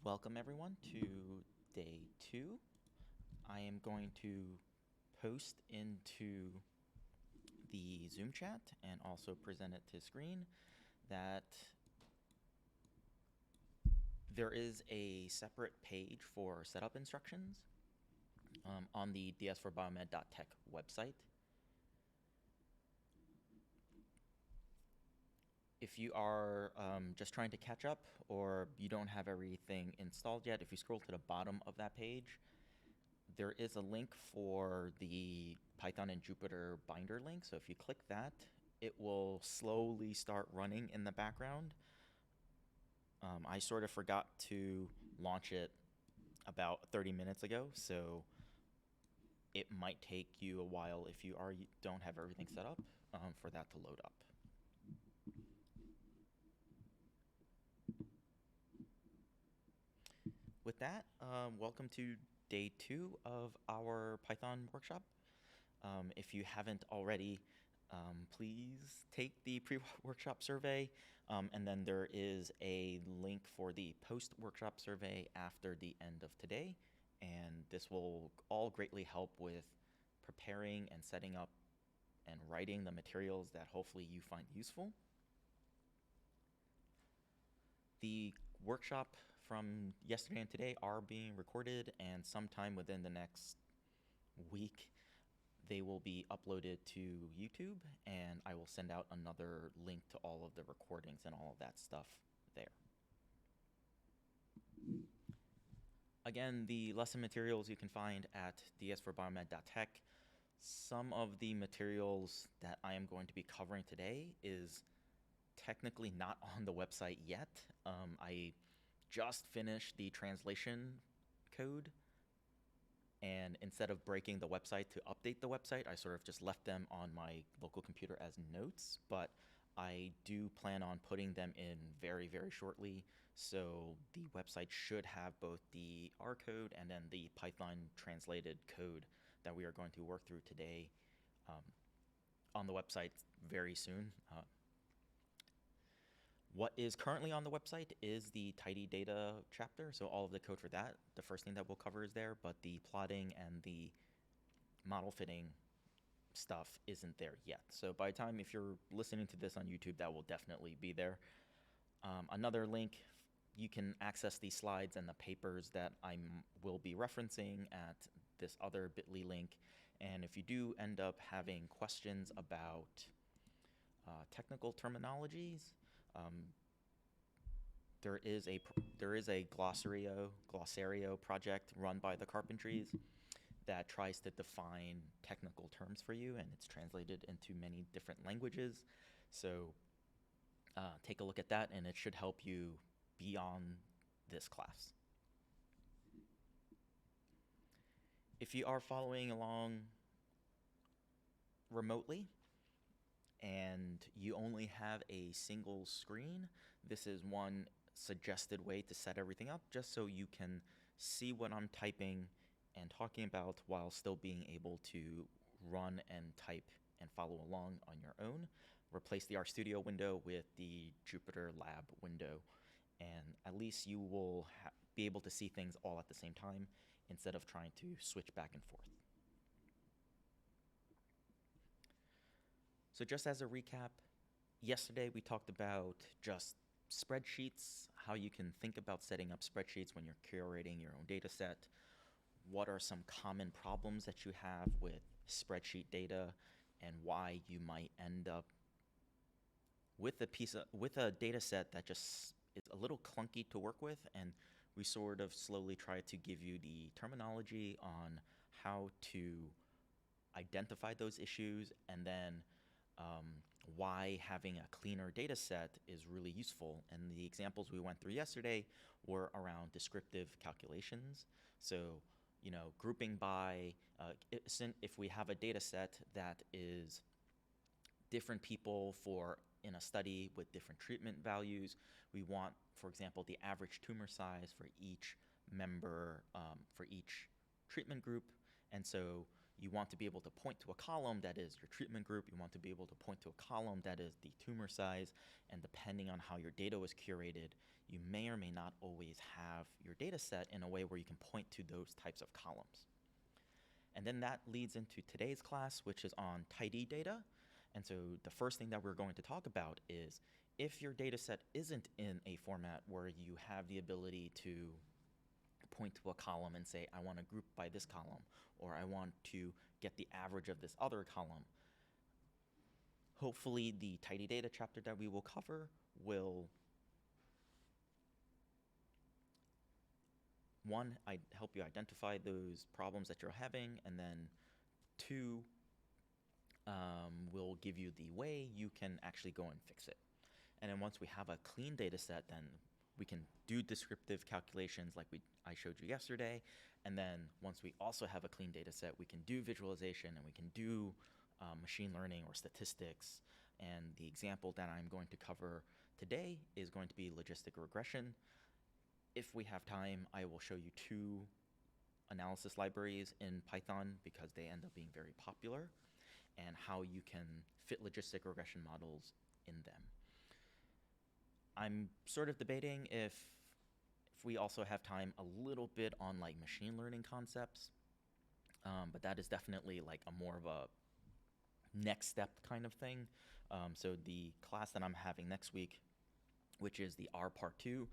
Welcome everyone to day 2. I am going to post into the Zoom chat and also present it to screen that there is a separate page for setup instructions on the ds4biomed.tech website. If you are just trying to catch up or you don't have everything installed yet, if you scroll to the bottom of that page, there is a link for the Python and Jupyter binder link. So if you click that, it will slowly start running in the background. I sort of forgot to launch it about 30 minutes ago, so it might take you a while if you don't have everything set up for that to load up. With that, welcome to day 2 of our Python workshop. If you haven't already, please take the pre-workshop survey, and then there is a link for the post-workshop survey after the end of today, and this will all greatly help with preparing and setting up and writing the materials that hopefully you find useful. The workshop from yesterday and today are being recorded, and sometime within the next week they will be uploaded to YouTube, and I will send out another link to all of the recordings and all of that stuff there. Again, the lesson materials you can find at ds4biomed.tech. Some of the materials that I am going to be covering today is technically not on the website yet. I just finished the translation code, and instead of breaking the website to update the website, I sort of just left them on my local computer as notes, but I do plan on putting them in very, very shortly. So the website should have both the R code and then the Python translated code that we are going to work through today on the website very soon. What is currently on the website is the tidy data chapter, so all of the code for that, the first thing that we'll cover is there, but the plotting and the model fitting stuff isn't there yet. So by the time, if you're listening to this on YouTube, that will definitely be there. Another link, you can access the slides and the papers that I will be referencing at this other bit.ly link. And if you do end up having questions about technical terminologies, there is a glossario project run by the Carpentries that tries to define technical terms for you, and it's translated into many different languages. So take a look at that, and it should help you beyond this class. If you are following along remotely and you only have a single screen, this is one suggested way to set everything up, just so you can see what I'm typing and talking about while still being able to run and type and follow along on your own. Replace the RStudio window with the Jupyter Lab window, and at least you will be able to see things all at the same time instead of trying to switch back and forth. So just as a recap, yesterday we talked about just spreadsheets, how you can think about setting up spreadsheets when you're curating your own data set. What are some common problems that you have with spreadsheet data, and why you might end up with a data set that just is a little clunky to work with, and we sort of slowly try to give you the terminology on how to identify those issues, and then why having a cleaner data set is really useful. And the examples we went through yesterday were around descriptive calculations. So, you know, grouping by, if we have a data set that is different people in a study with different treatment values, we want, for example, the average tumor size for each member, for each treatment group. And so, You want to be able to point to a column that is your treatment group. You want to be able to point to a column that is the tumor size. And depending on how your data was curated, you may or may not always have your data set in a way where you can point to those types of columns. And then that leads into today's class, which is on tidy data. And so the first thing that we're going to talk about is if your data set isn't in a format where you have the ability to point to a column and say, I want to group by this column, or I want to get the average of this other column, hopefully the tidy data chapter that we will cover will, one, help you identify those problems that you're having, and then two, will give you the way you can actually go and fix it. And then once we have a clean data set, then we can do descriptive calculations like I showed you yesterday. And then once we also have a clean data set, we can do visualization and we can do machine learning or statistics. And the example that I'm going to cover today is going to be logistic regression. If we have time, I will show you two analysis libraries in Python because they end up being very popular, and how you can fit logistic regression models in them. I'm sort of debating if we also have time a little bit on like machine learning concepts, but that is definitely like a more of a next step kind of thing. So the class that I'm having next week, which is the R part 2,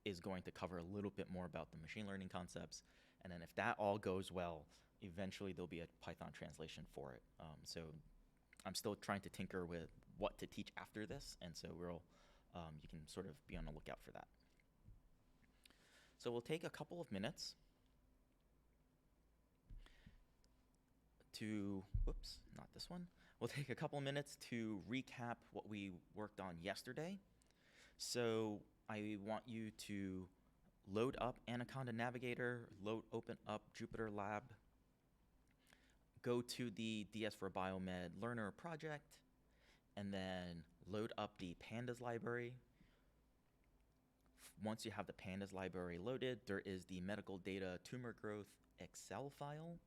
is going to cover a little bit more about the machine learning concepts. And then if that all goes well, eventually there'll be a Python translation for it. So I'm still trying to tinker with what to teach after this, and so you can sort of be on the lookout for that. So we'll take a couple of minutes to, whoops, not this one. We'll take a couple minutes to recap what we worked on yesterday. So I want you to load up Anaconda Navigator, open up Jupyter Lab, go to the ds4biomed learner project, and then load up the pandas library. Once you have the pandas library loaded, there is the medical data tumor growth Excel file.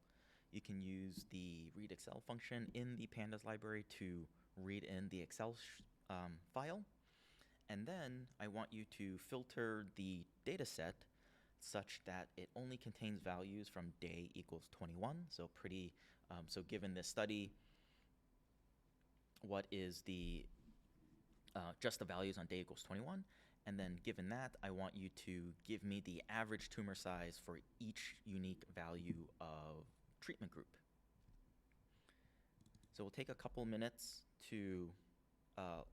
You can use the read Excel function in the pandas library to read in the Excel file. And then I want you to filter the data set such that it only contains values from day equals 21. So so given this study, what is the just the values on day equals 21? And then given that, I want you to give me the average tumor size for each unique value of treatment group. So we'll take a couple minutes to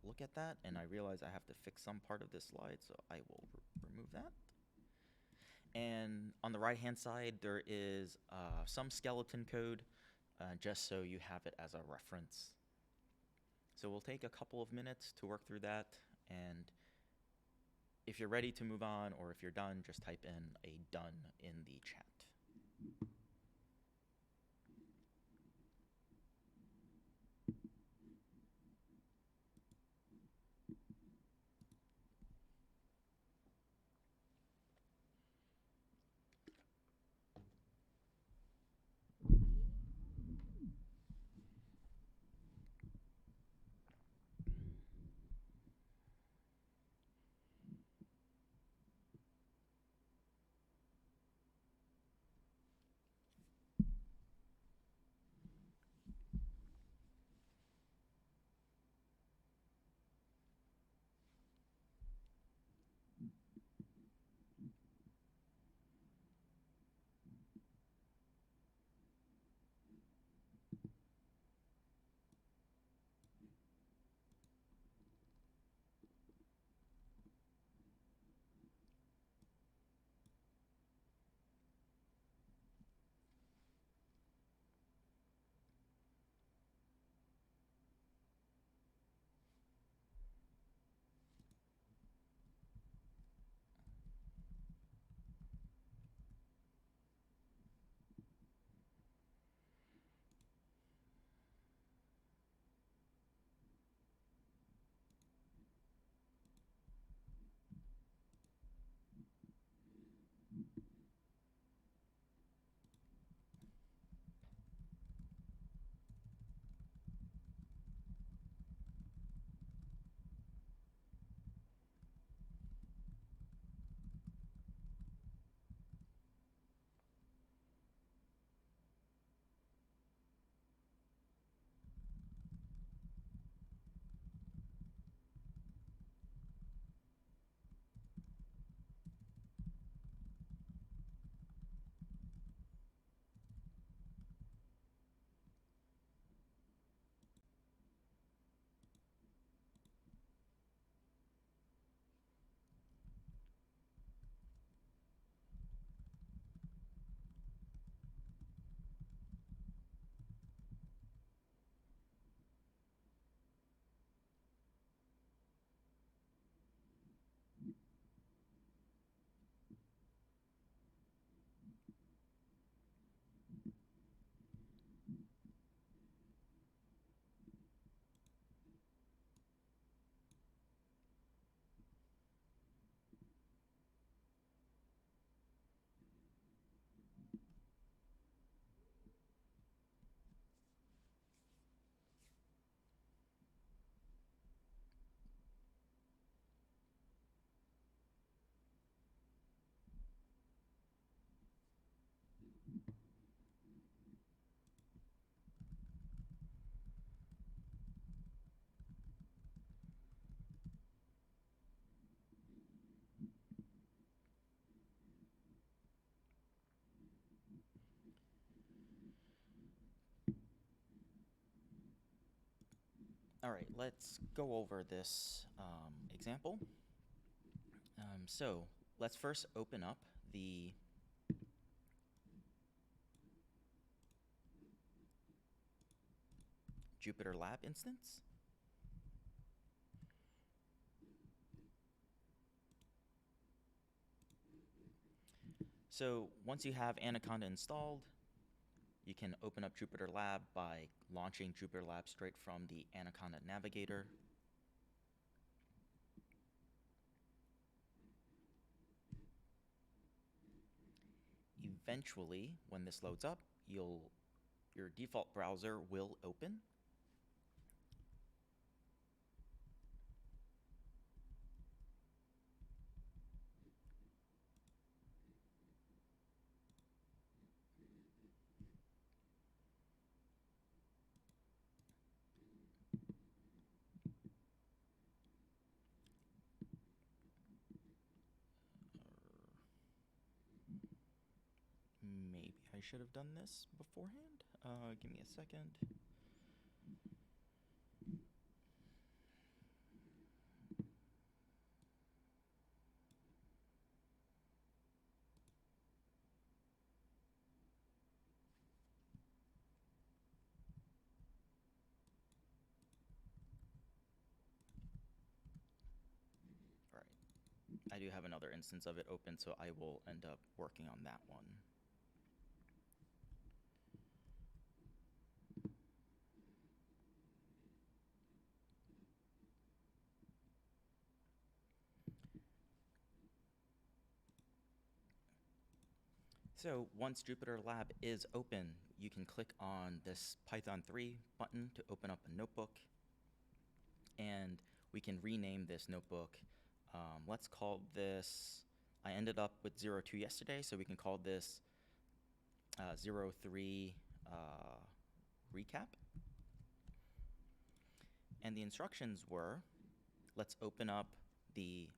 look at that, and I realize I have to fix some part of this slide, so I will remove that. And on the right-hand side, there is some skeleton code, just so you have it as a reference. So we'll take a couple of minutes to work through that, and if you're ready to move on, or if you're done, just type in a done in the chat. All right, let's go over this example. So let's first open up the Jupyter Lab instance. So once you have Anaconda installed, you can open up Jupyter Lab by launching Jupyter Lab straight from the Anaconda Navigator. Eventually, when this loads up, your default browser will open. Maybe I should have done this beforehand. Give me a second. All right. I do have another instance of it open, so I will end up working on that one. So once Jupyter Lab is open, you can click on this Python 3 button to open up a notebook, and we can rename this notebook. Let's call this, I ended up with 02 yesterday, so we can call this 03 recap. And the instructions were, let's open up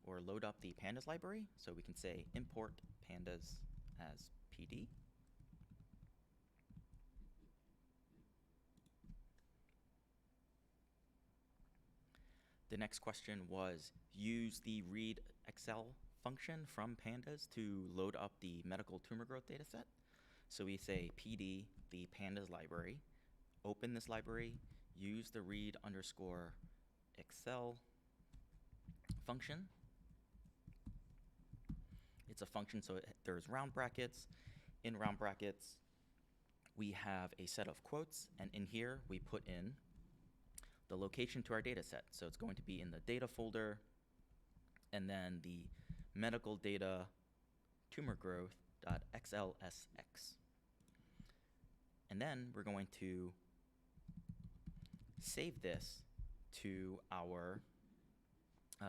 or load up the pandas library. So we can say import pandas as PD. The next question was use the read Excel function from pandas to load up the medical tumor growth dataset. So we say PD, the pandas library, open this library, use the read underscore Excel function. It's a function, so there's round brackets. In round brackets, we have a set of quotes, and in here we put in the location to our data set. So it's going to be in the data folder, and then the medical data tumor growth.xlsx. And then we're going to save this to our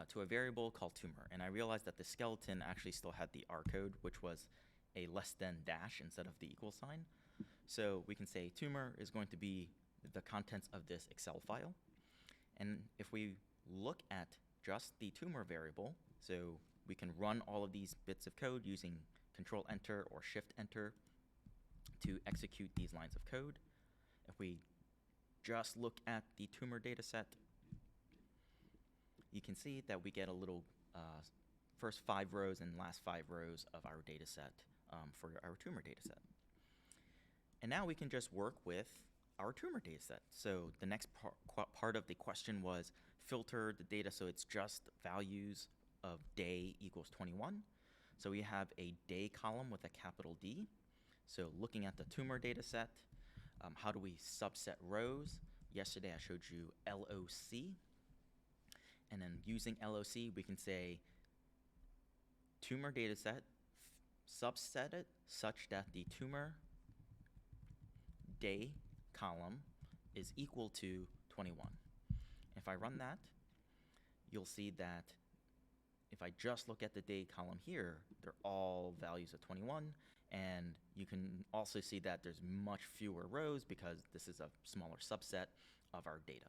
to a variable called tumor. And I realized that the skeleton actually still had the R code, which was a less than dash instead of the equal sign. So we can say tumor is going to be the contents of this Excel file. And if we look at just the tumor variable, so we can run all of these bits of code using Control Enter or Shift Enter to execute these lines of code. If we just look at the tumor data set, you can see that we get a little first 5 rows and last 5 rows of our data set for our tumor data set. And now we can just work with our tumor data set. So the next part of the question was filter the data so it's just values of day equals 21. So we have a day column with a capital D. So looking at the tumor data set, how do we subset rows? Yesterday I showed you LOC. And then using LOC, we can say tumor data set, subset it such that the tumor day column is equal to 21. If I run that, you'll see that if I just look at the day column here, they're all values of 21. And you can also see that there's much fewer rows because this is a smaller subset of our data.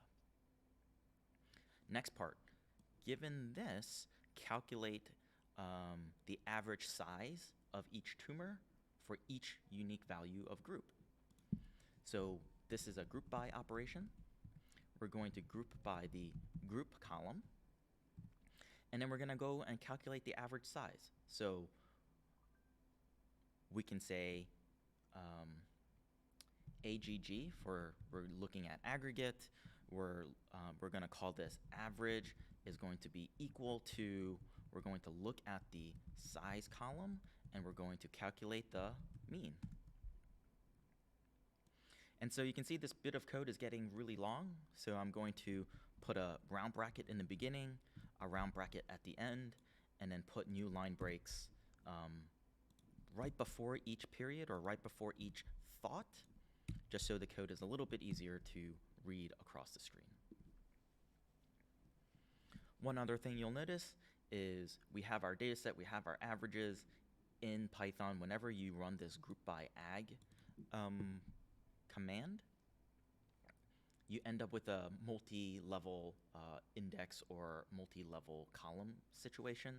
Next part, given this, calculate the average size of each tumor for each unique value of group. So this is a group by operation. we're going to group by the group column, and then we're going to go and calculate the average size. So we can say AGG for we're looking at aggregate. We're going to call this average is going to be equal to, we're going to look at the size column, and we're going to calculate the mean. And so you can see this bit of code is getting really long, so I'm going to put a round bracket in the beginning, a round bracket at the end, and then put new line breaks right before each period or right before each thought, just so the code is a little bit easier to read across the screen. One other thing you'll notice is we have our data set, we have our averages. In Python, whenever you run this group by ag command, you end up with a multi-level index or multi-level column situation.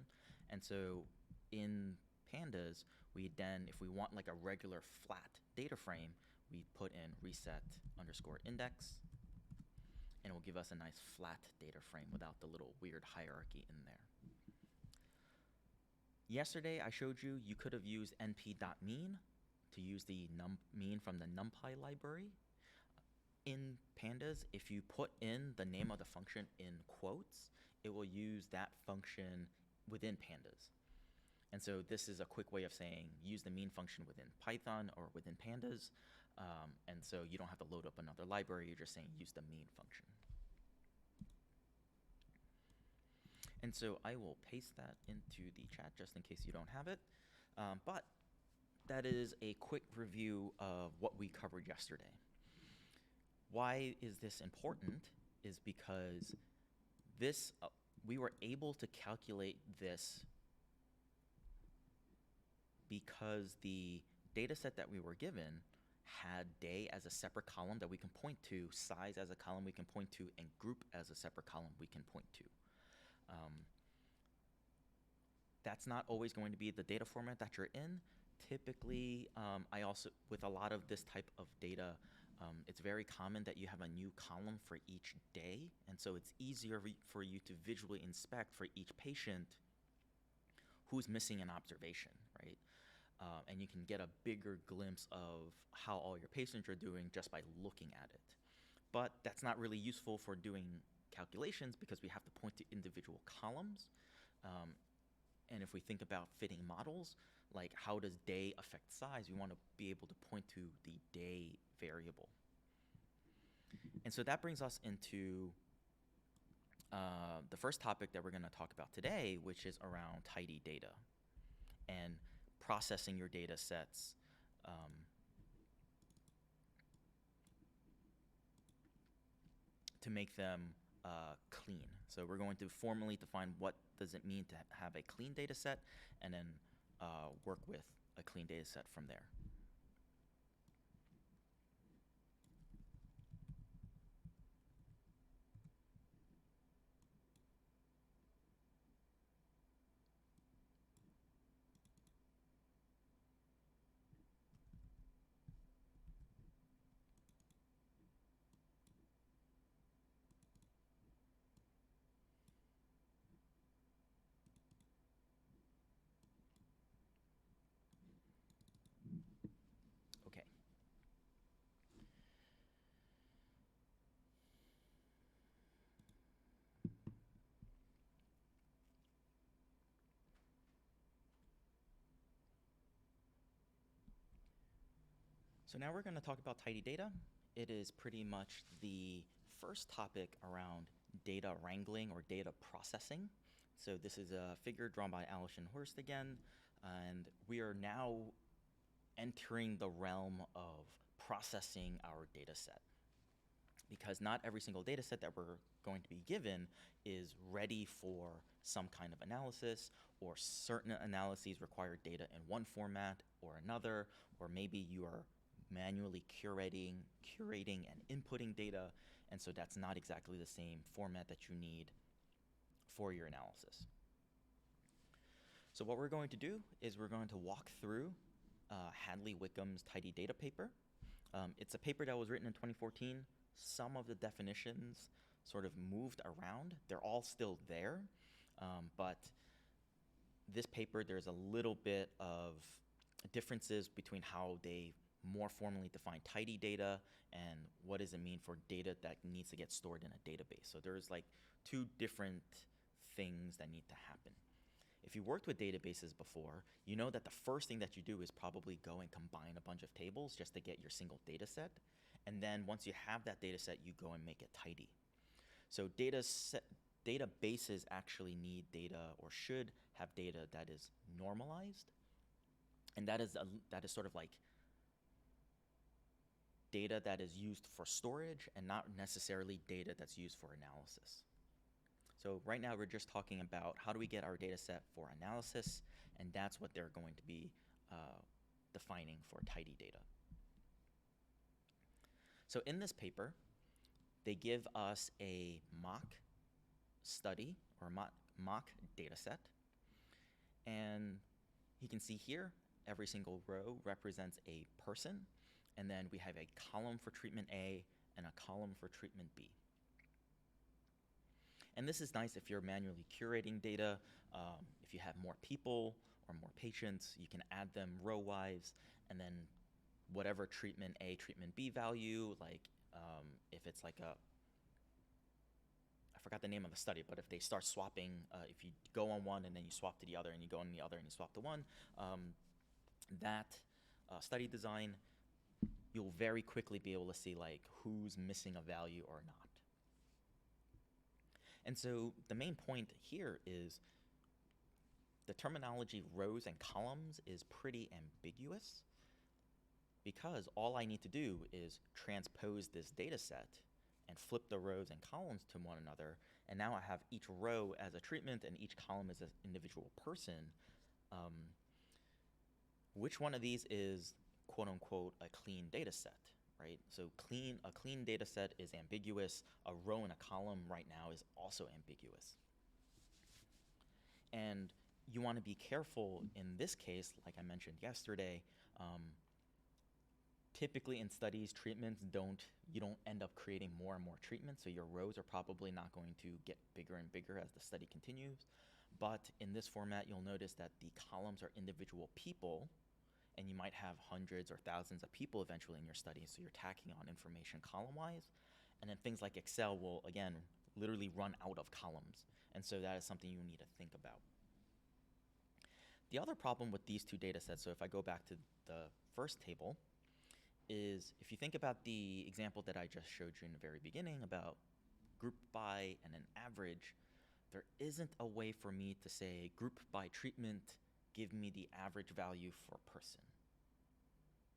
And so in pandas, we then, if we want like a regular flat data frame, we put in reset underscore index, and it will give us a nice flat data frame without the little weird hierarchy in there. Yesterday, I showed you could have used np.mean to use the mean from the NumPy library. In pandas, if you put in the name of the function in quotes, it will use that function within pandas. And so this is a quick way of saying use the mean function within Python or within pandas. And so you don't have to load up another library, you're just saying use the mean function. And so I will paste that into the chat just in case you don't have it. But that is a quick review of what we covered yesterday. Why is this important is because this, we were able to calculate this because the data set that we were given had day as a separate column that we can point to, size as a column we can point to, and group as a separate column we can point to. That's not always going to be the data format that you're in. Typically, I also, with a lot of this type of data, it's very common that you have a new column for each day, and so it's easier for you to visually inspect for each patient who's missing an observation, right? And you can get a bigger glimpse of how all your patients are doing just by looking at it. But that's not really useful for doing calculations because we have to point to individual columns. And if we think about fitting models, like how does day affect size, we want to be able to point to the day variable. And so that brings us into the first topic that we're going to talk about today, which is around tidy data and processing your data sets to make them clean. So we're going to formally define what does it mean to have a clean data set, and then work with a clean data set from there. Okay. So now we're going to talk about tidy data. It is pretty much the first topic around data wrangling or data processing. So this is a figure drawn by Alison Horst again, and we are now entering the realm of processing our data set, because not every single data set that we're going to be given is ready for some kind of analysis, or certain analyses require data in one format or another, or maybe you are manually curating and inputting data, and so that's not exactly the same format that you need for your analysis. So what we're going to do is we're going to walk through Hadley Wickham's tidy data paper. It's a paper that was written in 2014 some of the definitions sort of moved around. They're all still there, but this paper, there's a little bit of differences between how they more formally define tidy data and what does it mean for data that needs to get stored in a database. So there's like two different things that need to happen. If you worked with databases before, you know that the first thing that you do is probably go and combine a bunch of tables just to get your single data set. And then once you have that data set, you go and make it tidy. So databases actually need data or should have data that is normalized. And that is sort of like data that is used for storage and not necessarily data that's used for analysis. So right now we're just talking about how do we get our data set for analysis, and that's what they're going to be defining for tidy data. So in this paper, they give us a mock study or mock data set, and you can see here every single row represents a person, and then we have a column for treatment A and a column for treatment B. And this is nice if you're manually curating data. If you have more people or more patients, you can add them row-wise, and then whatever treatment A, treatment B value, like if it's like I forgot the name of the study, but if they start swapping, if you go on one and then you swap to the other and you go on the other and you swap to one, that study design, you'll very quickly be able to see like who's missing a value or not. And so the main point here is the terminology rows and columns is pretty ambiguous because all I need to do is transpose this data set and flip the rows and columns to one another, and now I have each row as a treatment and each column as an individual person. Which one of these is quote unquote a clean data set? Right? So a clean data set is ambiguous. A row and a column right now is also ambiguous. And you want to be careful in this case, like I mentioned yesterday. Typically in studies, you don't end up creating more and more treatments, so your rows are probably not going to get bigger and bigger as the study continues. But in this format, you'll notice that the columns are individual people, and you might have hundreds or thousands of people eventually in your study, so you're tacking on information column-wise. And then things like Excel will, again, literally run out of columns. And so that is something you need to think about. The other problem with these two data sets, so if I go back to the first table, is if you think about the example that I just showed you in the very beginning about group by and an average, there isn't a way for me to say group by treatment, give me the average value for person,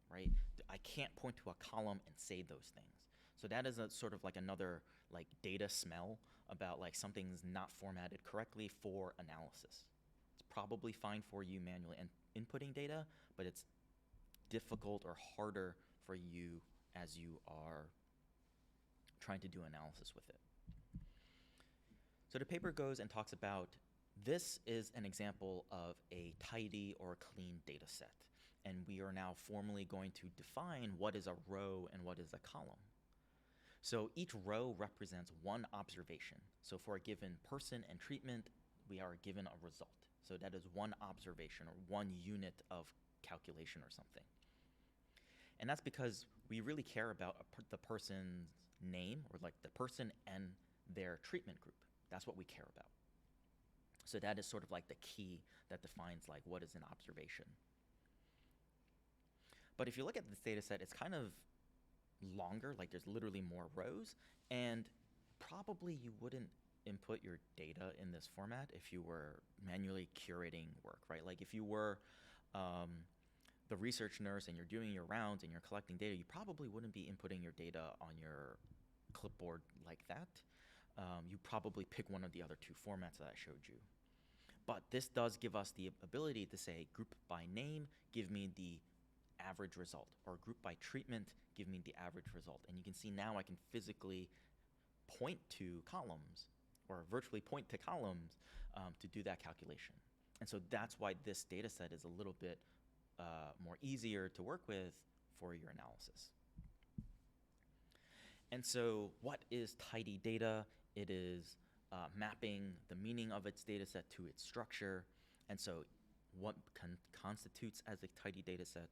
right? I can't point to a column and say those things. So that is a sort of like another like data smell about like something's not formatted correctly for analysis. It's probably fine for you manually inputting data, but it's difficult or harder for you as you are trying to do analysis with it. So the paper goes and talks about this is an example of a tidy or clean data set. And we are now formally going to define what is a row and what is a column. So each row represents one observation. So for a given person and treatment, we are given a result. So that is one observation or one unit of calculation or something. And that's because we really care about the person's name, or like the person and their treatment group. That's what we care about. So that is sort of like the key that defines like what is an observation. But if you look at this data set, it's kind of longer, like there's literally more rows, and probably you wouldn't input your data in this format if you were manually curating work, right? Like if you were the research nurse and you're doing your rounds and you're collecting data, you probably wouldn't be inputting your data on your clipboard like that. You probably pick one of the other two formats that I showed you. But this does give us the ability to say group by name, give me the average result, or group by treatment, give me the average result. And you can see now I can physically point to columns, or virtually point to columns to do that calculation. And so that's why this data set is a little bit more easier to work with for your analysis. And so what is tidy data? It is mapping the meaning of its data set to its structure. And so what constitutes as a tidy data set?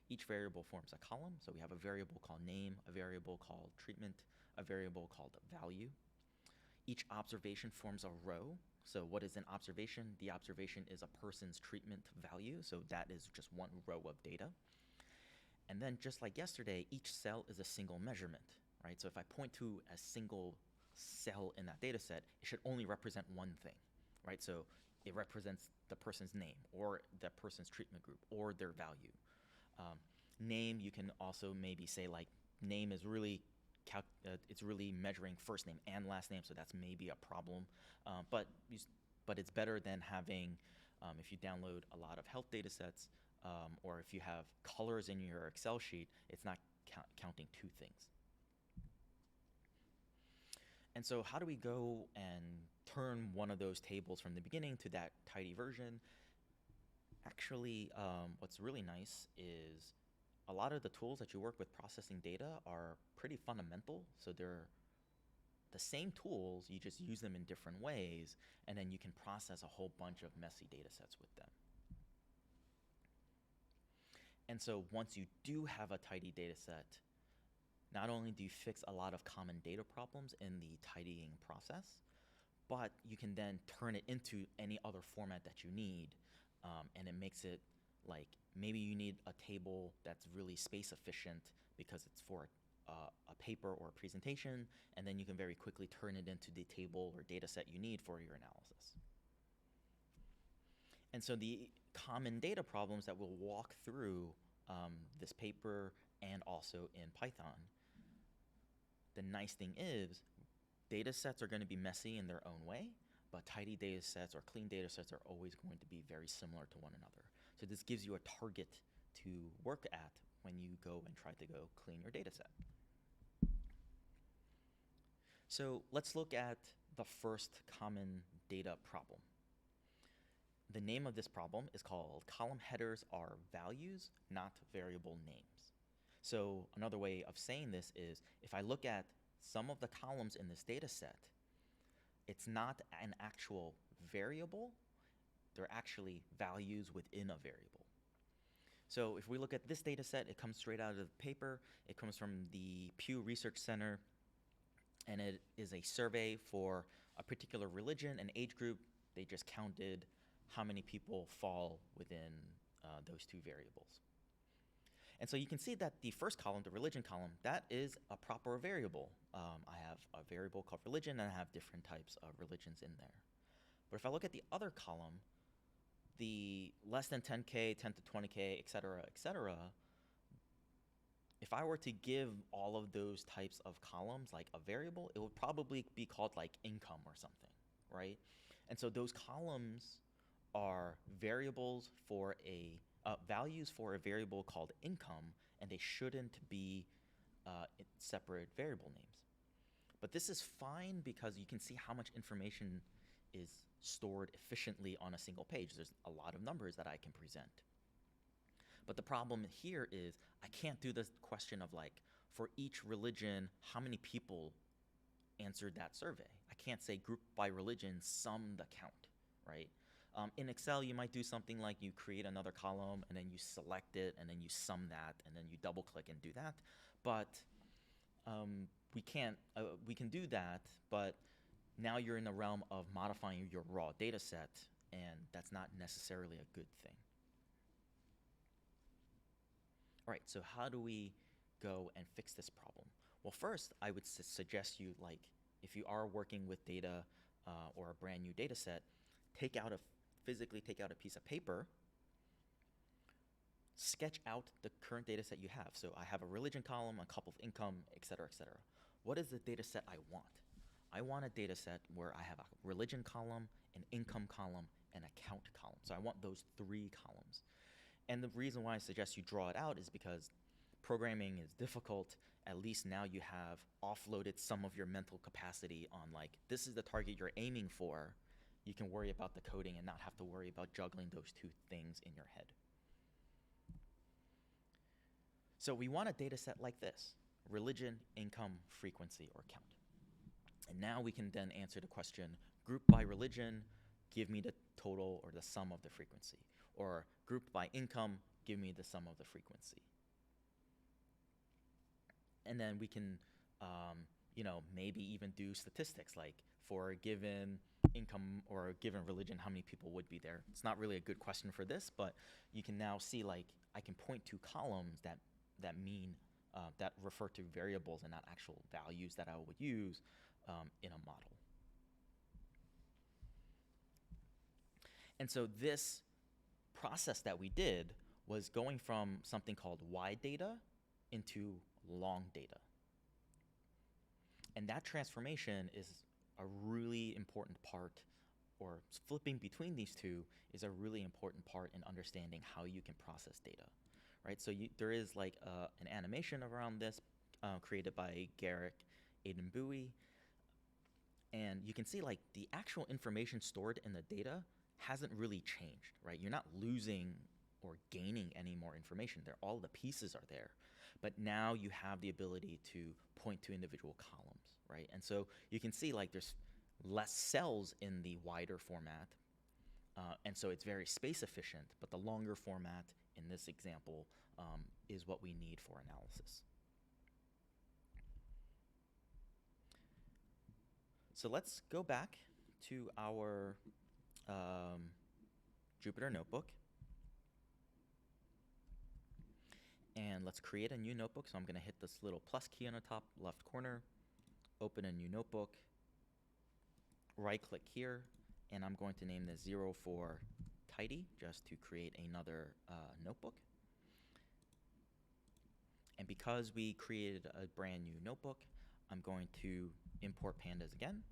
Each variable forms a column. So we have a variable called name, a variable called treatment, a variable called value. Each observation forms a row. So what is an observation? The observation is a person's treatment value. So that is just one row of data. And then just like yesterday, each cell is a single measurement, right? So if I point to a single cell in that data set, it should only represent one thing, right? So it represents the person's name or the person's treatment group or their value. Name, you can also maybe say like name is really it's really measuring first name and last name, so that's maybe a problem. But it's better than having, if you download a lot of health data sets, or if you have colors in your Excel sheet, it's not counting two things. And so how do we go and turn one of those tables from the beginning to that tidy version? Actually, what's really nice is a lot of the tools that you work with processing data are pretty fundamental. So they're the same tools, you just use them in different ways, and then you can process a whole bunch of messy data sets with them. And so once you do have a tidy data set, not only do you fix a lot of common data problems in the tidying process, but you can then turn it into any other format that you need, and it makes it like maybe you need a table that's really space efficient because it's for a paper or a presentation, and then you can very quickly turn it into the table or data set you need for your analysis. And so the common data problems that we'll walk through this paper and also in Python, the nice thing is data sets are going to be messy in their own way, but tidy data sets or clean data sets are always going to be very similar to one another. So this gives you a target to work at when you go and try to go clean your data set. So let's look at the first common data problem. The name of this problem is called column headers are values, not variable names. So another way of saying this is if I look at some of the columns in this data set, it's not an actual variable, they're actually values within a variable. So if we look at this data set, it comes straight out of the paper. It comes from the Pew Research Center, and it is a survey for a particular religion and age group. They just counted how many people fall within those two variables. And so you can see that the first column, the religion column, that is a proper variable. I have a variable called religion, and I have different types of religions in there. But if I look at the other column, the less than 10K, 10 to 20K, et cetera, if I were to give all of those types of columns like a variable, it would probably be called like income or something, right? And so those columns are variables for values for a variable called income, and they shouldn't be separate variable names. But this is fine because you can see how much information is stored efficiently on a single page. There's a lot of numbers that I can present. But the problem here is I can't do this question of like, for each religion, how many people answered that survey? I can't say group by religion, sum the count, right? In Excel, you might do something like you create another column and then you select it and then you sum that and then you double click and do that. But we can do that, but now you're in the realm of modifying your raw data set, and that's not necessarily a good thing. All right, so how do we go and fix this problem? Well, first, I would suggest you, like, if you are working with data or a brand new data set, physically take out a piece of paper, sketch out the current data set you have. So I have a religion column, a couple of income, et cetera, et cetera. What is the data set I want? I want a data set where I have a religion column, an income column, and a count column. So I want those three columns. And the reason why I suggest you draw it out is because programming is difficult. At least now you have offloaded some of your mental capacity on like, this is the target you're aiming for. You can worry about the coding and not have to worry about juggling those two things in your head. So we want a data set like this. religion, income, frequency, or count. And now we can then answer the question, group by religion, give me the total or the sum of the frequency. Or group by income, give me the sum of the frequency. And then we can, maybe even do statistics, like for a given income or a given religion, how many people would be there. It's not really a good question for this, but you can now see, like, I can point to columns that refer to variables and not actual values that I would use in a model. And so this process that we did was going from something called wide data into long data. And that transformation is a really important part, or flipping between these two is a really important part in understanding how you can process data, right? So there is like an animation around this created by Garrick Aidenbowie. And you can see like the actual information stored in the data hasn't really changed, right? You're not losing or gaining any more information there. All the pieces are there. But now you have the ability to point to individual columns, right? And so you can see like there's less cells in the wider format. And so it's very space efficient, but the longer format in this example is what we need for analysis. So let's go back to our Jupyter notebook. And let's create a new notebook. So I'm going to hit this little plus key on the top left corner, open a new notebook, right-click here, and I'm going to name this 04 tidy just to create another notebook. And because we created a brand new notebook, I'm going to import pandas again.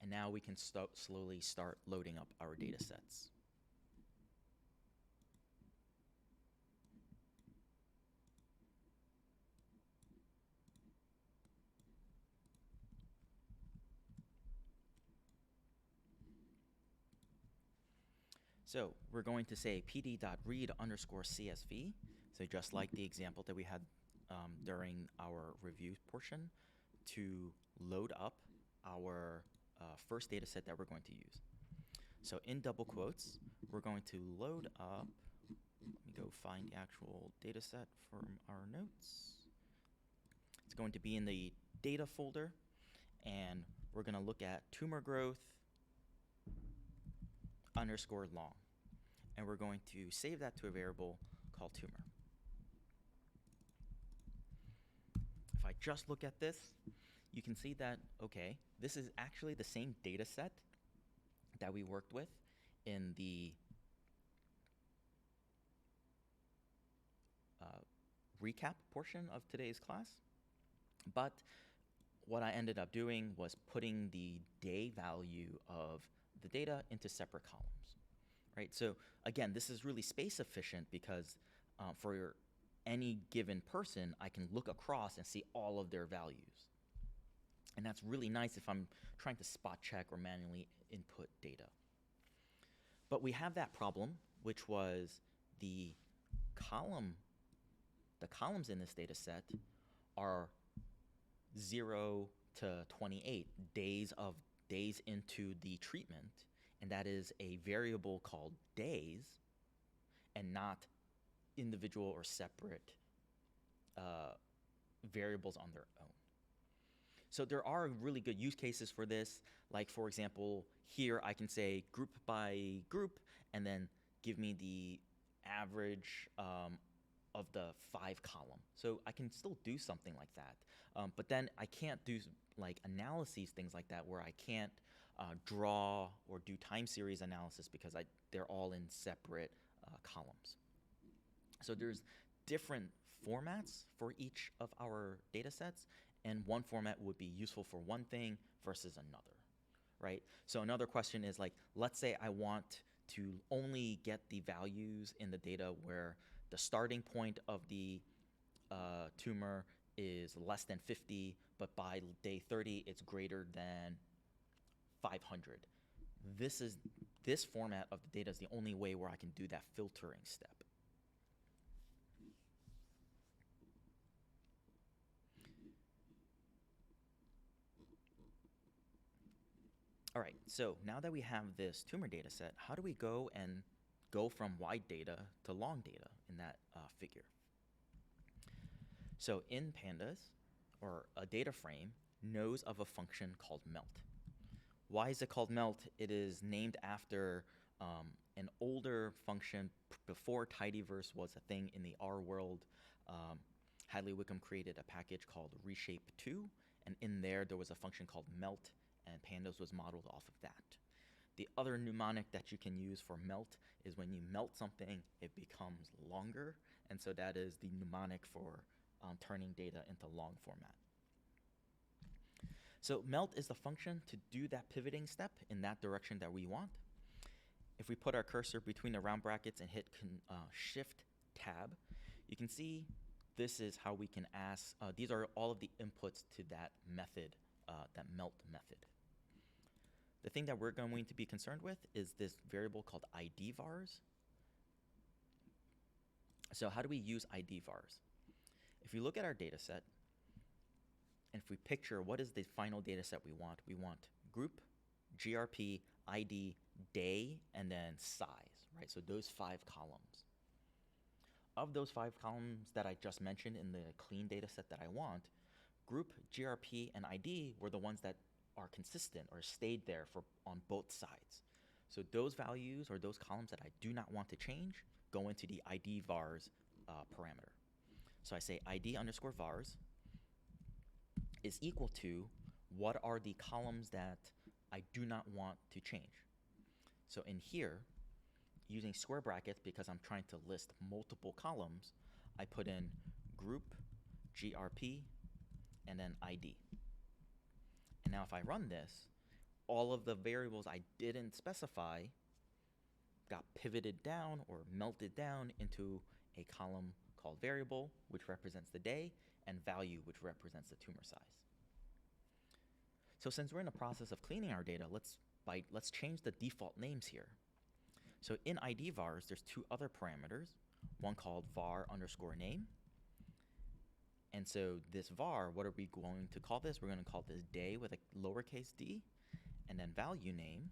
And now we can slowly start loading up our data sets. So we're going to say pd.read_CSV. So just like the example that we had during our review portion, to load up our first data set that we're going to use. So in double quotes, we're going to load up, let me go find the actual data set from our notes. It's going to be in the data folder, and we're going to look at tumor growth _long. And we're going to save that to a variable called tumor. If I just look at this, you can see that, okay, this is actually the same data set that we worked with in the recap portion of today's class. But what I ended up doing was putting the day value of the data into separate columns, right? So again, this is really space efficient because for any given person, I can look across and see all of their values. And that's really nice if I'm trying to spot check or manually input data. But we have that problem, which was the columns in this data set are 0 to 28 days into the treatment, and that is a variable called days and not individual or separate variables on their own. So there are really good use cases for this. Like, for example, here I can say group by group and then give me the average of the 5 column. So I can still do something like that. But then I can't do like analyses, things like that, where I can't draw or do time series analysis because they're all in separate columns. So there's different formats for each of our data sets, and one format would be useful for one thing versus another, right? So another question is, like, let's say I want to only get the values in the data where the starting point of the tumor is less than 50, but by day 30 it's greater than 500. This format of the data is the only way where I can do that filtering step. All right, so now that we have this tumor data set, how do we go and go from wide data to long data in that figure? So in pandas, or a data frame, knows of a function called melt. Why is it called melt? It is named after an older function before tidyverse was a thing in the R world. Hadley Wickham created a package called reshape2, and in there was a function called melt, and pandas was modeled off of that. The other mnemonic that you can use for melt is when you melt something, it becomes longer, and so that is the mnemonic for turning data into long format. So melt is the function to do that pivoting step in that direction that we want. If we put our cursor between the round brackets and hit Shift Tab, you can see this is how we can ask, these are all of the inputs to that method, that melt method. The thing that we're going to be concerned with is this variable called idvars. So how do we use idvars? If you look at our data set, and if we picture what is the final data set we want group, GRP, ID, day, and then size, right? So those 5 columns. Of those 5 columns that I just mentioned in the clean data set that I want, group, GRP, and ID were the ones that are consistent or stayed there for on both sides. So those values or those columns that I do not want to change go into the ID vars parameter. So I say ID underscore vars is equal to what are the columns that I do not want to change. So in here, using square brackets because I'm trying to list multiple columns, I put in group, GRP, and then ID. And now if I run this, all of the variables I didn't specify got pivoted down or melted down into a column called variable, which represents the day, and value, which represents the tumor size. So since we're in the process of cleaning our data, let's change the default names here. So in ID vars, there's 2 other parameters, one called var underscore name. And so this var, what are we going to call this? We're going to call this day with a lowercase d, and then value name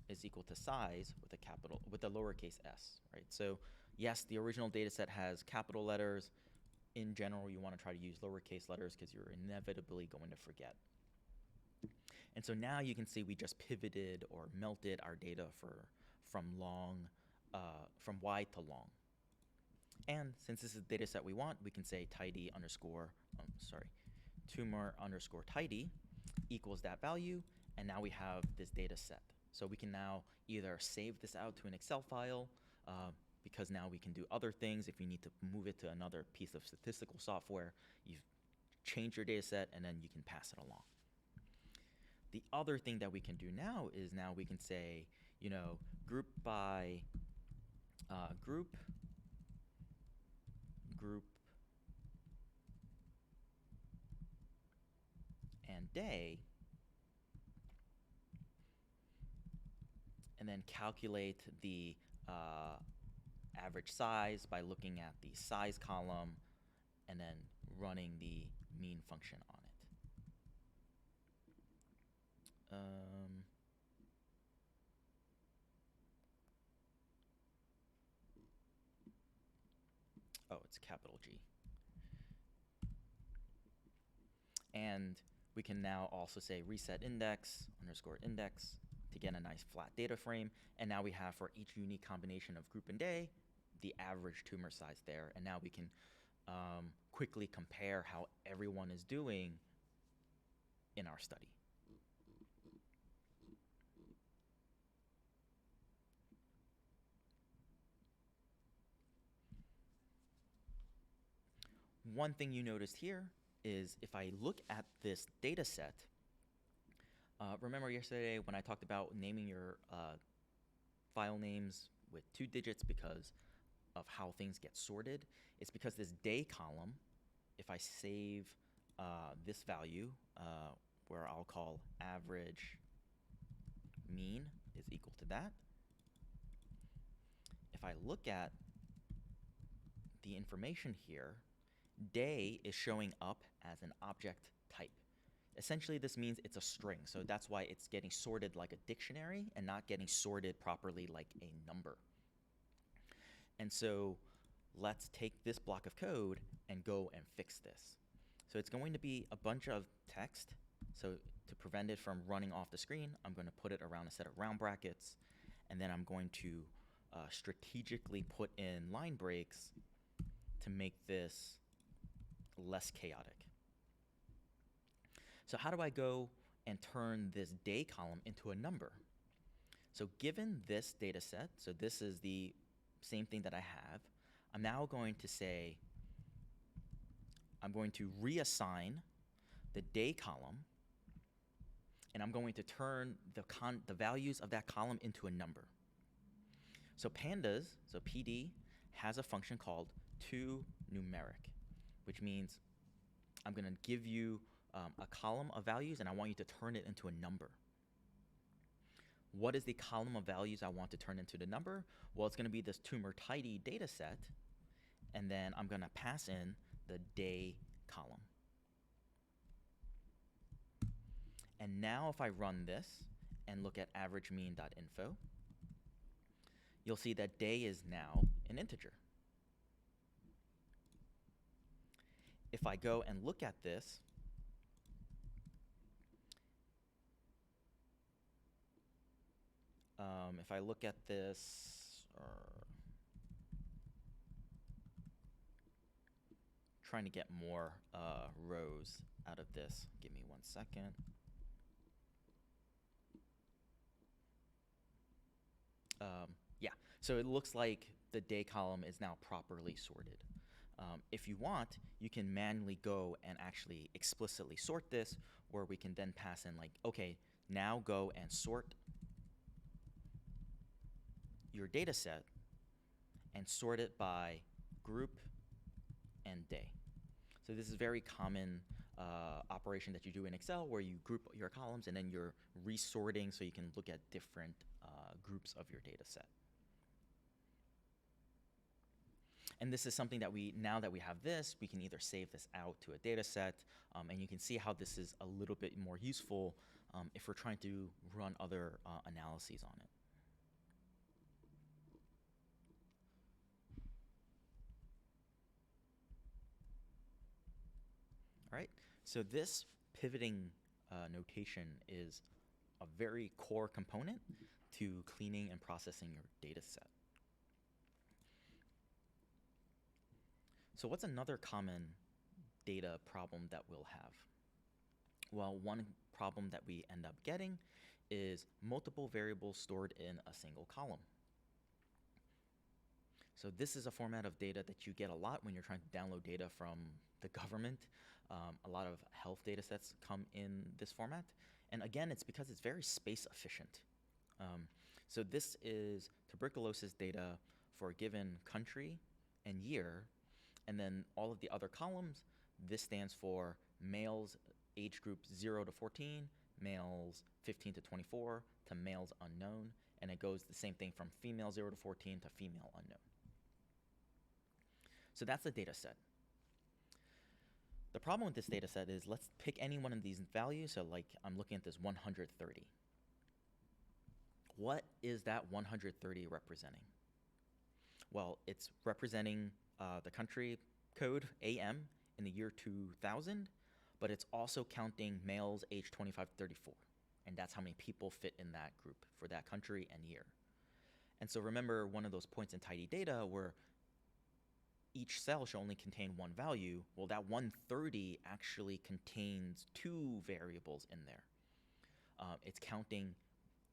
is equal to size with a lowercase s, right? So yes, the original data set has capital letters. In general, you want to try to use lowercase letters because you're inevitably going to forget. And so now you can see we just pivoted or melted our data from wide to long. And since this is the data set we want, we can say tumor underscore tidy equals that value, and now we have this data set. So we can now either save this out to an Excel file, because now we can do other things. If you need to move it to another piece of statistical software, you change your data set and then you can pass it along. The other thing that we can do now is we can say, group by group, and day, and then calculate the average size by looking at the size column and then running the mean function on it. Oh, it's capital G. And we can now also say reset index underscore index to get a nice flat data frame. And now we have for each unique combination of group and day, the average tumor size there. And now we can quickly compare how everyone is doing in our study. One thing you noticed here is if I look at this data set, remember yesterday when I talked about naming your file names with 2 digits because of how things get sorted? It's because this day column, if I save this value, where I'll call average mean is equal to that. If I look at the information here, day is showing up as an object type. Essentially, this means it's a string, so that's why it's getting sorted like a dictionary and not getting sorted properly like a number. And so let's take this block of code and go and fix this. So it's going to be a bunch of text. So to prevent it from running off the screen, I'm going to put it around a set of round brackets, and then I'm going to strategically put in line breaks to make this less chaotic. So how do I go and turn this day column into a number? So given this data set, so this is the same thing that I have, I'm now going to say, I'm going to reassign the day column, and I'm going to turn the values of that column into a number. So pandas, so PD, has a function called toNumeric, which means I'm going to give you a column of values, and I want you to turn it into a number. What is the column of values I want to turn into the number? Well, it's going to be this tumor tidy data set, and then I'm going to pass in the day column. And now if I run this and look at averagemean.info, you'll see that day is now an integer. If I go and look at this, if I look at this, trying to get more rows out of this. Give me 1 second. Yeah, so it looks like the day column is now properly sorted. If you want, you can manually go and actually explicitly sort this, or we can then pass in like, okay, now go and sort your data set and sort it by group and day. So this is a very common operation that you do in Excel, where you group your columns and then you're resorting so you can look at different groups of your data set. And this is something that now that we have this, we can either save this out to a data set, and you can see how this is a little bit more useful if we're trying to run other analyses on it. All right, so this pivoting notation is a very core component to cleaning and processing your data set. So what's another common data problem that we'll have? Well, one problem that we end up getting is multiple variables stored in a single column. So this is a format of data that you get a lot when you're trying to download data from the government. A lot of health data sets come in this format. And again, it's because it's very space efficient. So this is tuberculosis data for a given country and year. And then all of the other columns, this stands for males age group 0 to 14, males 15 to 24, to males unknown. And it goes the same thing from female 0 to 14 to female unknown. So that's the data set. The problem with this data set is, let's pick any one of these values. So like I'm looking at this 130. What is that 130 representing? Well, it's representing the country code AM in the year 2000, but it's also counting males age 25 to 34. And that's how many people fit in that group for that country and year. And so remember, one of those points in tidy data where each cell should only contain one value. Well, that 130 actually contains two variables in there. It's counting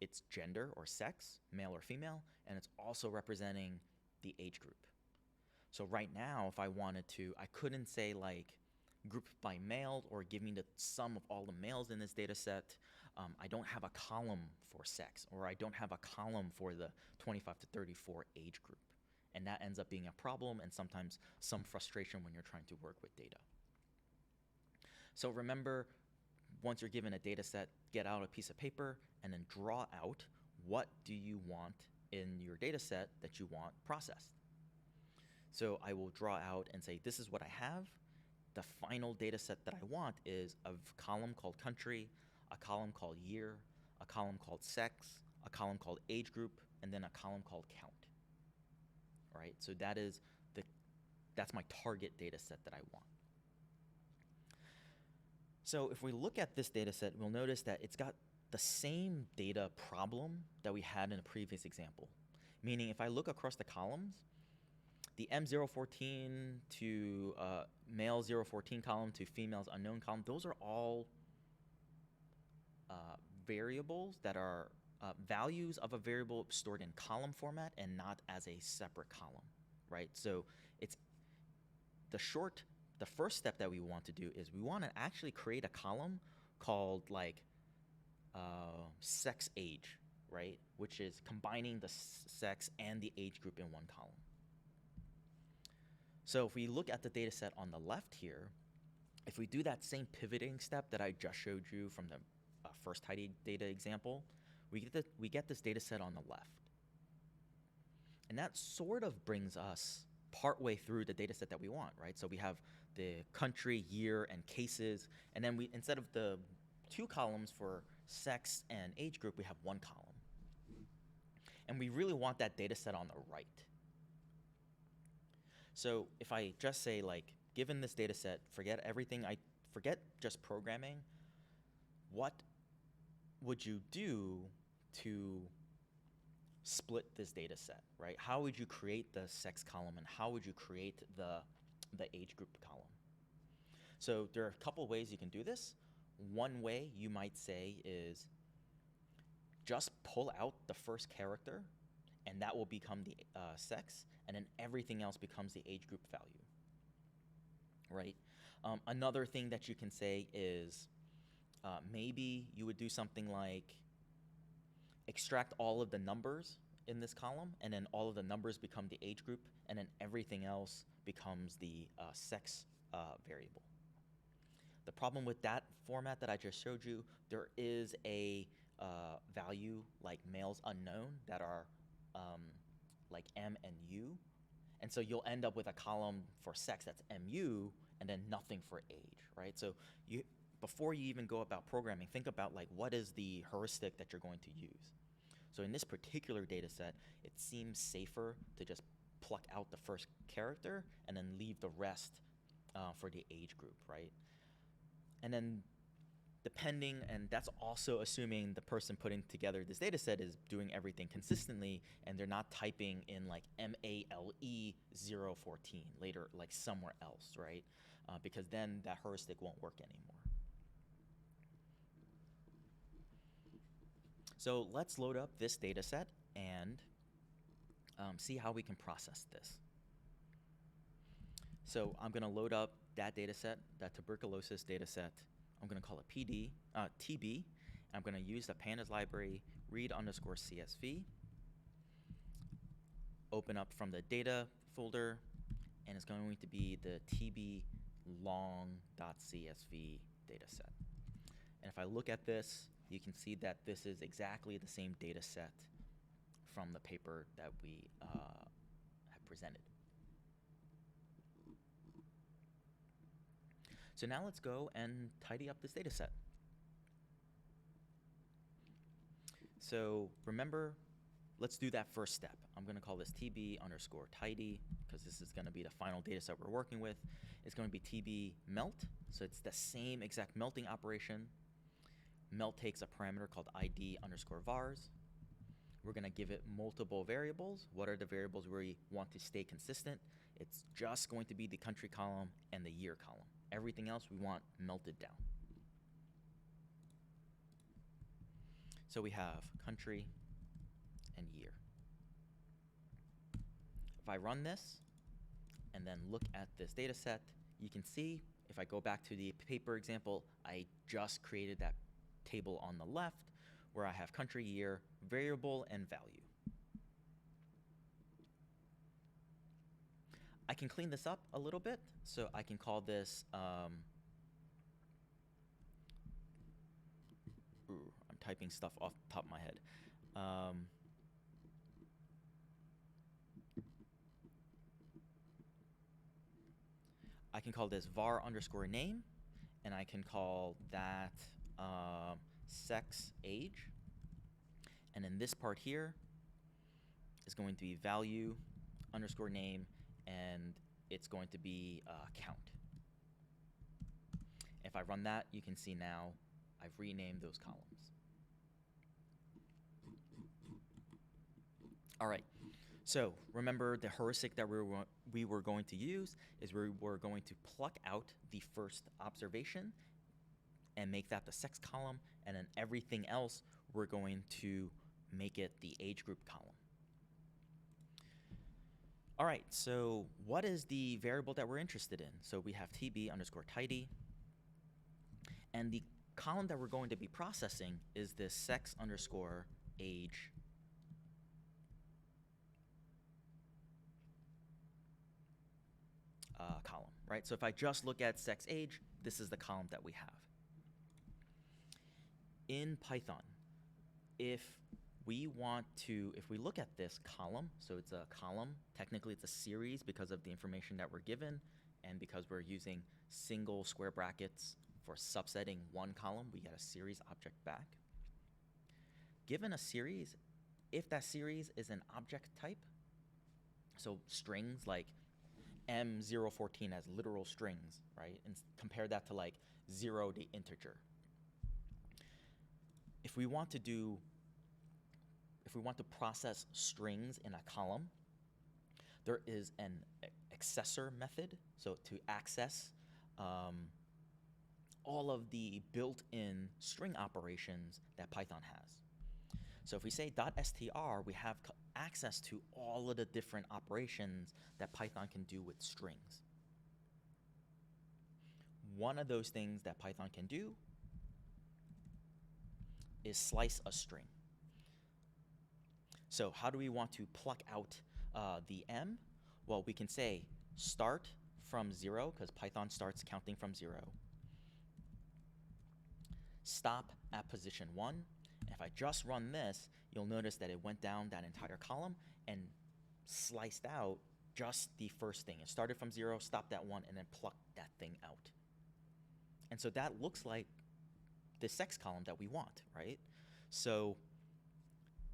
its gender or sex, male or female, and it's also representing the age group. So right now, if I wanted to, I couldn't say like group by male or give me the sum of all the males in this data set. I don't have a column for sex, or I don't have a column for the 25 to 34 age group. And that ends up being a problem and sometimes some frustration when you're trying to work with data. So remember, once you're given a data set, get out a piece of paper and then draw out what do you want in your data set that you want processed. So I will draw out and say, this is what I have, the final data set that I want is a column called country, a column called year, a column called sex, a column called age group, and then a column called count. Right? So that's my target data set that I want. So if we look at this data set, we'll notice that it's got the same data problem that we had in a previous example. Meaning if I look across the columns, the M014 to male 014 column to females unknown column, those are all variables that are values of a variable stored in column format and not as a separate column, right? So it's the first step that we want to do is we want to actually create a column called like sex age, right? Which is combining the sex and the age group in one column. So if we look at the data set on the left here, if we do that same pivoting step that I just showed you from the first tidy data example, we get this data set on the left. And that sort of brings us partway through the data set that we want, right? So we have the country, year, and cases, and then instead of the 2 columns for sex and age group, we have 1 column. And we really want that data set on the right. So if I just say, like, given this data set, forget just programming, what would you do to split this data set, right? How would you create the sex column and how would you create the age group column? So there are a couple ways you can do this. One way you might say is just pull out the first character and that will become the sex, and then everything else becomes the age group value, right? Another thing that you can say is maybe you would do something like extract all of the numbers in this column, and then all of the numbers become the age group, and then everything else becomes the sex variable. The problem with that format that I just showed you, there is a value like males unknown that are like M and U, and so you'll end up with a column for sex that's MU and then nothing for age, right? So before you even go about programming, think about like what is the heuristic that you're going to use. So in this particular data set, it seems safer to just pluck out the first character and then leave the rest for the age group, right? And then and that's also assuming the person putting together this data set is doing everything consistently and they're not typing in like MALE 014 later, like somewhere else, right? Because then that heuristic won't work anymore. So let's load up this data set and see how we can process this. So I'm going to load up that data set, that tuberculosis data set. I'm going to call it TB. And I'm going to use the pandas library read_CSV. Open up from the data folder, and it's going to be the TB long.csv data set. And if I look at this, you can see that this is exactly the same data set from the paper that we have presented. So now let's go and tidy up this data set. So remember, let's do that first step. I'm going to call this TB_tidy because this is going to be the final data set we're working with. It's going to be TB melt. So it's the same exact melting operation. Melt takes a parameter called ID_vars. We're going to give it multiple variables. What are the variables we want to stay consistent? It's just going to be the country column and the year column. Everything else we want melted down. So we have country and year. If I run this and then look at this data set, you can see if I go back to the paper example, I just created that table on the left where I have country, year, variable, and value. I can clean this up a little bit, so I can call this, I'm typing stuff off the top of my head. I can call this var underscore name, and I can call that sex age. And then this part here is going to be value underscore name, and it's going to be count. If I run that, you can see now I've renamed those columns. All right, so remember the heuristic that we were going to use is we were going to pluck out the first observation and make that the sex column, and then everything else we're going to make it the age group column. All right, so what is the variable that we're interested in? So we have tb underscore tidy, and the column that we're going to be processing is this sex underscore age column, right? So if I just look at sex age, this is the column that we have. In Python, if we look at this column, so it's a column, technically it's a series because of the information that we're given, and because we're using single square brackets for subsetting one column, we get a series object back. Given a series, if that series is an object type, so strings like M014 as literal strings, right? And compare that to like 0 to integer. If we want to process strings in a column, there is an accessor method, so to access all of the built-in string operations that Python has. So if we say .str, we have access to all of the different operations that Python can do with strings. One of those things that Python can do is slice a string. So how do we want to pluck out the M? Well, we can say start from 0, because Python starts counting from 0. Stop at position 1. If I just run this, you'll notice that it went down that entire column and sliced out just the first thing. It started from 0, stopped at 1, and then plucked that thing out. And so that looks like the sex column that we want, right? So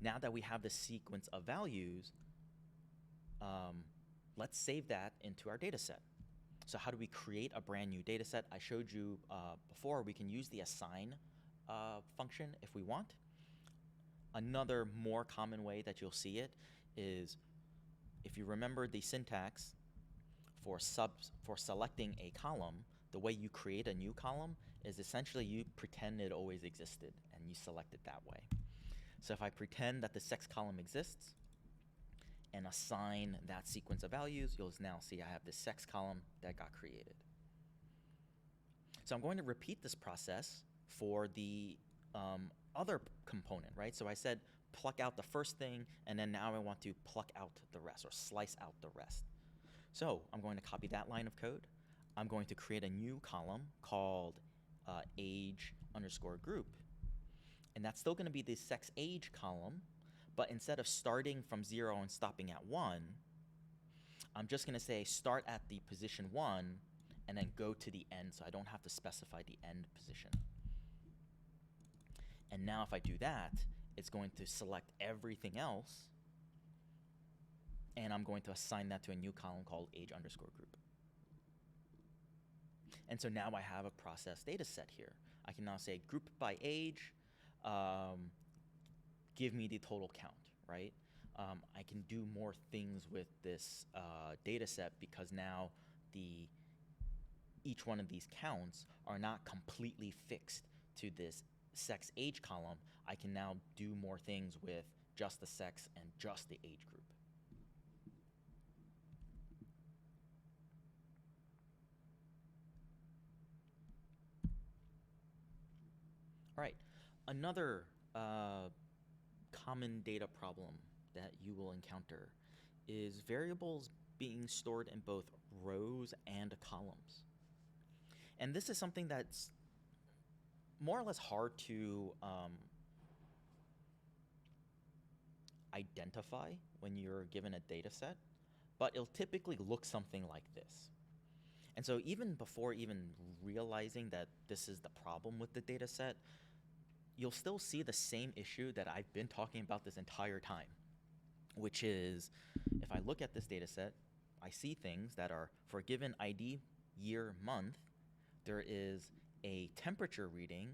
now that we have this sequence of values, let's save that into our data set. So how do we create a brand new data set? I showed you before, we can use the assign function if we want. Another more common way that you'll see it is, if you remember the syntax for selecting a column, the way you create a new column is essentially you pretend it always existed and you select it that way. So if I pretend that the sex column exists and assign that sequence of values, you'll now see I have this sex column that got created. So I'm going to repeat this process for the other component, right? So I said pluck out the first thing, and then now I want to pluck out the rest, or slice out the rest. So I'm going to copy that line of code. I'm going to create a new column called age underscore group. And that's still going to be the sex age column, but instead of starting from 0 and stopping at 1, I'm just going to say start at the position 1 and then go to the end, so I don't have to specify the end position. And now if I do that, it's going to select everything else, and I'm going to assign that to a new column called age underscore group. And so now I have a process data set here. I can now say group by age, give me the total count, right? I can do more things with this data set because now each one of these counts are not completely fixed to this sex age column. I can now do more things with just the sex and just the age group. All right, another common data problem that you will encounter is variables being stored in both rows and columns. And this is something that's more or less hard to identify when you're given a data set, but it'll typically look something like this. And so even before even realizing that this is the problem with the data set, you'll still see the same issue that I've been talking about this entire time, which is if I look at this data set, I see things that are for a given ID, year, month, there is a temperature reading,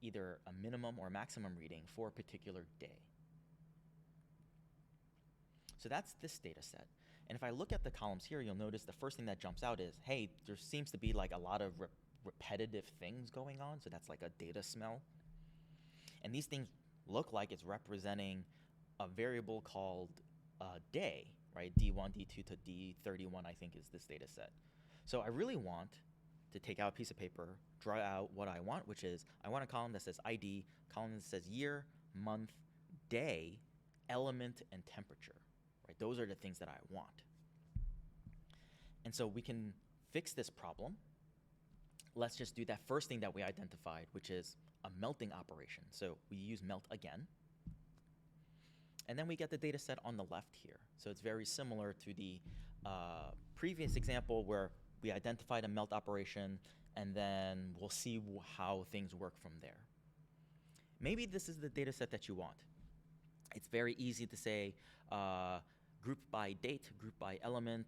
either a minimum or maximum reading for a particular day. So that's this data set. And if I look at the columns here, you'll notice the first thing that jumps out is, hey, there seems to be like a lot of repetitive things going on. So that's like a data smell. And these things look like it's representing a variable called day, right? D1, D2 to D31, I think, is this data set. So I really want to take out a piece of paper, draw out what I want, which is I want a column that says ID, column that says year, month, day, element, and temperature. Right? Those are the things that I want. And so we can fix this problem. Let's just do that first thing that we identified, which is a melting operation. So we use melt again. And then we get the data set on the left here. So it's very similar to the previous example where we identified a melt operation, and then we'll see how things work from there. Maybe this is the data set that you want. It's very easy to say group by date, group by element,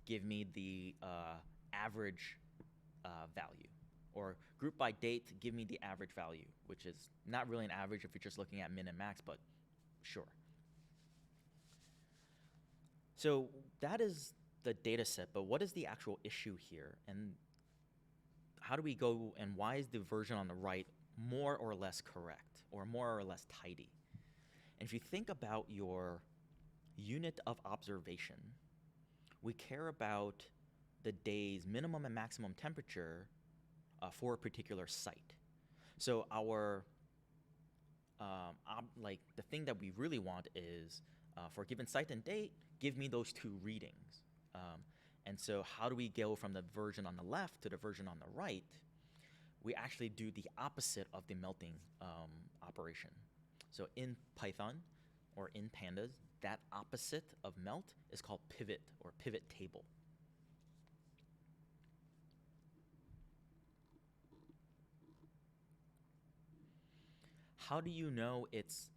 give me the average value. Or group by date, give me the average value, which is not really an average if you're just looking at min and max, but sure. So that is the data set, but what is the actual issue here? And how do we go, and why is the version on the right more or less correct, or more or less tidy? And if you think about your unit of observation, we care about the day's minimum and maximum temperature for a particular site. So our, like the thing that we really want is for a given site and date, give me those two readings. And so how do we go from the version on the left to the version on the right? We actually do the opposite of the melting operation. So in Python or in pandas, that opposite of melt is called pivot or pivot table. How do you know it's,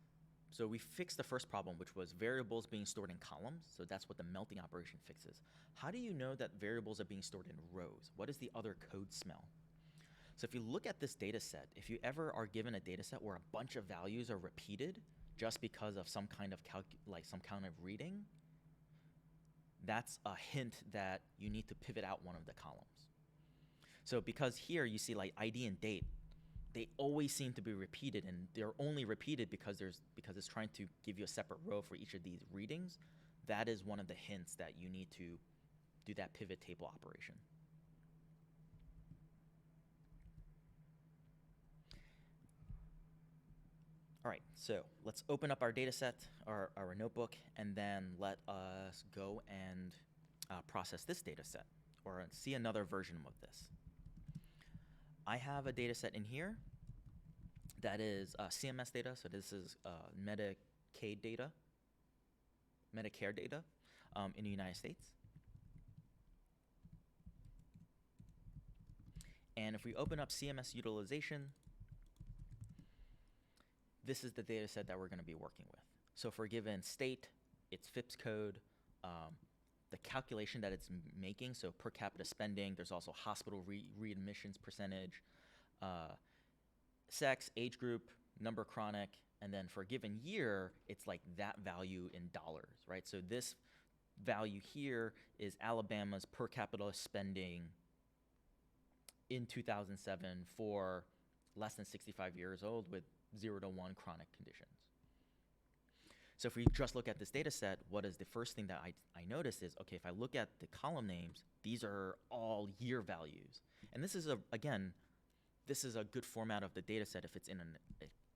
so we fixed the first problem, which was variables being stored in columns. So that's what the melting operation fixes. How do you know that variables are being stored in rows? What is the other code smell? So if you look at this data set, if you ever are given a data set where a bunch of values are repeated just because of some kind of some kind of reading, that's a hint that you need to pivot out one of the columns. So because here you see like ID and date, they always seem to be repeated, and they're only repeated because it's trying to give you a separate row for each of these readings. That is one of the hints that you need to do that pivot table operation. All right, so let's open up our data set, our notebook, and then let us go and process this data set, or see another version of this. I have a data set in here that is CMS data, so this is Medicaid data, Medicare data in the United States. And if we open up CMS utilization, this is the data set that we're going to be working with. So for a given state, its FIPS code, the calculation that it's making, so per capita spending, there's also hospital readmissions percentage, sex, age group, number chronic, and then for a given year, it's like that value in dollars, right? So this value here is Alabama's per capita spending in 2007 for less than 65 years old with 0 to 1 chronic conditions. So if we just look at this data set, what is the first thing that I notice is, okay, if I look at the column names, these are all year values. And this is, this is a good format of the data set if it's in an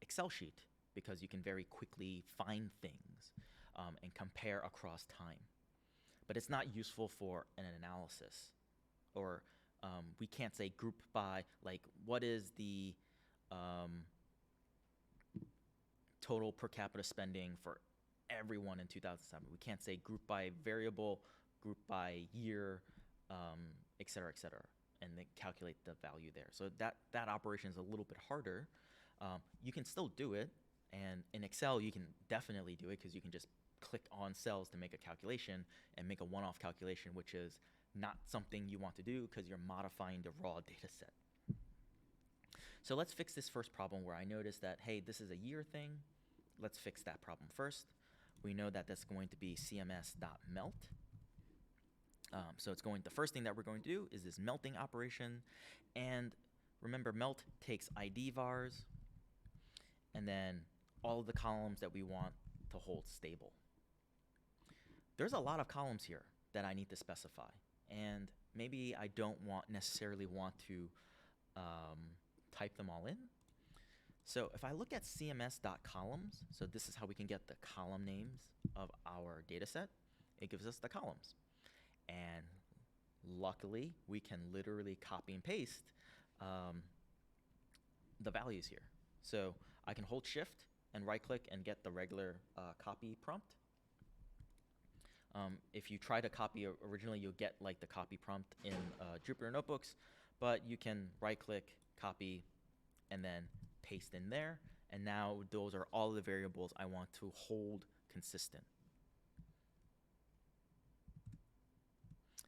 Excel sheet, because you can very quickly find things and compare across time. But it's not useful for an analysis, or we can't say group by, like, what is the total per capita spending for everyone in 2007. We can't say group by variable, group by year, et cetera, and then calculate the value there. So that operation is a little bit harder. You can still do it, and in Excel you can definitely do it because you can just click on cells to make a calculation and make a one-off calculation, which is not something you want to do because you're modifying the raw data set. So let's fix this first problem where I noticed that, hey, this is a year thing. Let's fix that problem first. We know that that's going to be cms.melt. So it's the first thing that we're going to do is this melting operation. And remember, melt takes ID vars and then all of the columns that we want to hold stable. There's a lot of columns here that I need to specify. And maybe I don't necessarily want to type them all in. So if I look at cms.columns, so this is how we can get the column names of our data set. It gives us the columns. And luckily, we can literally copy and paste the values here. So I can hold shift and right click and get the regular copy prompt. If you try to copy originally, you'll get like the copy prompt in Jupyter Notebooks, but you can right click, copy, and then paste in there. And now those are all the variables I want to hold consistent.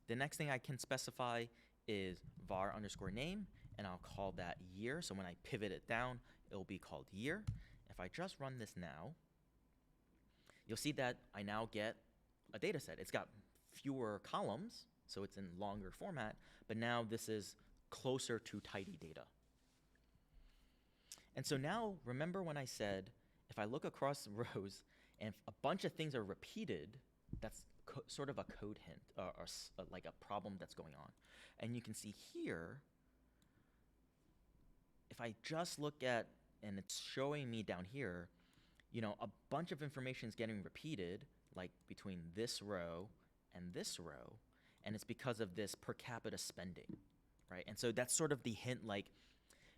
The next thing I can specify is var underscore name, and I'll call that year. So when I pivot it down, it'll be called year. If I just run this now, you'll see that I now get a data set. It's got fewer columns, so it's in longer format, but now this is closer to tidy data. And so now, remember when I said, if I look across rows and if a bunch of things are repeated, that's sort of a code hint or like a problem that's going on. And you can see here, if I just look at, and it's showing me down here, you know, a bunch of information is getting repeated, like between this row and this row, and it's because of this per capita spending, right? And so that's sort of the hint, like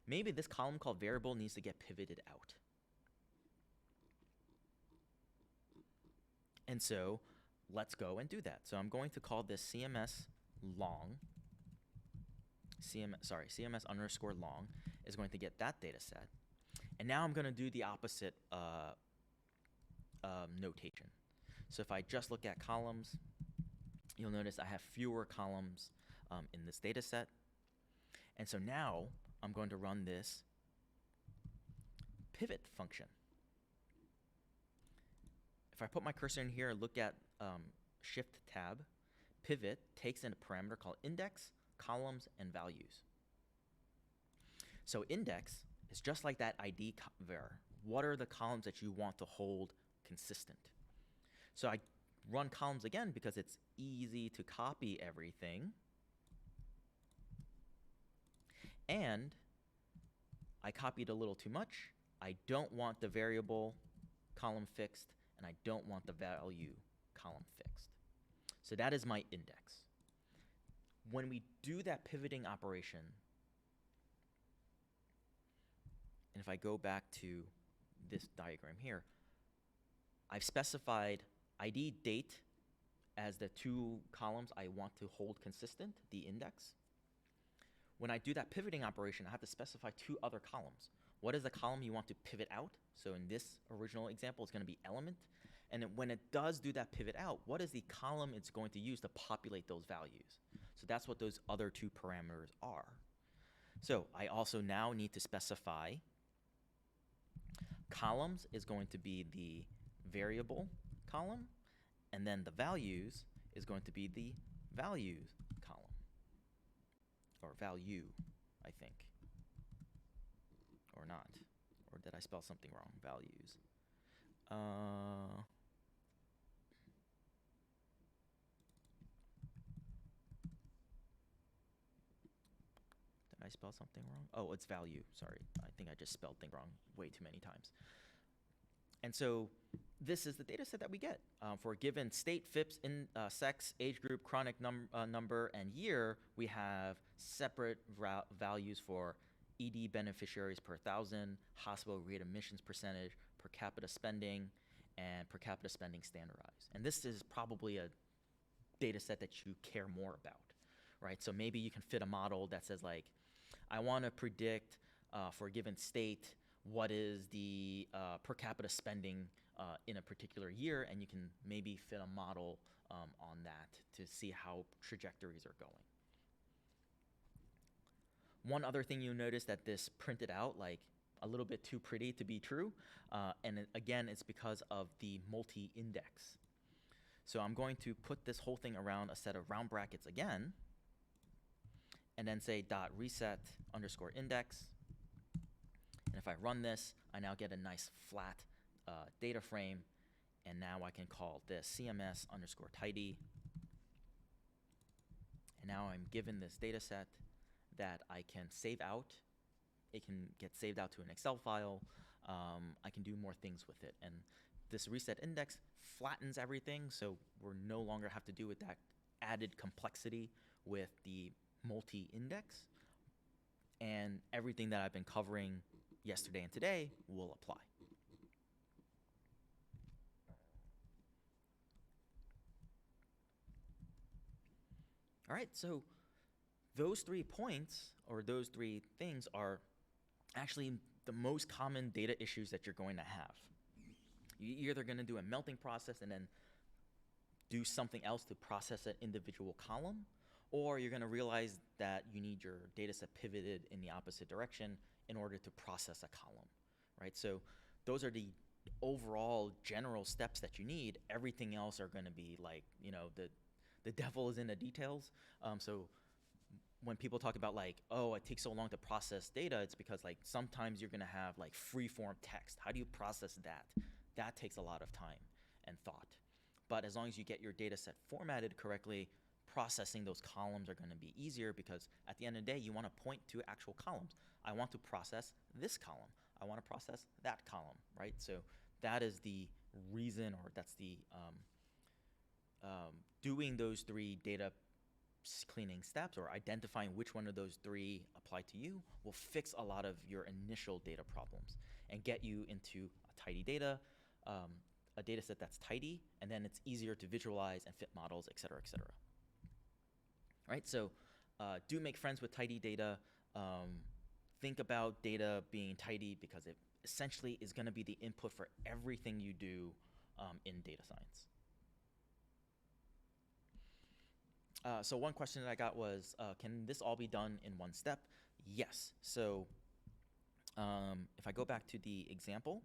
maybe this column called variable needs to get pivoted out. And so let's go and do that. So I'm going to call this CMS long, CMS underscore long is going to get that data set. And now I'm going to do the opposite notation. So if I just look at columns, you'll notice I have fewer columns in this data set. And so now I'm going to run this pivot function. If I put my cursor in here and look at Shift tab, pivot takes in a parameter called index, columns, and values. So index is just like that ID var. What are the columns that you want to hold consistent? So I run columns again because it's easy to copy everything. And I copied a little too much. I don't want the variable column fixed, and I don't want the value column fixed. So that is my index. When we do that pivoting operation, and if I go back to this diagram here, I've specified ID date as the two columns I want to hold consistent, the index. When I do that pivoting operation, I have to specify two other columns. What is the column you want to pivot out? So in this original example, it's going to be element. And when it does do that pivot out, what is the column it's going to use to populate those values? So that's what those other two parameters are. So I also now need to specify columns is going to be the variable column, and then the values is going to be the values column, or value, I think, or not, or did I spell something wrong? Values. Did I spell something wrong? Oh, it's value. Sorry, I think I just spelled things wrong way too many times. And so this is the data set that we get. For a given state, FIPS, sex, age group, chronic number, and year, we have separate values for ED beneficiaries per 1,000, hospital readmissions percentage, per capita spending, and per capita spending standardized. And this is probably a data set that you care more about, right? So maybe you can fit a model that says like, I want to predict for a given state what is the per capita spending in a particular year, and you can maybe fit a model on that to see how trajectories are going. One other thing you notice that this printed out like a little bit too pretty to be true, and again, it's because of the multi-index. So I'm going to put this whole thing around a set of round brackets again, and then say dot reset underscore index. And if I run this, I now get a nice flat data frame, and now I can call this CMS underscore tidy. And now I'm given this data set that I can save out. It can get saved out to an Excel file. I can do more things with it. And this reset index flattens everything, so we're no longer have to do with that added complexity with the multi-index. And everything that I've been covering yesterday and today will apply. All right, so those 3 points, or those 3 things, are actually the most common data issues that you're going to have. You're either going to do a melting process and then do something else to process an individual column, or you're going to realize that you need your data set pivoted in the opposite direction in order to process a column, right? So those are the overall general steps that you need. Everything else are going to be like, you know, the devil is in the details. So when people talk about like, oh, it takes so long to process data, it's because like sometimes you're gonna have like free-form text. How do you process that? That takes a lot of time and thought. But as long as you get your data set formatted correctly, processing those columns are gonna be easier, because at the end of the day, you wanna point to actual columns. I want to process this column. I wanna process that column, right? So that is the reason, or that's the doing those 3 data cleaning steps, or identifying which one of those 3 apply to you, will fix a lot of your initial data problems and get you into a tidy data, a data set that's tidy, and then it's easier to visualize and fit models, et cetera, et cetera. Right, so do make friends with tidy data. Think about data being tidy, because it essentially is going to be the input for everything you do in data science. So one question that I got was, can this all be done in one step? Yes. So if I go back to the example,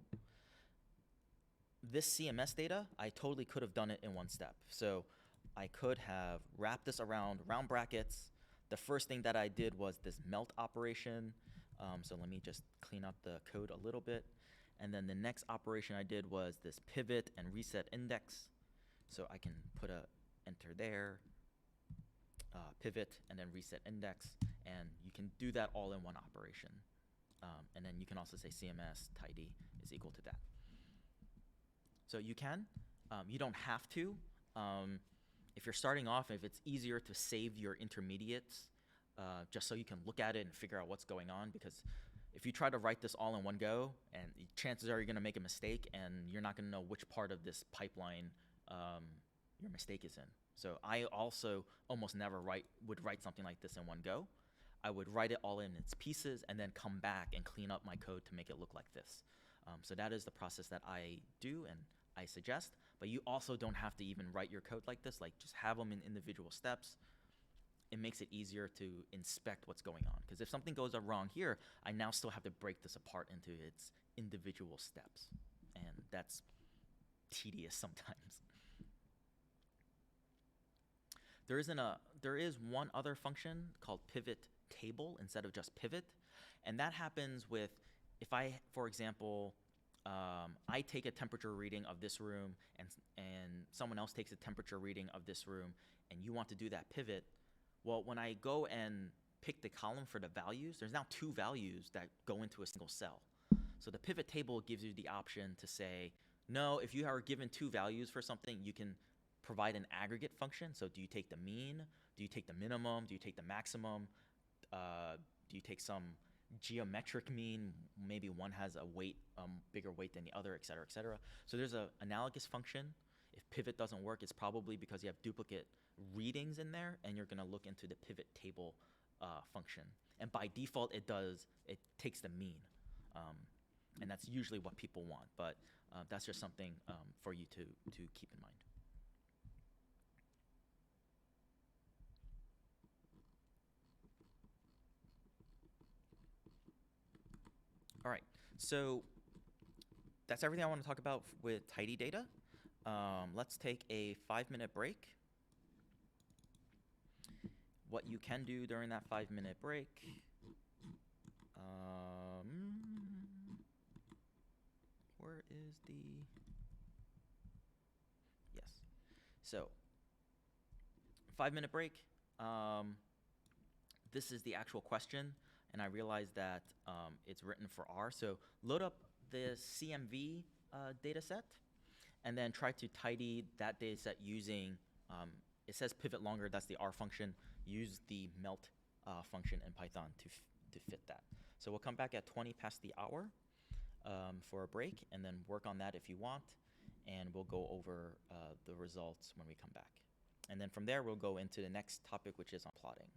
this CMS data, I totally could have done it in one step. So I could have wrapped this around round brackets. The first thing that I did was this melt operation. So let me just clean up the code a little bit. And then the next operation I did was this pivot and reset index. So I can put a enter there, pivot, and then reset index. And you can do that all in one operation. And then you can also say CMS tidy is equal to that. So you can. You don't have to. If you're starting off, if it's easier to save your intermediates, just so you can look at it and figure out what's going on, because if you try to write this all in one go, and chances are you're going to make a mistake, and you're not going to know which part of this pipeline your mistake is in. So I also almost never would write something like this in one go. I would write it all in its pieces and then come back and clean up my code to make it look like this. So that is the process that I do and I suggest, but you also don't have to even write your code like this. Like, just have them in individual steps. It makes it easier to inspect what's going on, because if something goes wrong here, I now still have to break this apart into its individual steps, and that's tedious sometimes. There is one other function called pivot table instead of just pivot, and that happens with, if I, for example, I take a temperature reading of this room, and someone else takes a temperature reading of this room, and you want to do that pivot. Well, when I go and pick the column for the values, there's now 2 values that go into a single cell. So the pivot table gives you the option to say, no, if you are given 2 values for something, you can provide an aggregate function. So do you take the mean? Do you take the minimum? Do you take the maximum? Do you take some geometric mean. Maybe one has a weight, bigger weight than the other, et cetera, et cetera. So there's an analogous function. If pivot doesn't work, it's probably because you have duplicate readings in there, and you're going to look into the pivot table function. And by default, it takes the mean. And that's usually what people want. But that's just something for you to keep in mind. All right, so that's everything I want to talk about with tidy data. Let's take a 5-minute break. What you can do during that 5-minute break. Where is the... Yes. So, 5-minute break. This is the actual question, and I realized that it's written for R. So load up the CMV data set, and then try to tidy that data set using, it says pivot longer, that's the R function. Use the melt function in Python to fit that. So we'll come back at 20 past the hour for a break, and then work on that if you want, and we'll go over the results when we come back. And then from there, we'll go into the next topic, which is on plotting.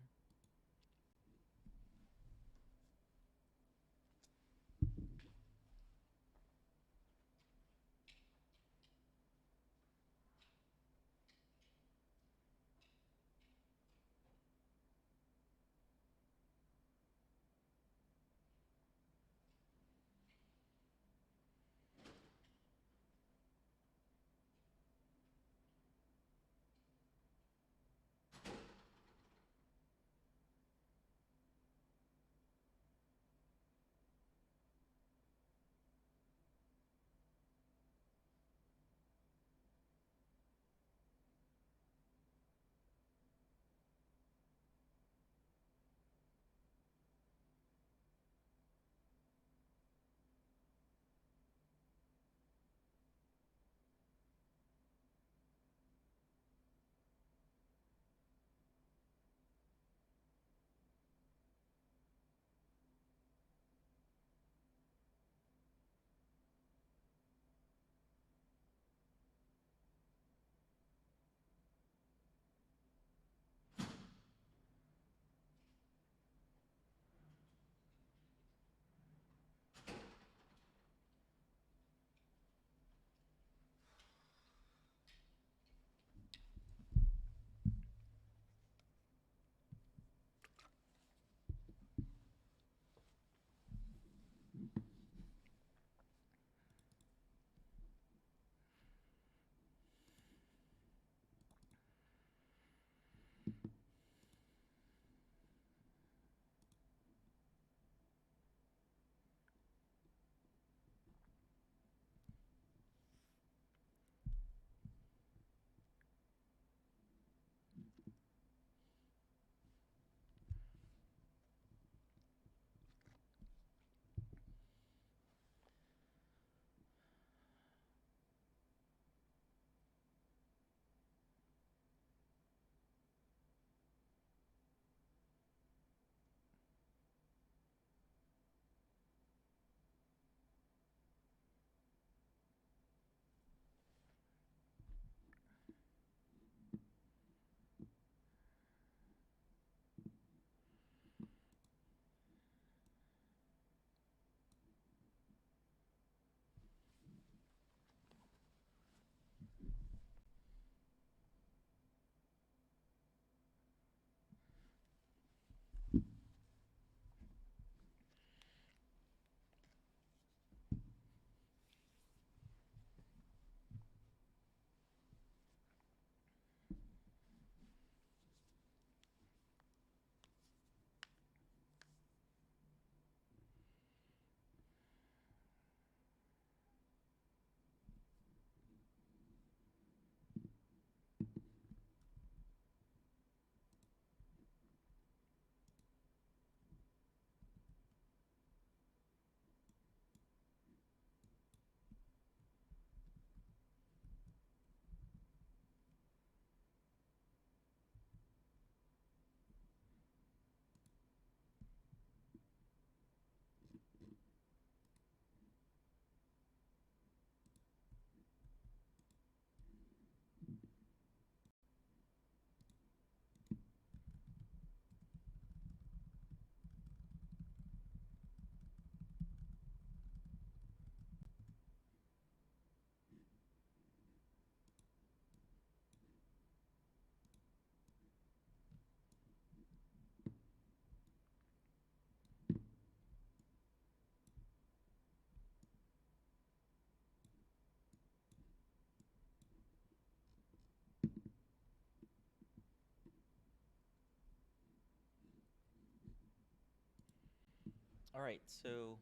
All right, so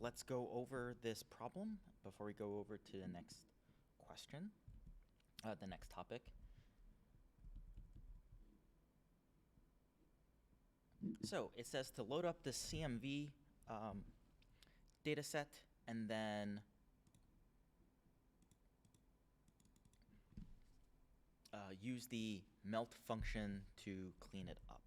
let's go over this problem before we go over to the next question, the next topic. So it says to load up the CMV data set and then use the melt function to clean it up.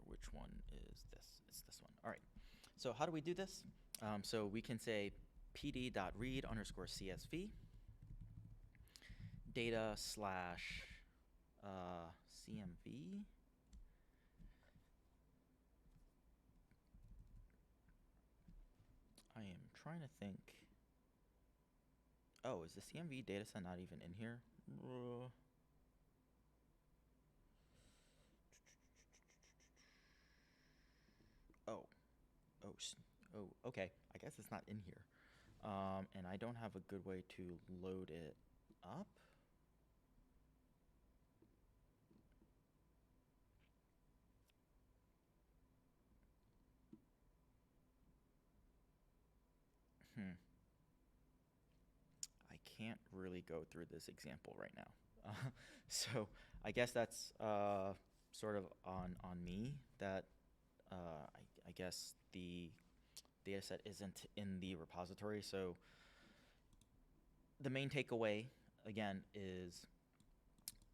Which one is this? It's this one. All right. So how do we do this? So we can say pd.read_csv data slash CMV. I am trying to think. Oh, is the CMV data set not even in here? Oh, okay. I guess it's not in here. And I don't have a good way to load it up. I can't really go through this example right now. So I guess that's sort of on me that I guess the data set isn't in the repository. So the main takeaway, again, is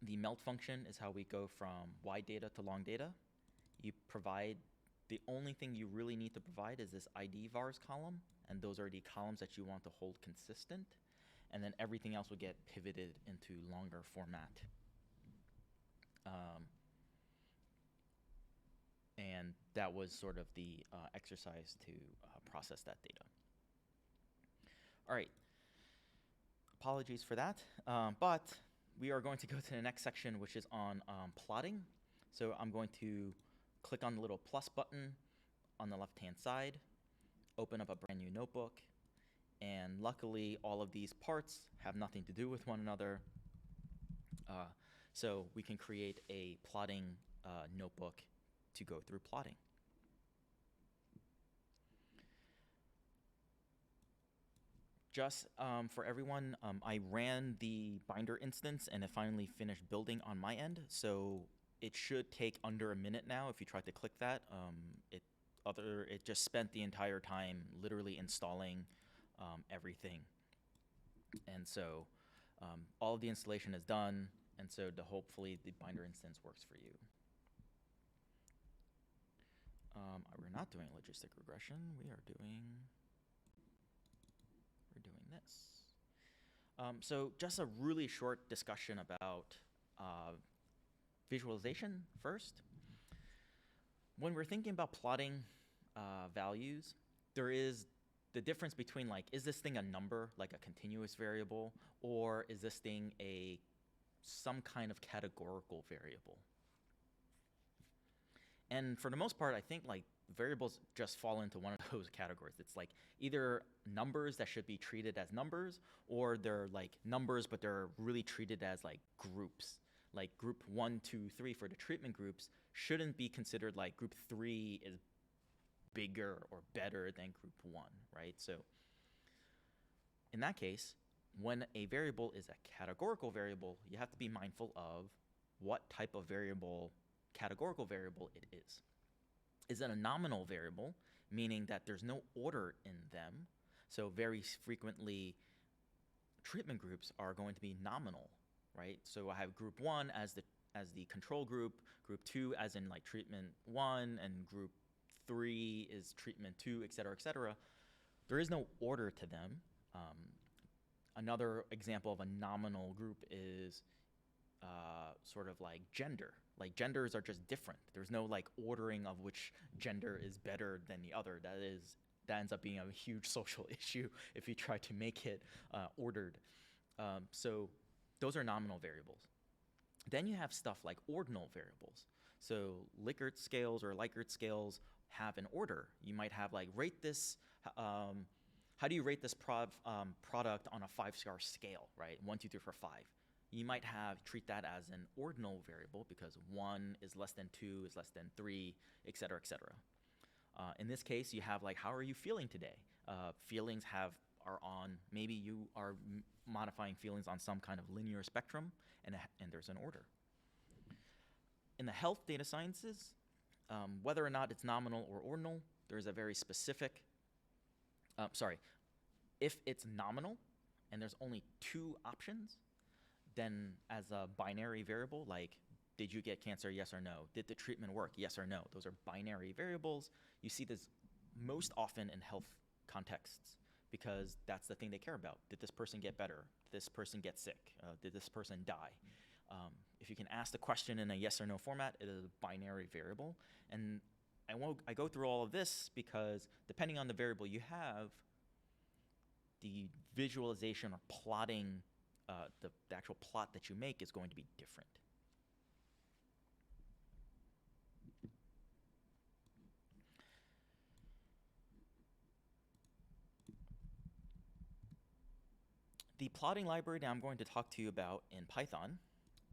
the melt function is how we go from wide data to long data. You provide, the only thing you really need to provide is this ID vars column, and those are the columns that you want to hold consistent, and then everything else will get pivoted into longer format. And that was sort of the exercise to process that data. All right. Apologies for that, but we are going to go to the next section, which is on plotting. So I'm going to click on the little plus button on the left-hand side, open up a brand new notebook, and luckily all of these parts have nothing to do with one another. So we can create a plotting notebook to go through plotting. Just for everyone, I ran the binder instance and it finally finished building on my end. So it should take under a minute now. If you try to click that, it just spent the entire time literally installing everything. And so all of the installation is done. And so hopefully the binder instance works for you. We're not doing logistic regression. We're doing this. So just a really short discussion about visualization first. When we're thinking about plotting values, there is the difference between, like, is this thing a number, like a continuous variable, or is this thing some kind of categorical variable? And for the most part, I think like variables just fall into one of those categories. It's like either numbers that should be treated as numbers, or they're like numbers, but they're really treated as like groups. Like group 1, 2, 3 for the treatment groups shouldn't be considered like group 3 is bigger or better than group 1, right? So in that case, when a variable is a categorical variable, you have to be mindful of what type of categorical variable it is. Is it a nominal variable, meaning that there's no order in them? So very frequently, treatment groups are going to be nominal, right? So I have group 1 as the control group 2 as in like treatment 1, and group 3 is treatment 2, et cetera, et cetera. There is no order to them. Another example of a nominal group is sort of like gender. Like genders are just different. There's no like ordering of which gender is better than the other. That ends up being a huge social issue if you try to make it ordered. So those are nominal variables. Then you have stuff like ordinal variables. So Likert scales or Likert scales have an order. You might have like rate this how do you rate this product on a 5-star scale, right? 1, 2, 3, 4, 5. You might treat that as an ordinal variable because 1 is less than 2 is less than 3, et cetera, et cetera. In this case, you have like, how are you feeling today? Feelings are on, maybe you are modifying feelings on some kind of linear spectrum, and there's an order. In the health data sciences, whether or not it's nominal or ordinal, there's a very specific, if it's nominal and there's only 2 options, then as a binary variable, like, did you get cancer, yes or no? Did the treatment work, yes or no? Those are binary variables. You see this most often in health contexts because that's the thing they care about. Did this person get better? Did this person get sick? Did this person die? If you can ask the question in a yes or no format, it is a binary variable. And I go through all of this because depending on the variable you have, the visualization or plotting, the actual plot that you make is going to be different. The plotting library that I'm going to talk to you about in Python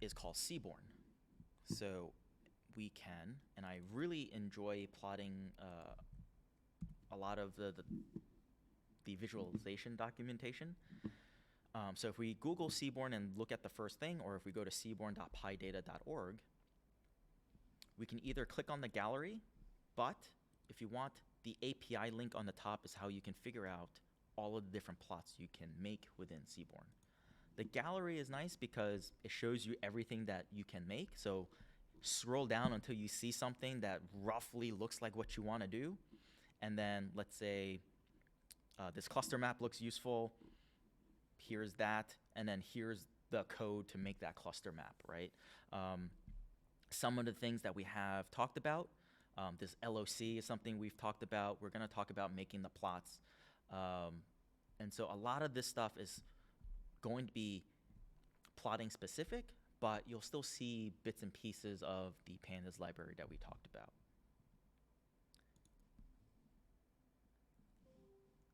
is called seaborn. So we can, and I really enjoy plotting a lot of the visualization documentation. So if we Google seaborn and look at the first thing, or if we go to seaborn.pydata.org, we can either click on the gallery, but if you want, the API link on the top is how you can figure out all of the different plots you can make within seaborn. The gallery is nice because it shows you everything that you can make. So scroll down until you see something that roughly looks like what you want to do. And then let's say this cluster map looks useful. Here's that. And then here's the code to make that cluster map, right? Some of the things that we have talked about, this LOC is something we've talked about. We're going to talk about making the plots. And so a lot of this stuff is going to be plotting specific, but you'll still see bits and pieces of the pandas library that we talked about.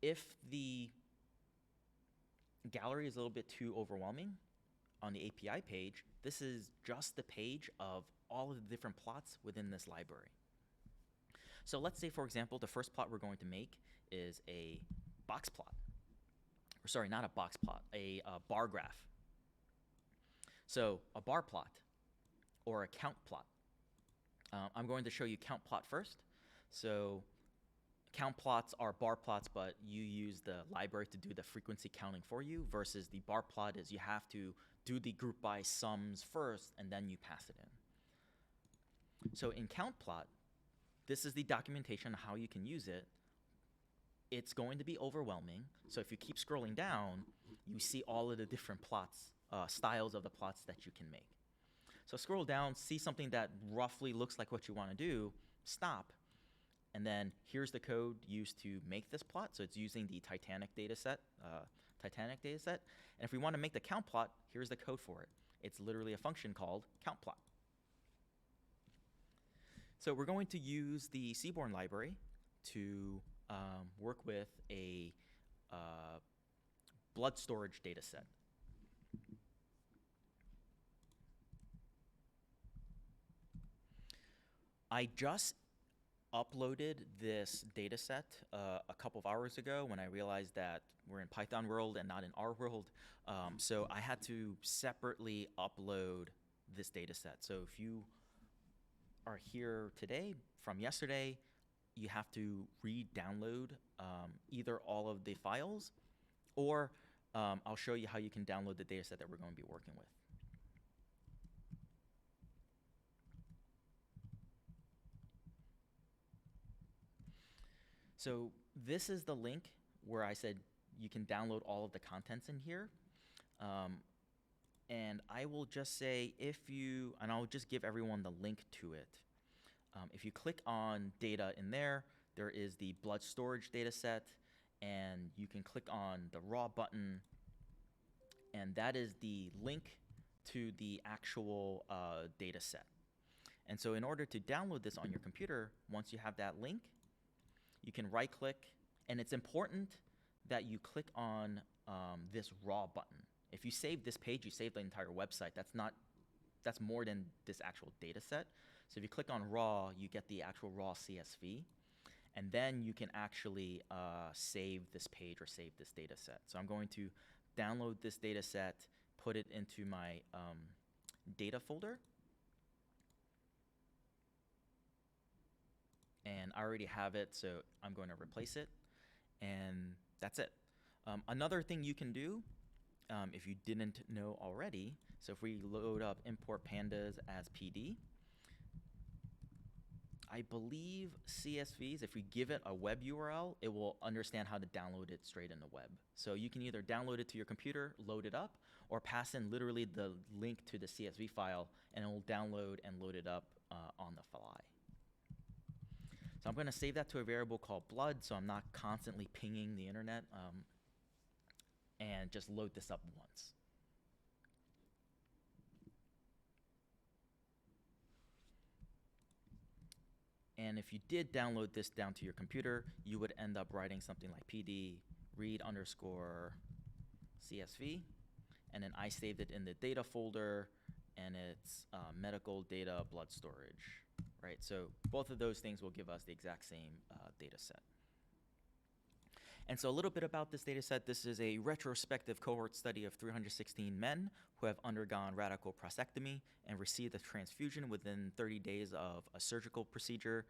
If the gallery is a little bit too overwhelming on the API page, this is just the page of all of the different plots within this library. So let's say, for example, the first plot we're going to make is a box plot. Or sorry, not a box plot, a bar graph. So a bar plot or a count plot. I'm going to show you count plot first. So count plots are bar plots, but you use the library to do the frequency counting for you, versus the bar plot is you have to do the group by sums first and then you pass it in. So in count plot, this is the documentation on how you can use it. It's going to be overwhelming. So if you keep scrolling down, you see all of the different plots, styles of the plots that you can make. So scroll down, see something that roughly looks like what you want to do, stop, and then here's the code used to make this plot. So it's using the Titanic data set. And if we want to make the count plot, here's the code for it. It's literally a function called count plot. So we're going to use the seaborn library to work with a blood storage data set. I just uploaded this data set a couple of hours ago when I realized that we're in Python world and not in R world. So I had to separately upload this data set. So if you are here today from yesterday, you have to re-download either all of the files, or I'll show you how you can download the data set that we're going to be working with. So this is the link where I said you can download all of the contents in here. And I will just say and I'll just give everyone the link to it. If you click on data in there, there is the blood storage data set, and you can click on the raw button, and that is the link to the actual data set. And so in order to download this on your computer, once you have that link, you can right click, and it's important that you click on this raw button. If you save this page, you save the entire website. That's more than this actual data set. So if you click on raw, you get the actual raw CSV, and then you can actually save this page or save this data set. So I'm going to download this data set, put it into my data folder, and I already have it, so I'm going to replace it, and that's it. Another thing you can do, if you didn't know already, so if we load up import pandas as PD, I believe CSVs, if we give it a web URL, it will understand how to download it straight in the web. So you can either download it to your computer, load it up, or pass in literally the link to the CSV file, and it will download and load it up on the fly. So I'm going to save that to a variable called blood, so I'm not constantly pinging the internet, and just load this up once. And if you did download this down to your computer, you would end up writing something like PD read underscore CSV, and then I saved it in the data folder, and it's medical data blood storage, right? So both of those things will give us the exact same data set. And so a little bit about this data set. This is a retrospective cohort study of 316 men who have undergone radical prostatectomy and received a transfusion within 30 days of a surgical procedure,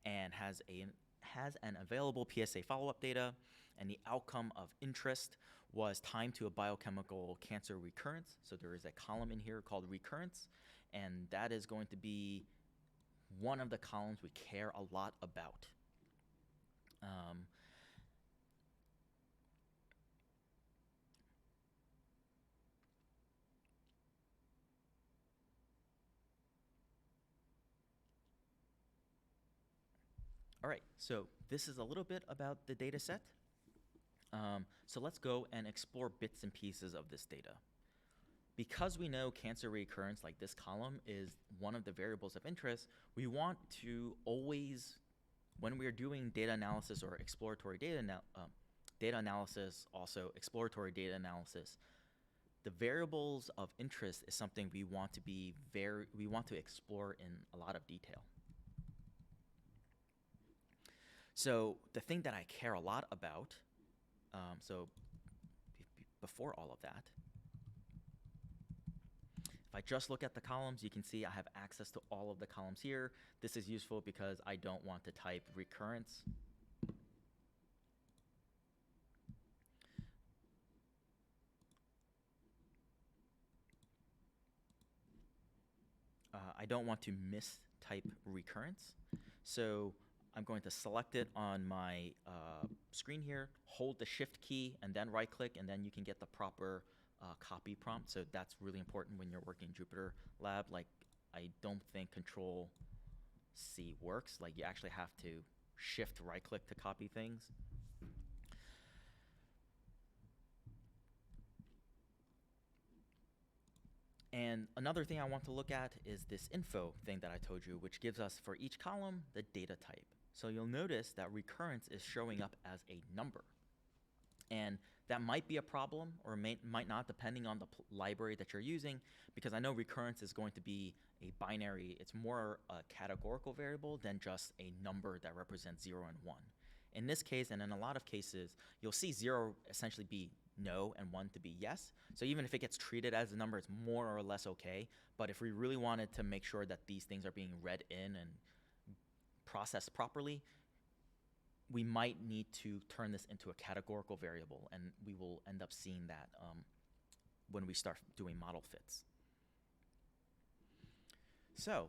and has an available PSA follow-up data. And the outcome of interest was time to a biochemical cancer recurrence. So there is a column in here called recurrence, and that is going to be one of the columns we care a lot about. All right, so this is a little bit about the data set. So let's go and explore bits and pieces of this data. Because we know cancer recurrence, like this column, is one of the variables of interest, we want to always, when we are doing data analysis or exploratory data analysis, also exploratory data analysis, the variables of interest is something we want to explore in a lot of detail. So the thing that I care a lot about, before all of that, if I just look at the columns, you can see I have access to all of the columns here. This is useful because I don't want to type recurrence. I don't want to mistype recurrence. So I'm going to select it on my screen here, hold the shift key, and then right click, and then you can get the proper copy prompt. So that's really important when you're working Jupyter Lab. Like, I don't think Control C works. Like, you actually have to shift right click to copy things. And another thing I want to look at is this info thing that I told you, which gives us for each column the data type. So you'll notice that recurrence is showing up as a number. And that might be a problem or might not, depending on the library that you're using, because I know recurrence is going to be a binary. It's more a categorical variable than just a number that represents 0 and 1. In this case, and in a lot of cases, you'll see 0 essentially be no and 1 to be yes. So even if it gets treated as a number, it's more or less okay. But if we really wanted to make sure that these things are being read in and processed properly, we might need to turn this into a categorical variable, and we will end up seeing that when we start doing model fits. So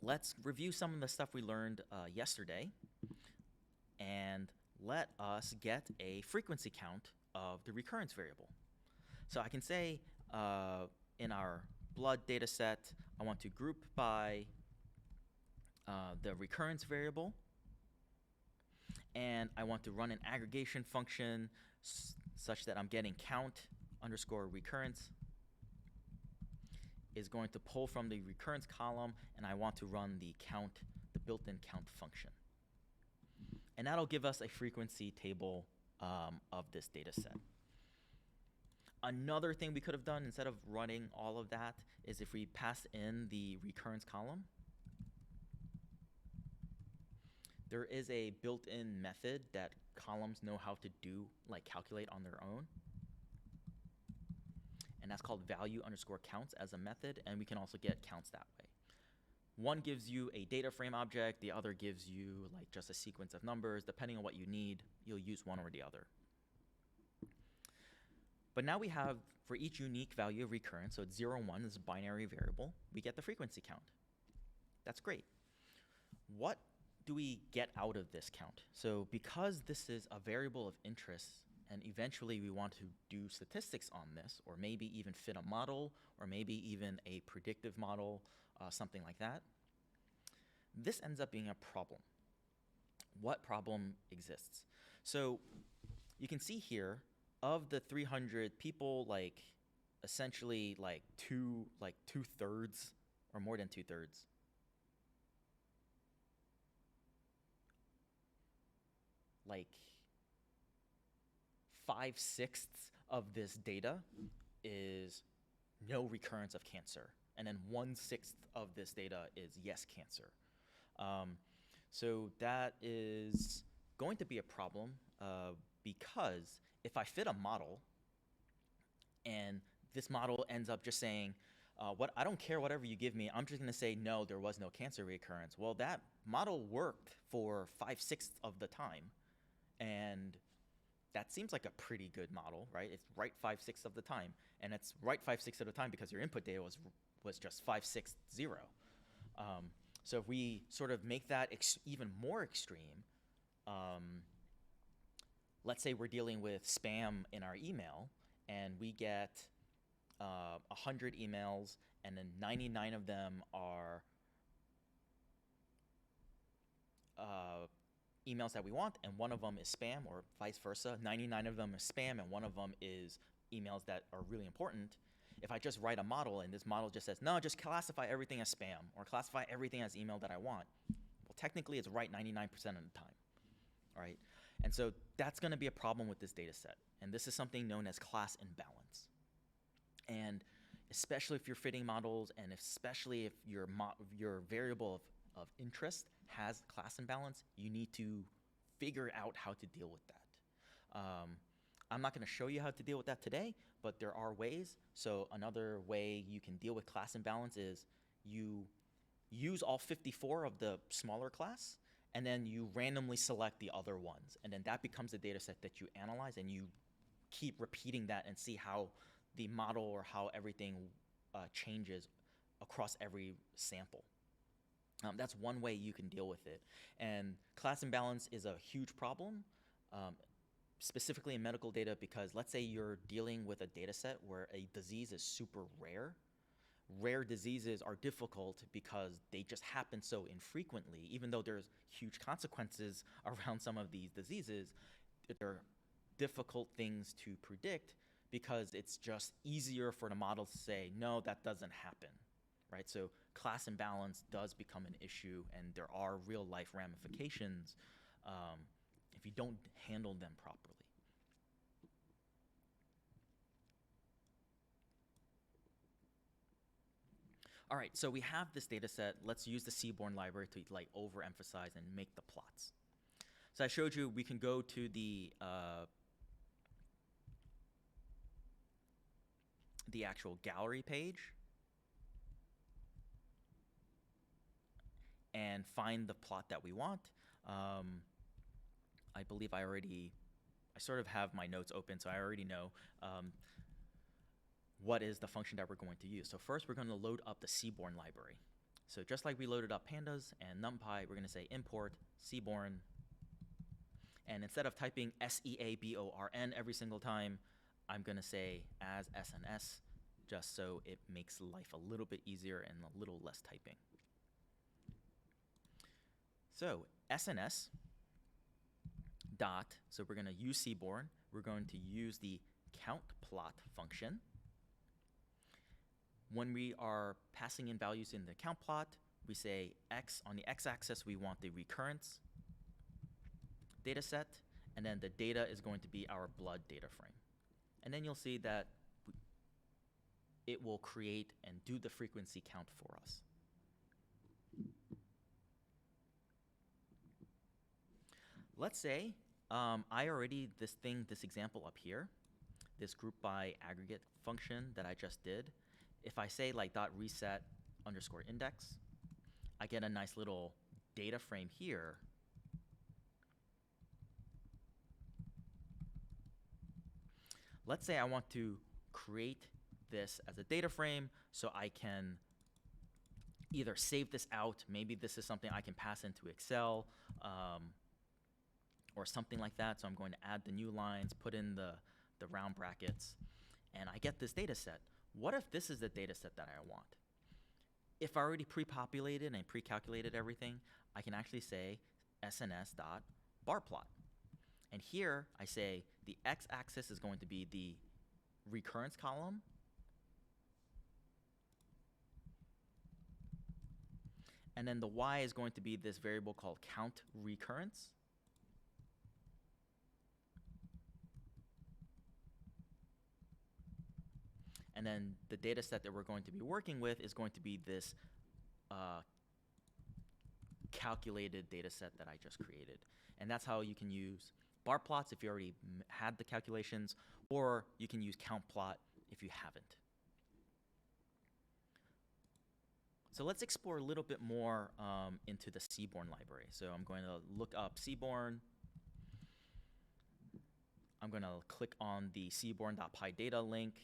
let's review some of the stuff we learned yesterday, and let us get a frequency count of the recurrence variable. So I can say in our blood data set, I want to group by the recurrence variable, and I want to run an aggregation function such that I'm getting count underscore recurrence is going to pull from the recurrence column, and I want to run the built-in count function. And that'll give us a frequency table of this data set. Another thing we could have done instead of running all of that is if we pass in the recurrence column, there is a built-in method that columns know how to do, like calculate on their own. And that's called value_counts as a method, and we can also get counts that way. One gives you a data frame object, the other gives you like just a sequence of numbers. Depending on what you need, you'll use one or the other. But now we have, for each unique value of recurrence, so it's 0, 1 is a binary variable, we get the frequency count. That's great. What do we get out of this count? So because this is a variable of interest, and eventually we want to do statistics on this, or maybe even fit a model, or maybe even a predictive model, something like that, this ends up being a problem. What problem exists? So you can see here, of the 300 people, like essentially like two-thirds or more than two-thirds, like 5/6 of this data is no recurrence of cancer, and then 1/6 of this data is yes cancer. So that is going to be a problem because if I fit a model and this model ends up just saying, I don't care whatever you give me, I'm just gonna say no, there was no cancer recurrence. Well, that model worked for 5/6 of the time, and that seems like a pretty good model, right? It's right 5/6 of the time, and it's right 5/6 of the time because your input data was just 5/6 so if we sort of make that even more extreme, let's say we're dealing with spam in our email, and we get 100 emails, and then 99 of them are emails that we want, and one of them is spam, or vice versa. 99 of them are spam, and one of them is emails that are really important. If I just write a model, and this model just says, no, just classify everything as spam, or classify everything as email that I want, well, technically it's right 99% of the time, all right? And so that's gonna be a problem with this data set, and this is something known as class imbalance. And especially if you're fitting models, and especially if your variable of interest has class imbalance, you need to figure out how to deal with that. I'm not going to show you how to deal with that today, but there are ways. So another way you can deal with class imbalance is you use all 54 of the smaller class, and then you randomly select the other ones. And then that becomes the data set that you analyze, and you keep repeating that and see how the model or how everything changes across every sample. That's one way you can deal with it. And class imbalance is a huge problem, specifically in medical data, because let's say you're dealing with a data set where a disease is super rare. Rare diseases are difficult because they just happen so infrequently. Even though there's huge consequences around some of these diseases, they're difficult things to predict because it's just easier for the model to say, no, that doesn't happen, right? So class imbalance does become an issue, and there are real life ramifications if you don't handle them properly. All right, so we have this data set. Let's use the seaborn library to like overemphasize and make the plots. So I showed you we can go to the actual gallery page and find the plot that we want. I believe I sort of have my notes open, so I already know what is the function that we're going to use. So first we're going to load up the seaborn library. So just like we loaded up pandas and numpy, we're going to say import seaborn, and instead of typing SEABORN every single time, I'm going to say as SNS, just so it makes life a little bit easier and a little less typing. So SNS dot, so we're going to use seaborn, we're going to use the count plot function. When we are passing in values in the count plot, we say X, on the X-axis we want the recurrence data set, and then the data is going to be our blood data frame. And then you'll see that it will create and do the frequency count for us. Let's say I already, this example up here, this group by aggregate function that I just did, if I say like dot reset underscore index, I get a nice little data frame here. Let's say I want to create this as a data frame so I can either save this out, maybe this is something I can pass into Excel, or something like that. So I'm going to add the new lines, put in the round brackets, and I get this data set. What if this is the data set that I want? If I already pre-populated and pre-calculated everything, I can actually say sns.barplot. And here I say the x-axis is going to be the recurrence column, and then the y is going to be this variable called count recurrence. And then the data set that we're going to be working with is going to be this calculated data set that I just created. And that's how you can use bar plots if you already had the calculations, or you can use count plot if you haven't. So let's explore a little bit more into the seaborn library. So I'm going to look up seaborn. I'm going to click on the seaborn.pydata link.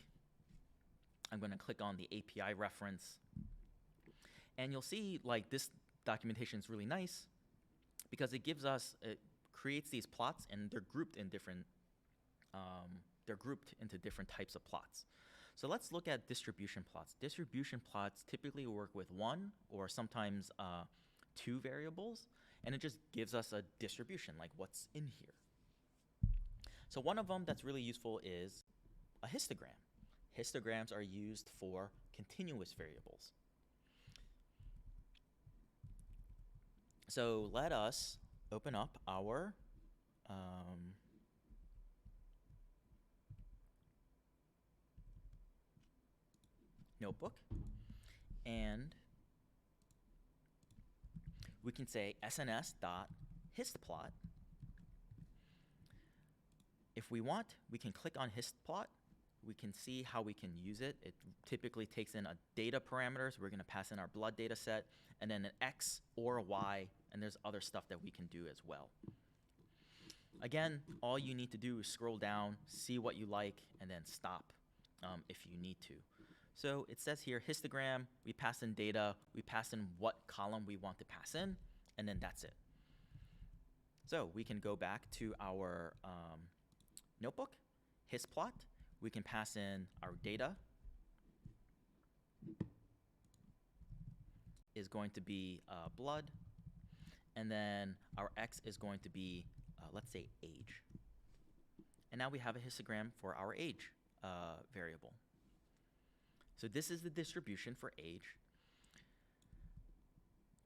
I'm going to click on the API reference. And you'll see like this documentation is really nice because it gives us, it creates these plots, and they're grouped in different, they're grouped into different types of plots. So let's look at distribution plots. Distribution plots typically work with one or sometimes two variables, and it just gives us a distribution, like what's in here. So one of them that's really useful is a histogram. Histograms are used for continuous variables. So let us open up our notebook, and we can say sns.histplot. If we want, we can click on histplot. We can see how we can use it. It typically takes in a data parameter, so we're going to pass in our blood data set, and then an X or a Y, and there's other stuff that we can do as well. Again, all you need to do is scroll down, see what you like, and then stop if you need to. So it says here, histogram, we pass in data, we pass in what column we want to pass in, and then that's it. So we can go back to our notebook, histplot. We can pass in our data is going to be blood, and then our X is going to be, let's say, age. And now we have a histogram for our age variable. So this is the distribution for age.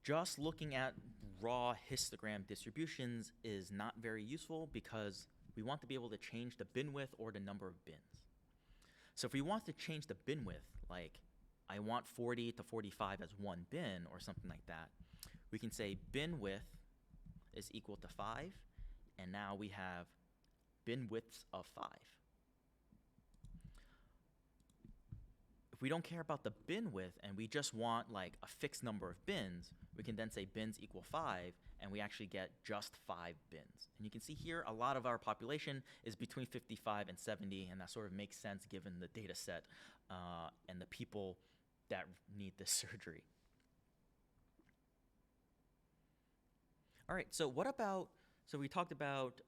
Just looking at raw histogram distributions is not very useful because we want to be able to change the bin width or the number of bins. So if we want to change the bin width, like I want 40 to 45 as one bin or something like that, we can say bin width is equal to 5, and now we have bin widths of 5. If we don't care about the bin width and we just want like a fixed number of bins, we can then say bins equal 5, and we actually get just 5 bins. And you can see here a lot of our population is between 55 and 70, and that sort of makes sense given the data set and the people that need this surgery. All right, so what about, so we talked about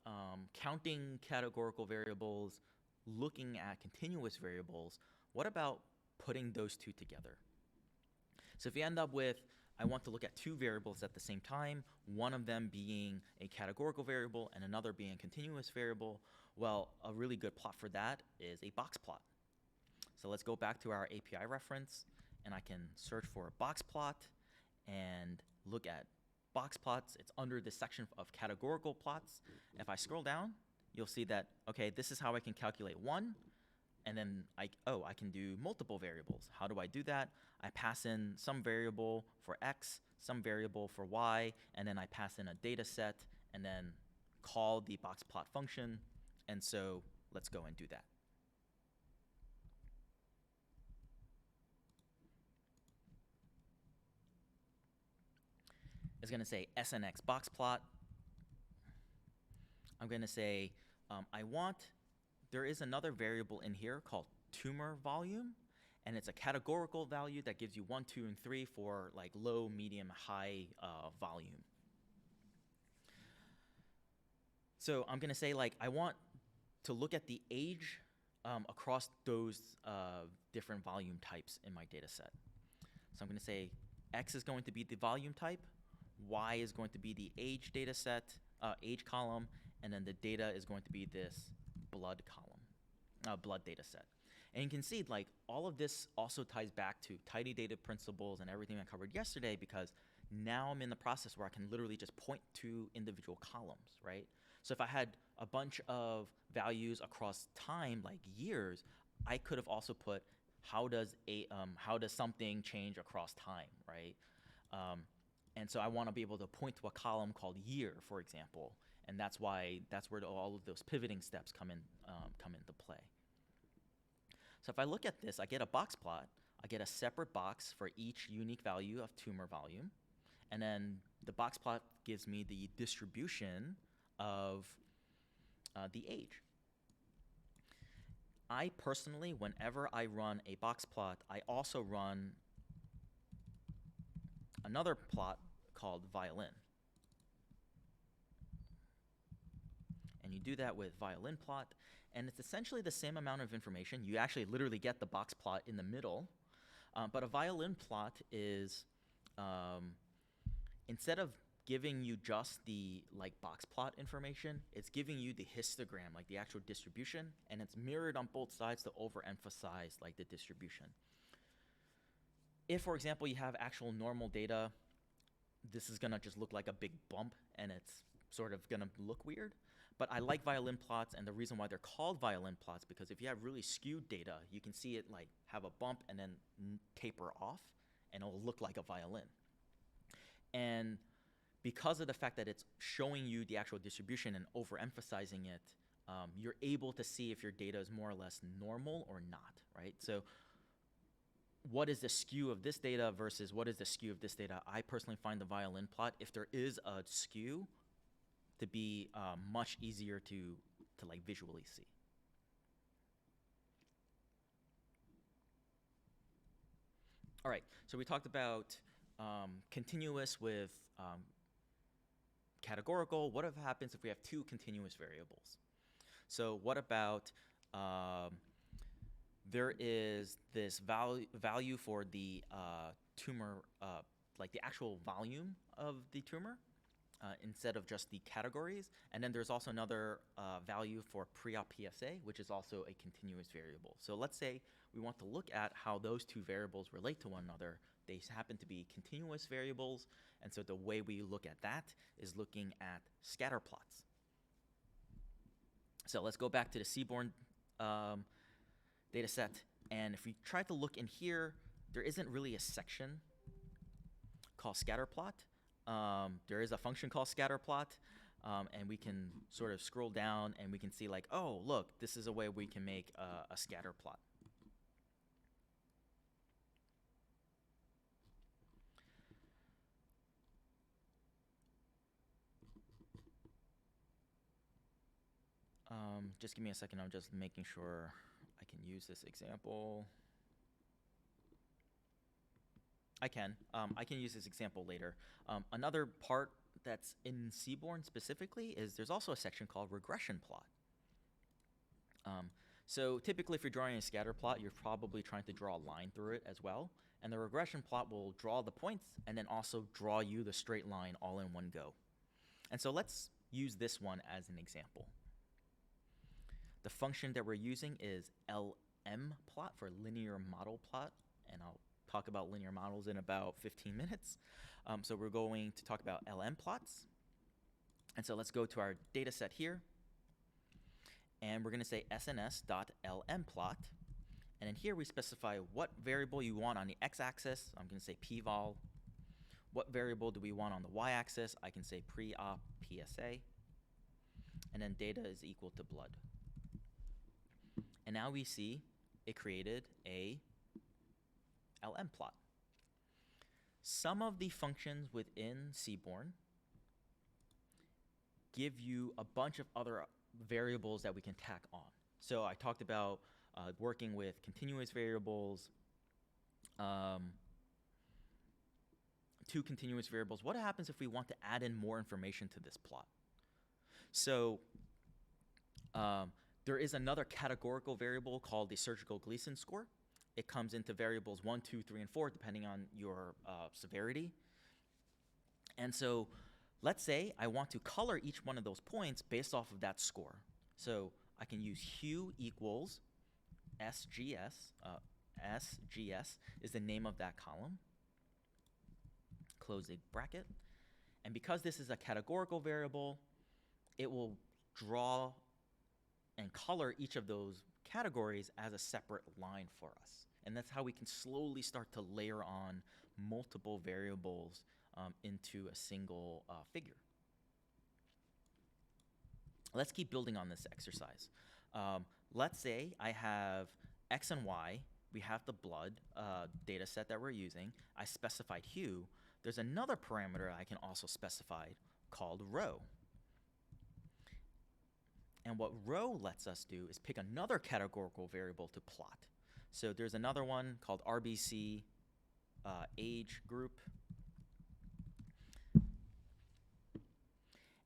counting categorical variables, looking at continuous variables. What about putting those two together? So if you end up with, I want to look at two variables at the same time, one of them being a categorical variable and another being a continuous variable, well, a really good plot for that is a box plot. So let's go back to our API reference, and I can search for a box plot and look at box plots. It's under this section of categorical plots. If I scroll down, you'll see that, okay, this is how I can calculate one, and then I can do multiple variables. How do I do that? I pass in some variable for x, some variable for y, and then I pass in a data set, and then call the box plot function. And so let's go and do that. It's going to say SNX box plot. I'm going to say there is another variable in here called tumor volume, and it's a categorical value that gives you 1, 2, and 3 for like low, medium, high volume. So I'm going to say like I want to look at the age across those different volume types in my data set. So I'm going to say X is going to be the volume type, Y is going to be the age data set, age column, and then the data is going to be this blood column, blood data set. And you can see like all of this also ties back to tidy data principles and everything I covered yesterday, because now I'm in the process where I can literally just point to individual columns, right? So if I had a bunch of values across time, like years, I could have also put how does something change across time, right? And so I want to be able to point to a column called year, for example, and that's where all of those pivoting steps come into play. So if I look at this, I get a box plot. I get a separate box for each unique value of tumor volume, and then the box plot gives me the distribution of the age. I personally, whenever I run a box plot, I also run another plot called violin. And you do that with violin plot, and it's essentially the same amount of information. You actually literally get the box plot in the middle, but a violin plot is, instead of giving you just the box plot information, it's giving you the histogram, like the actual distribution, and it's mirrored on both sides to overemphasize like the distribution. If, for example, you have actual normal data, this is gonna just look like a big bump, and it's sort of gonna look weird. But I like violin plots, and the reason why they're called violin plots, because if you have really skewed data, you can see it like have a bump and then taper off, and it'll look like a violin. And because of the fact that it's showing you the actual distribution and overemphasizing it, you're able to see if your data is more or less normal or not, right? So what is the skew of this data versus what is the skew of this data? I personally find the violin plot, if there is a skew, to be much easier to like visually see. All right, so we talked about continuous with categorical. What happens if we have two continuous variables? So what about there is this value for the tumor, like the actual volume of the tumor, instead of just the categories. And then there's also another value for pre-op PSA, which is also a continuous variable. So let's say we want to look at how those two variables relate to one another. They happen to be continuous variables, and so the way we look at that is looking at scatter plots. So let's go back to the seaborn data set, and if we try to look in here, there isn't really a section called scatter plot. There is a function called scatter plot, and we can sort of scroll down and we can see like, oh, look, this is a way we can make a scatter plot. Just give me a second, I'm just making sure I can use this example. I can use this example later. Another part that's in seaborn specifically is there's also a section called regression plot. So typically if you're drawing a scatter plot, you're probably trying to draw a line through it as well. And the regression plot will draw the points and then also draw you the straight line all in one go. And so let's use this one as an example. The function that we're using is LM plot for linear model plot, and I'll talk about linear models in about 15 minutes. So we're going to talk about LM plots. And so let's go to our data set here. And we're going to say sns.lmplot. And in here we specify what variable you want on the x-axis. I'm going to say pvol. What variable do we want on the y-axis? I can say pre-op PSA. And then data is equal to blood. And now we see it created a LM plot. Some of the functions within seaborn give you a bunch of other variables that we can tack on. So I talked about working with continuous variables, two continuous variables. What happens if we want to add in more information to this plot? So there is another categorical variable called the surgical Gleason score. It comes into variables 1, 2, 3, and 4, depending on your severity. And so let's say I want to color each one of those points based off of that score. So I can use hue equals SGS. SGS is the name of that column. Close a bracket. And because this is a categorical variable, it will draw and color each of those categories as a separate line for us. And that's how we can slowly start to layer on multiple variables into a single figure. Let's keep building on this exercise. Let's say I have X and Y. We have the blood data set that we're using. I specified hue. There's another parameter I can also specify called row. And what row lets us do is pick another categorical variable to plot. So there's another one called RBC age group.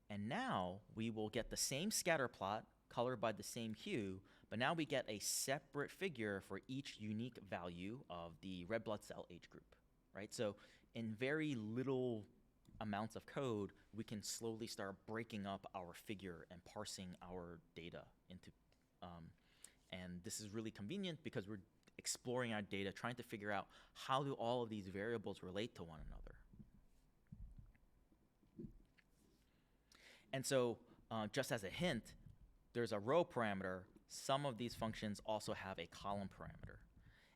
And now we will get the same scatter plot colored by the same hue, but now we get a separate figure for each unique value of the red blood cell age group, right? So in very little amounts of code, we can slowly start breaking up our figure and parsing our data into, and this is really convenient because we're exploring our data, trying to figure out how do all of these variables relate to one another. And so just as a hint, there's a row parameter. Some of these functions also have a column parameter.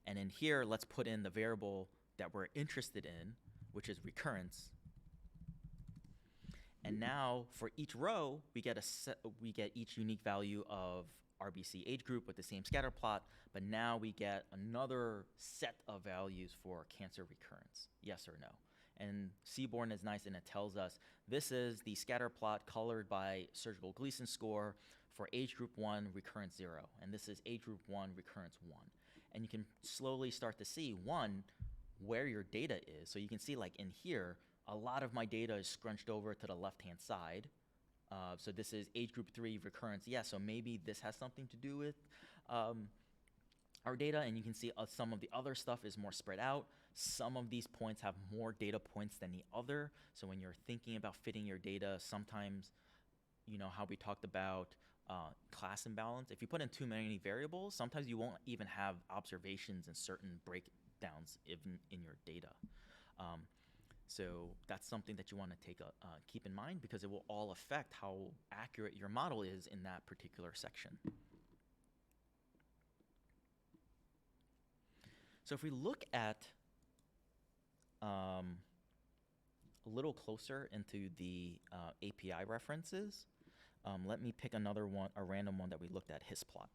And in here, let's put in the variable that we're interested in, which is recurrence. And now for each row, we get each unique value of RBC age group with the same scatter plot, but now we get another set of values for cancer recurrence, yes or no. And seaborn is nice, and it tells us this is the scatter plot colored by surgical Gleason score for age group 1, recurrence 0. And this is age group 1, recurrence 1. And you can slowly start to see, one, where your data is. So you can see, like in here, a lot of my data is scrunched over to the left-hand side. So this is age group 3, recurrence. Yeah, so maybe this has something to do with our data. And you can see some of the other stuff is more spread out. Some of these points have more data points than the other. So when you're thinking about fitting your data, sometimes, you know, how we talked about class imbalance. If you put in too many variables, sometimes you won't even have observations and certain breakdowns even in your data. So that's something that you want to keep in mind, because it will all affect how accurate your model is in that particular section. So if we look at a little closer into the API references, let me pick another one, a random one that we looked at, hisplot.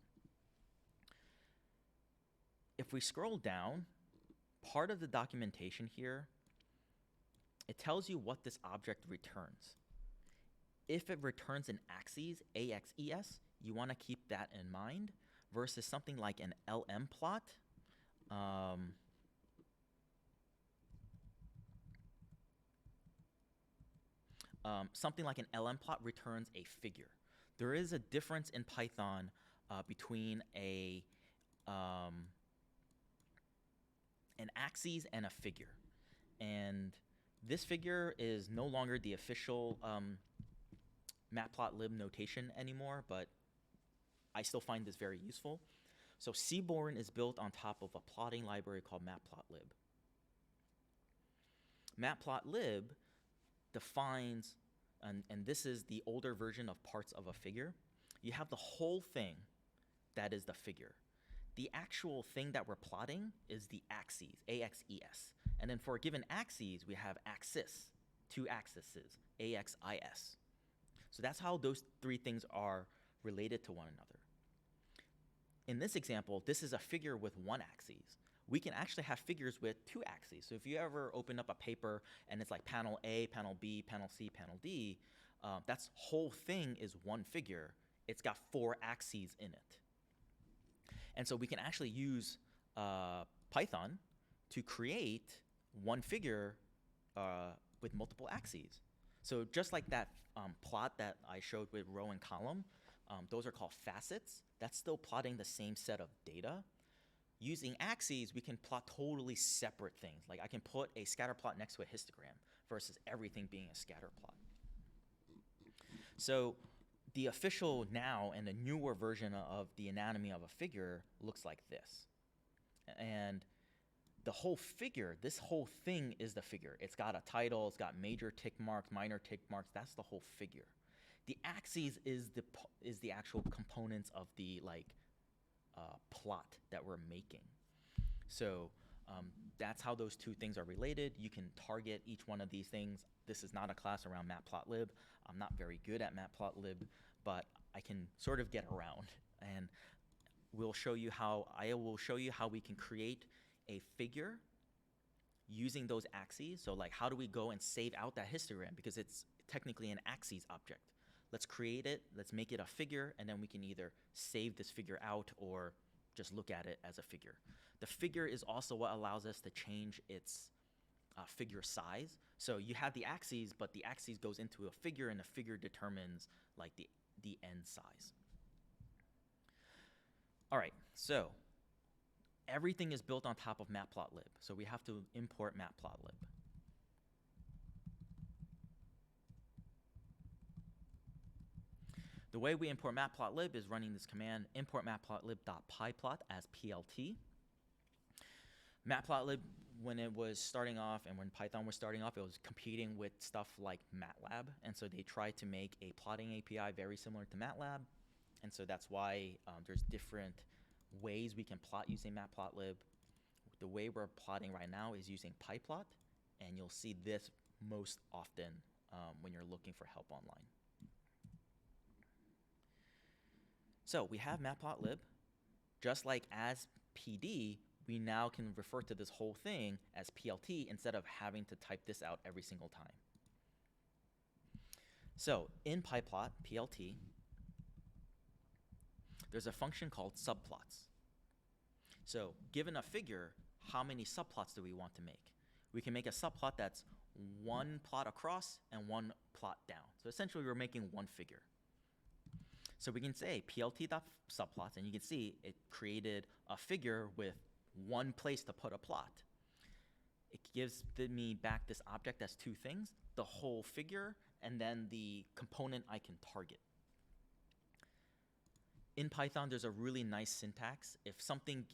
If we scroll down, part of the documentation here, it tells you what this object returns. If it returns an axes, AXES, you want to keep that in mind, versus something like an LM plot. Something like an LM plot returns a figure. There is a difference in Python between an axes and a figure. And this figure is no longer the official matplotlib notation anymore, but I still find this very useful. So seaborn is built on top of a plotting library called matplotlib. Matplotlib defines, and this is the older version of parts of a figure. You have the whole thing that is the figure. The actual thing that we're plotting is the axes, A-X-E-S. And then for a given axes, we have axis, two axes, A-X-I-S. So that's how those three things are related to one another. In this example, this is a figure with one axis. We can actually have figures with two axes. So if you ever open up a paper and it's like panel A, panel B, panel C, panel D, that whole thing is one figure. It's got four axes in it. And so we can actually use Python to create one figure with multiple axes. So just like that plot that I showed with row and column, those are called facets. That's still plotting the same set of data. Using axes, we can plot totally separate things. Like I can put a scatter plot next to a histogram versus everything being a scatter plot. So the official now and the newer version of the anatomy of a figure looks like this. And the whole figure, this whole thing is the figure. It's got a title, it's got major tick marks, minor tick marks, that's the whole figure. The axes is the actual components of the plot that we're making. So that's how those two things are related. You can target each one of these things. This is not a class around Matplotlib. I'm not very good at Matplotlib, but I can sort of get around. And I will show you how we can create a figure using those axes. So like how do we go and save out that histogram, because it's technically an axes object. Let's create it, let's make it a figure, and then we can either save this figure out or just look at it as a figure. The figure is also what allows us to change its figure size. So you have the axes, but the axes goes into a figure, and the figure determines like the end size. All right, so everything is built on top of Matplotlib. So we have to import Matplotlib. The way we import Matplotlib is running this command, import matplotlib.pyplot as PLT. Matplotlib, when it was starting off and when Python was starting off, it was competing with stuff like MATLAB. And so they tried to make a plotting API very similar to MATLAB. And so that's why there's different ways we can plot using Matplotlib. The way we're plotting right now is using pyplot. And you'll see this most often when you're looking for help online. So we have Matplotlib. Just like as PD, we now can refer to this whole thing as PLT instead of having to type this out every single time. So in pyplot, PLT, there's a function called subplots. So given a figure, how many subplots do we want to make? We can make a subplot that's one plot across and one plot down. So essentially we're making one figure. So we can say plt.subplots, and you can see it created a figure with one place to put a plot. It gives me back this object as two things, the whole figure, and then the component I can target. In Python, there's a really nice syntax. If something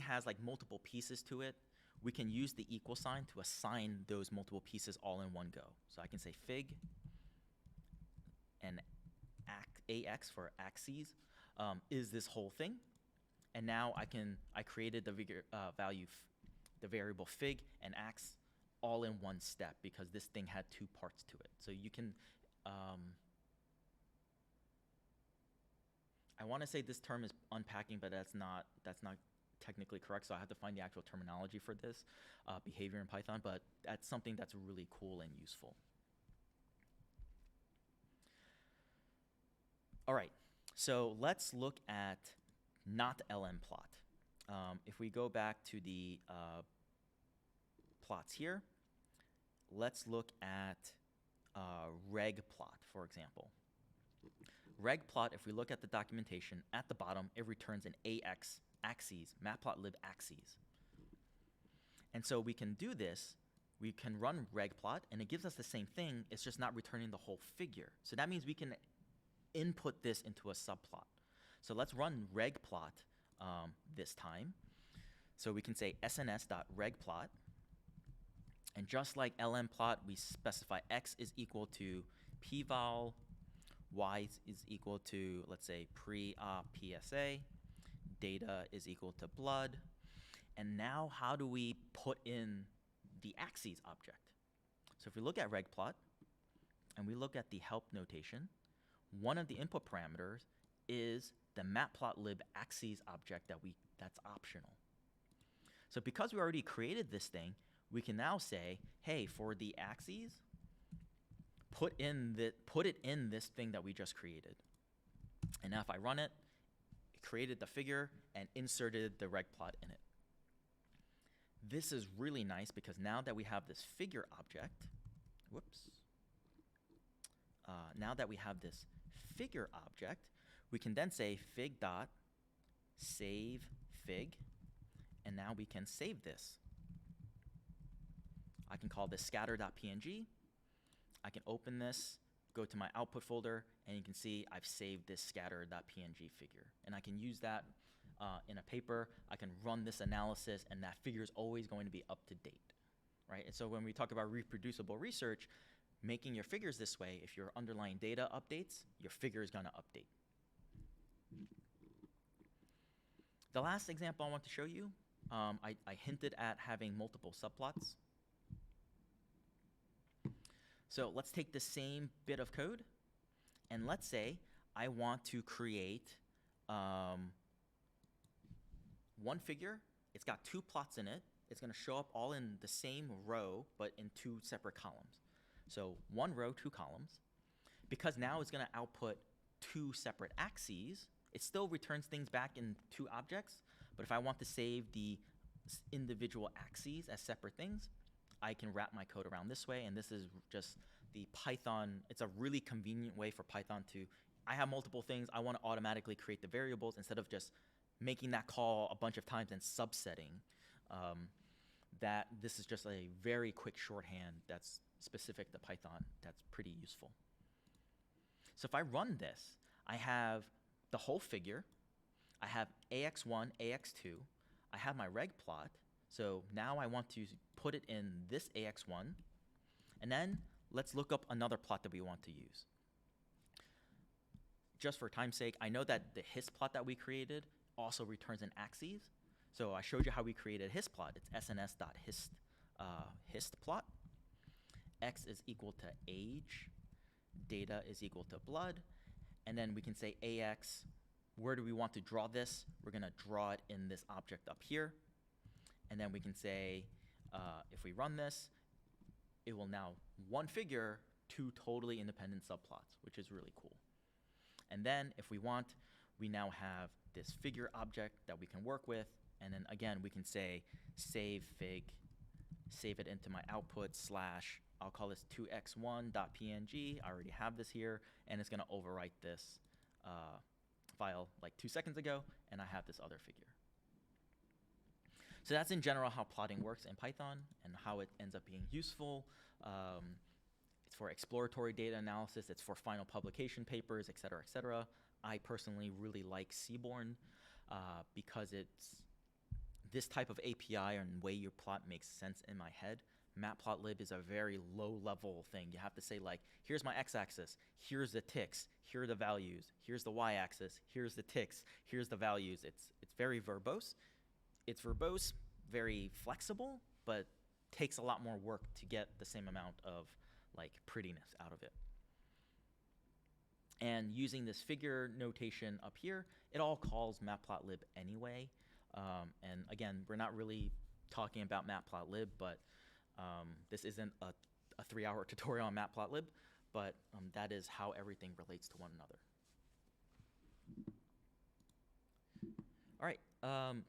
has like multiple pieces to it, we can use the equal sign to assign those multiple pieces all in one go. So I can say fig and AX for axes is this whole thing. And now I created the the variable fig and ax all in one step because this thing had two parts to it. So you can, I want to say this term is unpacking, but that's not technically correct. So I have to find the actual terminology for this behavior in Python, but that's something that's really cool and useful. All right, so let's look at not lmplot. If we go back to the plots here, let's look at regplot, for example. Regplot, if we look at the documentation, at the bottom, it returns an AX axes, matplotlib axes. And so we can do this. We can run regplot, and it gives us the same thing. It's just not returning the whole figure. So that means we can input this into a subplot. So let's run regplot this time. So we can say sns.regplot, And just like ln plot, we specify x is equal to p-val, y is equal to, let's say, pre-op PSA, data is equal to blood. And now how do we put in the axes object? So if we look at regplot and we look at the help notation, one of the input parameters is the matplotlib axes object that's optional. So because we already created this thing, we can now say, hey, for the axes, put it in this thing that we just created. And now if I run it, it created the figure and inserted the regplot in it. This is really nice because now that we have this figure object, now that we have this figure object, we can then say fig dot save fig, and now we can save this. I can call this scatter.png. I can open this, go to my output folder, and you can see I've saved this scatter.png figure. And I can use that in a paper. I can run this analysis, and that figure is always going to be up to date, right? And so when we talk about reproducible research, making your figures this way, if your underlying data updates, your figure is going to update. The last example I want to show you, I hinted at having multiple subplots. So let's take the same bit of code, and let's say I want to create one figure. It's got two plots in it. It's going to show up all in the same row, but in two separate columns. So one row, two columns. Because now it's going to output two separate axes, it still returns things back in two objects, but if I want to save the individual axes as separate things, I can wrap my code around this way, and this is just the Python. It's a really convenient way for Python to, I have multiple things, I want to automatically create the variables instead of just making that call a bunch of times and subsetting. That this is just a very quick shorthand that's specific to Python that's pretty useful. So if I run this, I have the whole figure, I have AX1, AX2, I have my reg plot. So now I want to put it in this AX1, and then let's look up another plot that we want to use. Just for time's sake, I know that the hist plot that we created also returns an axes. So I showed you how we created hist plot. It's sns.hist hist plot. X is equal to age, data is equal to blood, and then we can say AX, where do we want to draw this? We're going to draw it in this object up here. And then we can say, if we run this, it will now one figure, two totally independent subplots, which is really cool. And then if we want, we now have this figure object that we can work with. And then again, we can say save fig, save it into my output slash, I'll call this 2x1.png. I already have this here, and it's going to overwrite this file like 2 seconds ago, and I have this other figure. So that's in general how plotting works in Python and how it ends up being useful. It's for exploratory data analysis. It's for final publication papers, et cetera, et cetera. I personally really like Seaborn because it's this type of API and way your plot makes sense in my head. Matplotlib is a very low-level thing. You have to say, like, here's my x-axis, here's the ticks, here are the values, here's the y-axis, here's the ticks, here's the values. It's very verbose. It's verbose, very flexible, but takes a lot more work to get the same amount of like prettiness out of it. And using this figure notation up here, it all calls matplotlib anyway. And again, we're not really talking about matplotlib, but this isn't a 3-hour tutorial on matplotlib, but that is how everything relates to one another. All right,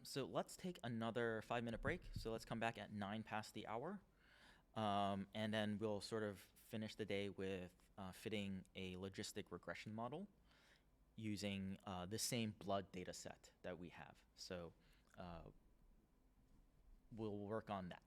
so let's take another 5-minute break. So let's come back at 9 past the hour, and then we'll sort of finish the day with fitting a logistic regression model using the same blood data set that we have. So we'll work on that.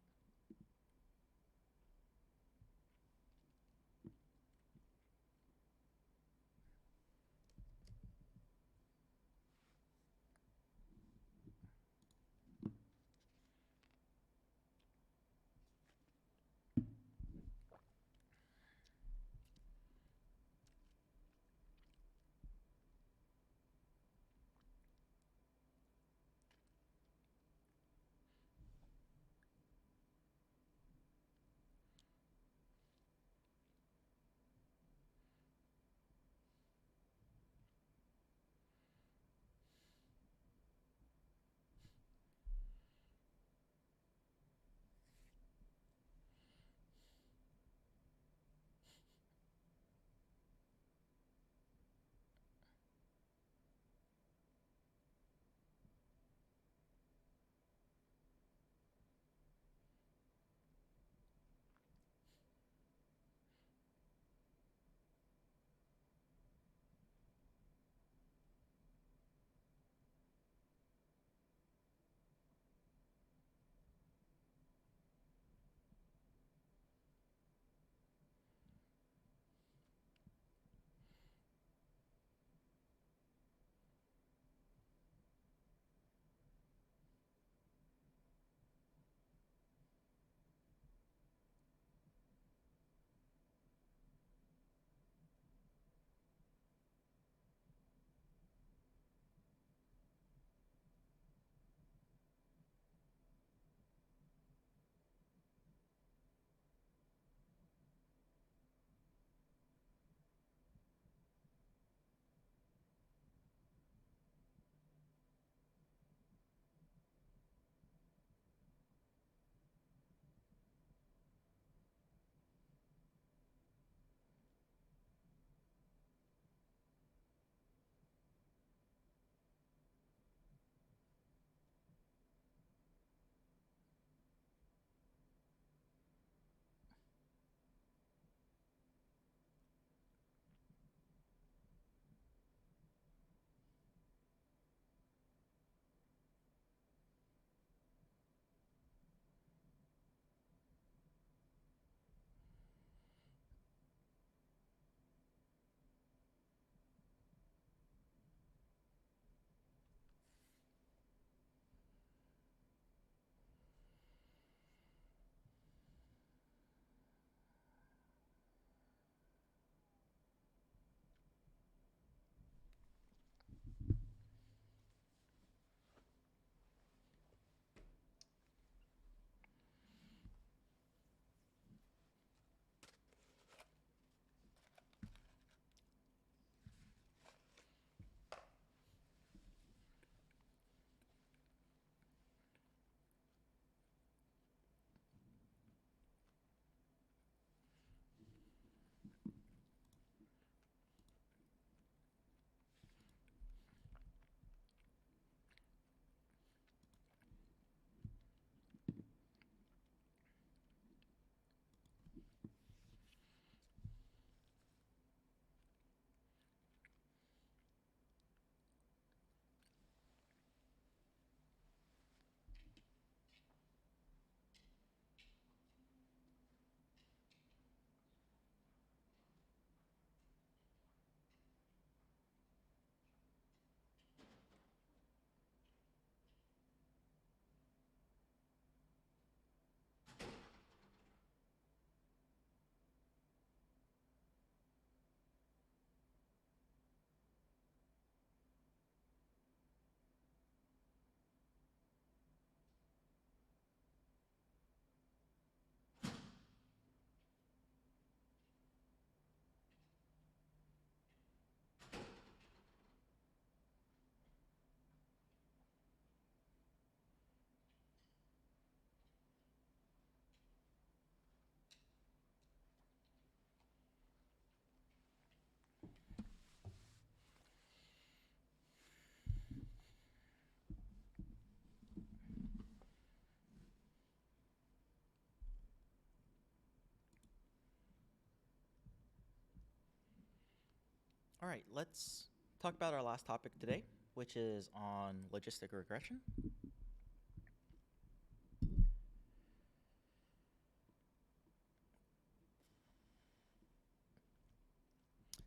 All right, let's talk about our last topic today, which is on logistic regression.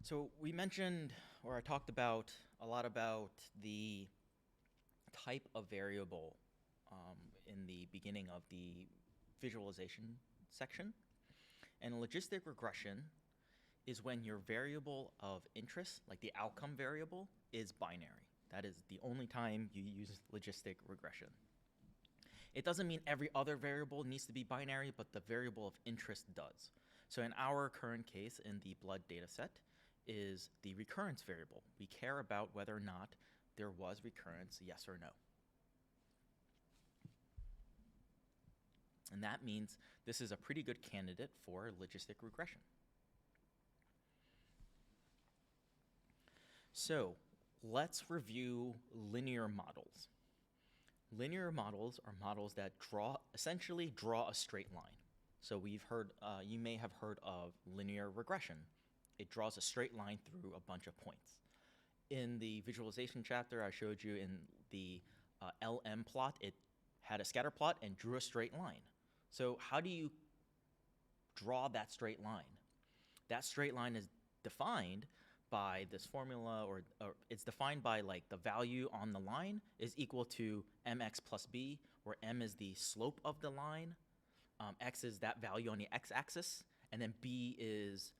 So we mentioned, or I talked about a lot about the type of variable in the beginning of the visualization section. And logistic regression is when your variable of interest, like the outcome variable, is binary. That is the only time you use logistic regression. It doesn't mean every other variable needs to be binary, but the variable of interest does. So in our current case, in the blood data set, is the recurrence variable. We care about whether or not there was recurrence, yes or no. And that means this is a pretty good candidate for logistic regression. So let's review linear models. Linear models are models that essentially draw a straight line. So you may have heard of linear regression. It draws a straight line through a bunch of points. In the visualization chapter I showed you in the LM plot, it had a scatter plot and drew a straight line. So how do you draw that straight line? That straight line is defined by this formula, or it's defined by like the value on the line is equal to mx plus b, where m is the slope of the line, x is that value on the x-axis, and then b is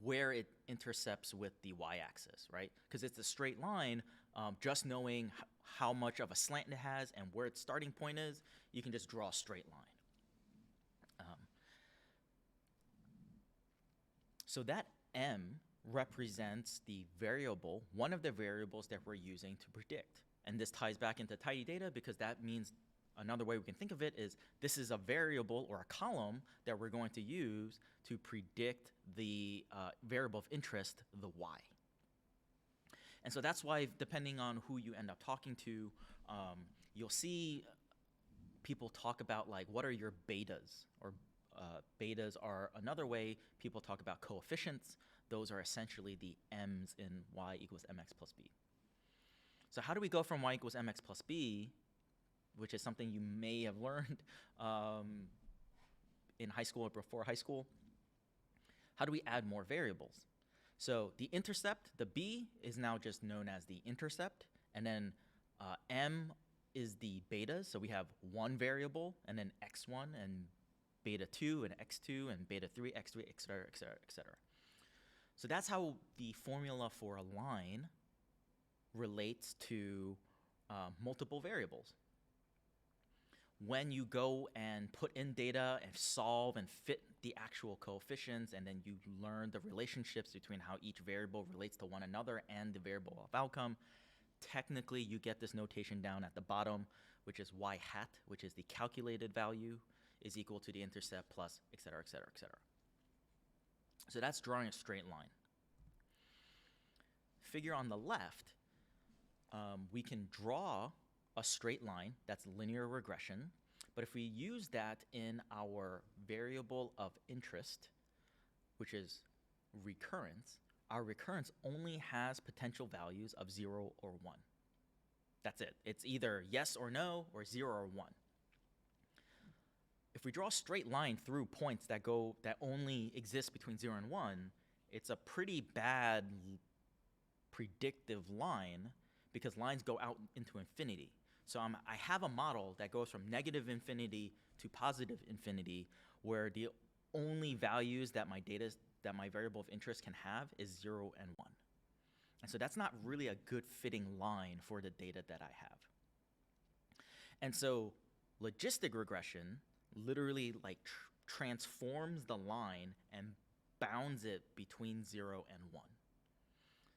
where it intercepts with the y-axis, right? Because it's a straight line, just knowing how much of a slant it has and where its starting point is, you can just draw a straight line. So that m represents the variable, one of the variables that we're using to predict. And this ties back into tidy data because that means another way we can think of it is this is a variable or a column that we're going to use to predict the variable of interest, the y. And so that's why, depending on who you end up talking to, you'll see people talk about like, what are your betas? Or betas are another way people talk about coefficients. Those are essentially the m's in y equals mx plus b. So how do we go from y equals mx plus b, which is something you may have learned in high school or before high school? How do we add more variables? So the intercept, the b, is now just known as the intercept, and then m is the betas. So we have one variable, and then x1 and beta 2 and x2 and beta 3, x3, et cetera, et cetera, et cetera. So that's how the formula for a line relates to multiple variables. When you go and put in data and solve and fit the actual coefficients, and then you learn the relationships between how each variable relates to one another and the variable of outcome, technically you get this notation down at the bottom, which is y hat, which is the calculated value, is equal to the intercept plus et cetera, et cetera, et cetera. So that's drawing a straight line. Figure on the left, we can draw a straight line, that's linear regression, but if we use that in our variable of interest, which is recurrence, our recurrence only has potential values of 0 or 1. That's it. It's either yes or no, or 0 or 1. If we draw a straight line through points that only exist between 0 and 1, it's a pretty bad predictive line because lines go out into infinity. So I have a model that goes from negative infinity to positive infinity, where the only values that my variable of interest can have is 0 and 1. And so that's not really a good fitting line for the data that I have. And so logistic regression literally like transforms the line and bounds it between 0 and 1.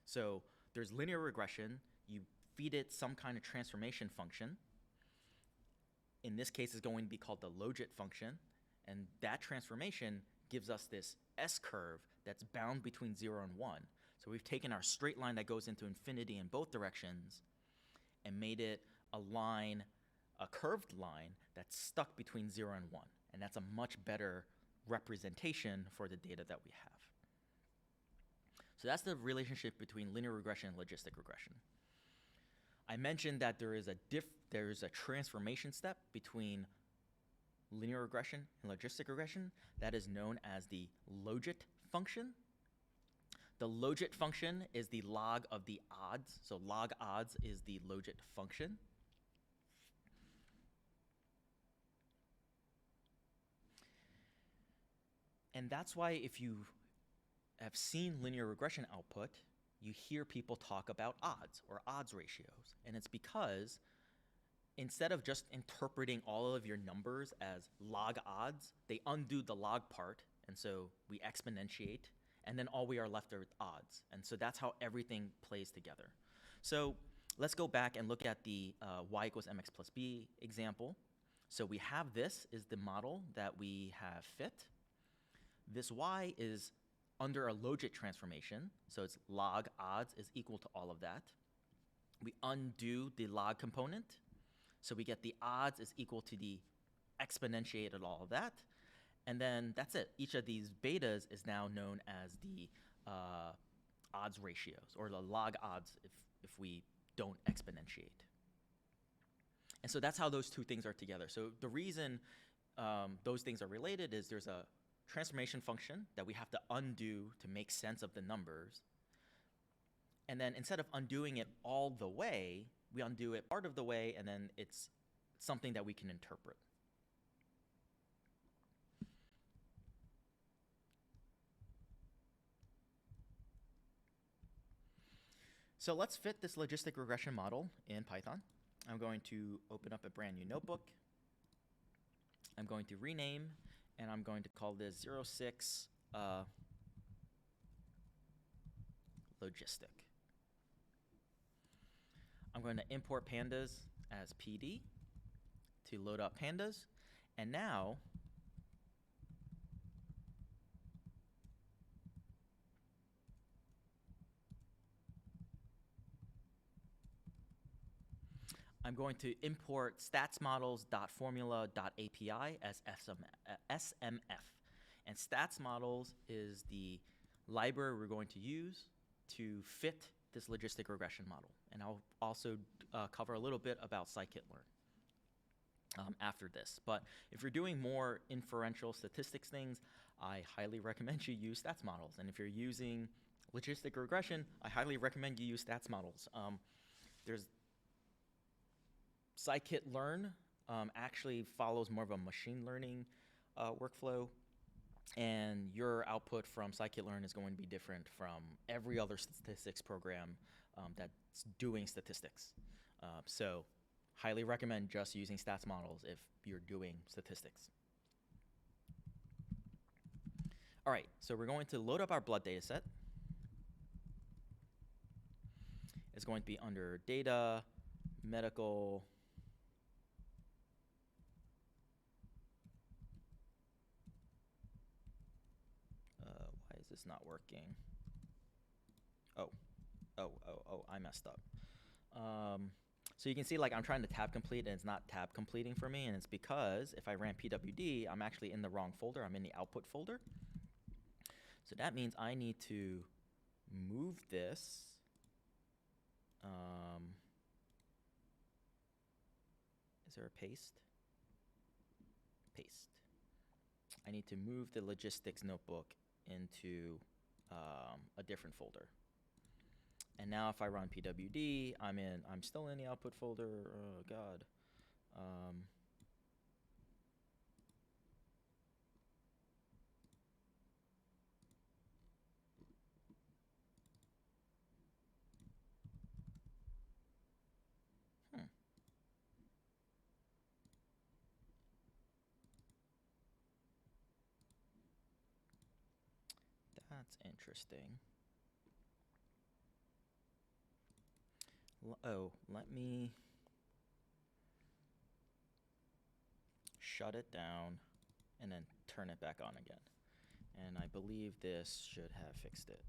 So there's linear regression. You feed it some kind of transformation function. In this case, it's going to be called the logit function. And that transformation gives us this S-curve that's bound between 0 and 1. So we've taken our straight line that goes into infinity in both directions and made it a line, a curved line that's stuck between 0 and 1. And that's a much better representation for the data that we have. So that's the relationship between linear regression and logistic regression. I mentioned that there is a transformation step between linear regression and logistic regression that is known as the logit function. The logit function is the log of the odds. So log odds is the logit function. And that's why if you have seen linear regression output, you hear people talk about odds or odds ratios. And it's because instead of just interpreting all of your numbers as log odds, they undo the log part, and so we exponentiate, and then all we are left are with odds. And so that's how everything plays together. So let's go back and look at the y equals mx plus b example. So we have this is the model that we have fit. This y is under a logit transformation, so it's log odds is equal to all of that. We undo the log component, so we get the odds is equal to the exponentiated all of that, and then that's it. Each of these betas is now known as the odds ratios, or the log odds if we don't exponentiate. And so that's how those two things are together. So the reason those things are related is there's a transformation function that we have to undo to make sense of the numbers. And then instead of undoing it all the way, we undo it part of the way, and then it's something that we can interpret. So let's fit this logistic regression model in Python. I'm going to open up a brand new notebook. I'm going to rename, and I'm going to call this 06 Logistic. I'm going to import pandas as PD to load up pandas. And now I'm going to import statsmodels.formula.api as SMF. And statsmodels is the library we're going to use to fit this logistic regression model. And I'll also cover a little bit about scikitlearn after this. But if you're doing more inferential statistics things, I highly recommend you use statsmodels. And if you're using logistic regression, I highly recommend you use statsmodels. There's scikitlearn actually follows more of a machine learning workflow, and your output from scikitlearn is going to be different from every other statistics program that's doing statistics. So highly recommend just using statsmodels if you're doing statistics. All right, so we're going to load up our blood data set. It's going to be under data, medical, why is this not working? Oh, I messed up. So you can see like I'm trying to tab complete and it's not tab completing for me, and it's because if I ran pwd, I'm actually in the wrong folder. I'm in the output folder. So that means I need to move this. Is there a paste? Paste. I need to move the logistics notebook into a different folder. And now if I run pwd, I'm still in the output folder. Oh God. That's interesting. Let me shut it down and then turn it back on again. And I believe this should have fixed it.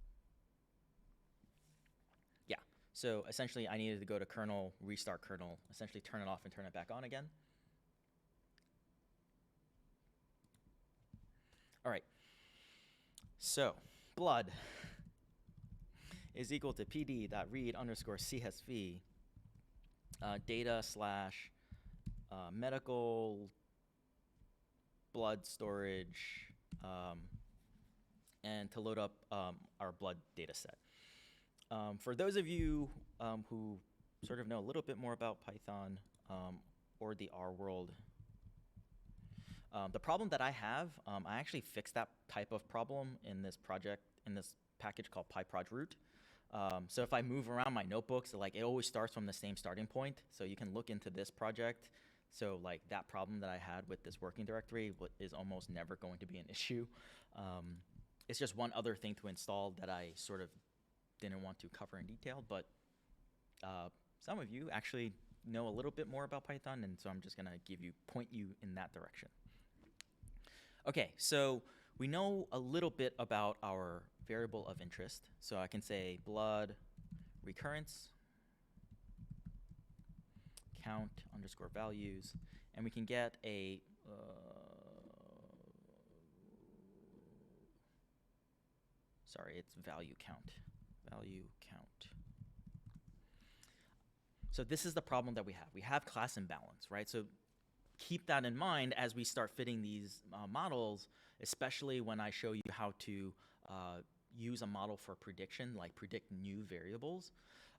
Yeah, so essentially I needed to go to kernel, restart kernel, essentially turn it off and turn it back on again. All right, so blood. is equal to pd.read_csv data slash medical blood storage and to load up our blood data set. For those of you who sort of know a little bit more about Python or the R world, the problem that I have, I actually fixed that type of problem in this project, in this package called pyprojroot. So if I move around my notebooks, like it always starts from the same starting point. So you can look into this project. So like that problem that I had with this working directory is almost never going to be an issue. It's just one other thing to install that I sort of didn't want to cover in detail, but some of you actually know a little bit more about Python, and so I'm just gonna point you in that direction. Okay, so we know a little bit about our variable of interest. So I can say blood recurrence count underscore values, and we can get a sorry, it's value count. So this is the problem that we have. We have class imbalance, right? So keep that in mind as we start fitting these models, especially when I show you how to use a model for prediction, like predict new variables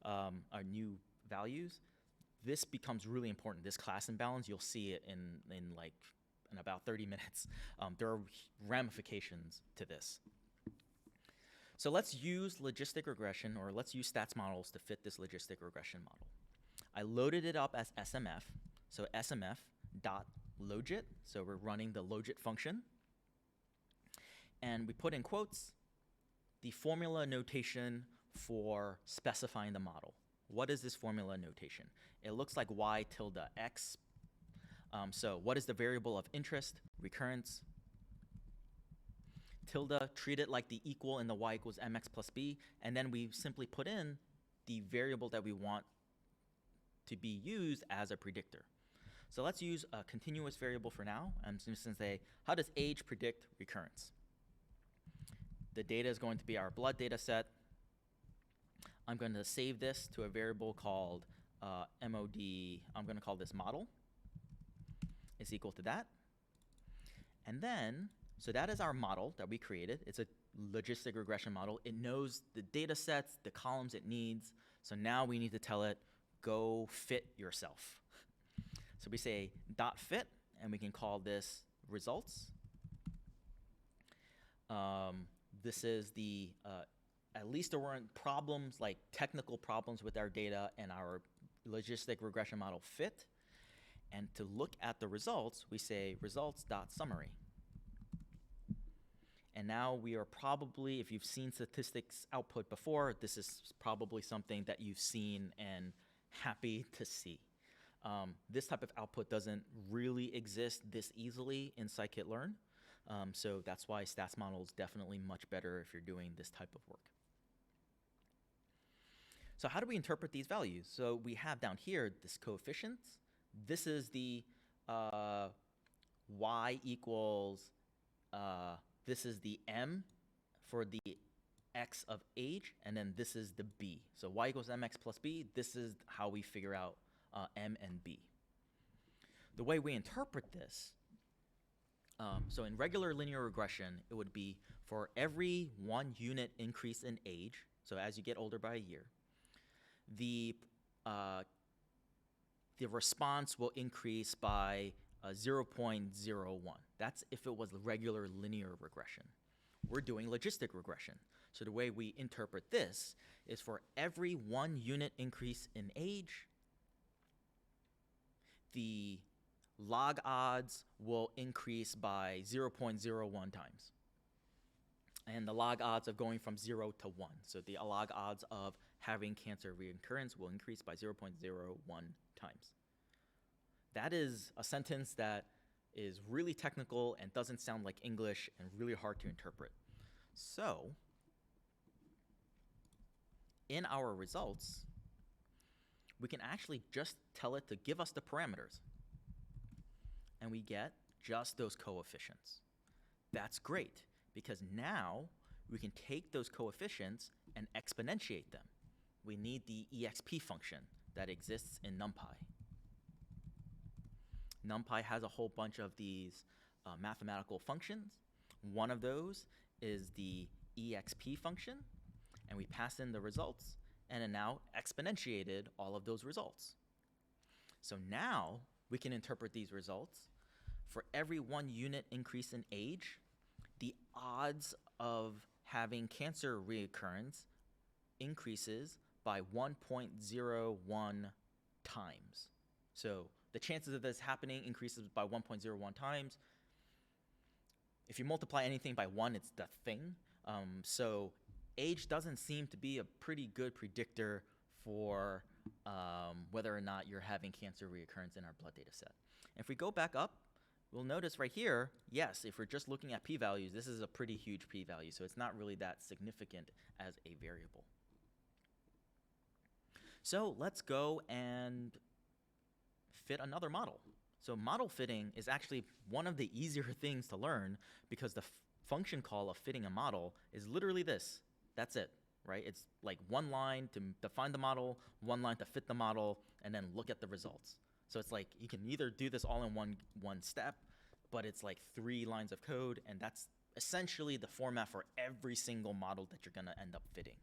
or new values. This becomes really important. This class imbalance, you'll see it in about 30 minutes. There are ramifications to this. So let's use logistic regression, or let's use statsmodels to fit this logistic regression model. I loaded it up as SMF, so smf.logit, so we're running the logit function. And we put in quotes the formula notation for specifying the model. What is this formula notation? It looks like y tilde x. So what is the variable of interest? Recurrence. Tilde, treat it like the equal in the y equals mx plus b, and then we simply put in the variable that we want to be used as a predictor. So let's use a continuous variable for now. I'm just going to say, how does age predict recurrence? The data is going to be our blood data set. I'm going to save this to a variable called mod. I'm going to call this model is equal to that. And then, so that is our model that we created. It's a logistic regression model. It knows the data sets, the columns it needs. So now we need to tell it, go fit yourself. So we say .fit, and we can call this results. This is the, at least there weren't problems, like technical problems with our data and our logistic regression model fit. And to look at the results, we say results.summary. And now we are probably, if you've seen statistics output before, this is probably something that you've seen and happy to see. This type of output doesn't really exist this easily in scikitlearn. So that's why statsmodel is definitely much better if you're doing this type of work. So how do we interpret these values? So we have down here this coefficients. This is the y equals, this is the m for the x of age, and then this is the b. So y equals mx plus b, this is how we figure out m and b. The way we interpret this, so in regular linear regression, it would be for every 1 unit increase in age, so as you get older by a year, the response will increase by 0.01. That's if it was regular linear regression. We're doing logistic regression. So the way we interpret this is for every 1 unit increase in age, the log odds will increase by 0.01 times. And the log odds of going from 0 to 1. So the log odds of having cancer reoccurrence will increase by 0.01 times. That is a sentence that is really technical and doesn't sound like English and really hard to interpret. So in our results, we can actually just tell it to give us the parameters. And we get just those coefficients. That's great, because now we can take those coefficients and exponentiate them. We need the exp function that exists in NumPy. NumPy has a whole bunch of these mathematical functions. One of those is the exp function, and we pass in the results, and it now exponentiated all of those results. So now we can interpret these results. For every 1 unit increase in age, the odds of having cancer reoccurrence increases by 1.01 times. So the chances of this happening increases by 1.01 times. If you multiply anything by 1, it's the thing. So age doesn't seem to be a pretty good predictor for whether or not you're having cancer reoccurrence in our blood data set. And if we go back up, we'll notice right here, yes, if we're just looking at p-values, this is a pretty huge p-value, so it's not really that significant as a variable. So let's go and fit another model. So model fitting is actually one of the easier things to learn because the function call of fitting a model is literally this. That's it, right? It's like one line to define the model, one line to fit the model, and then look at the results. So it's like you can either do this all in one step, but it's like 3 lines of code, and that's essentially the format for every single model that you're gonna end up fitting.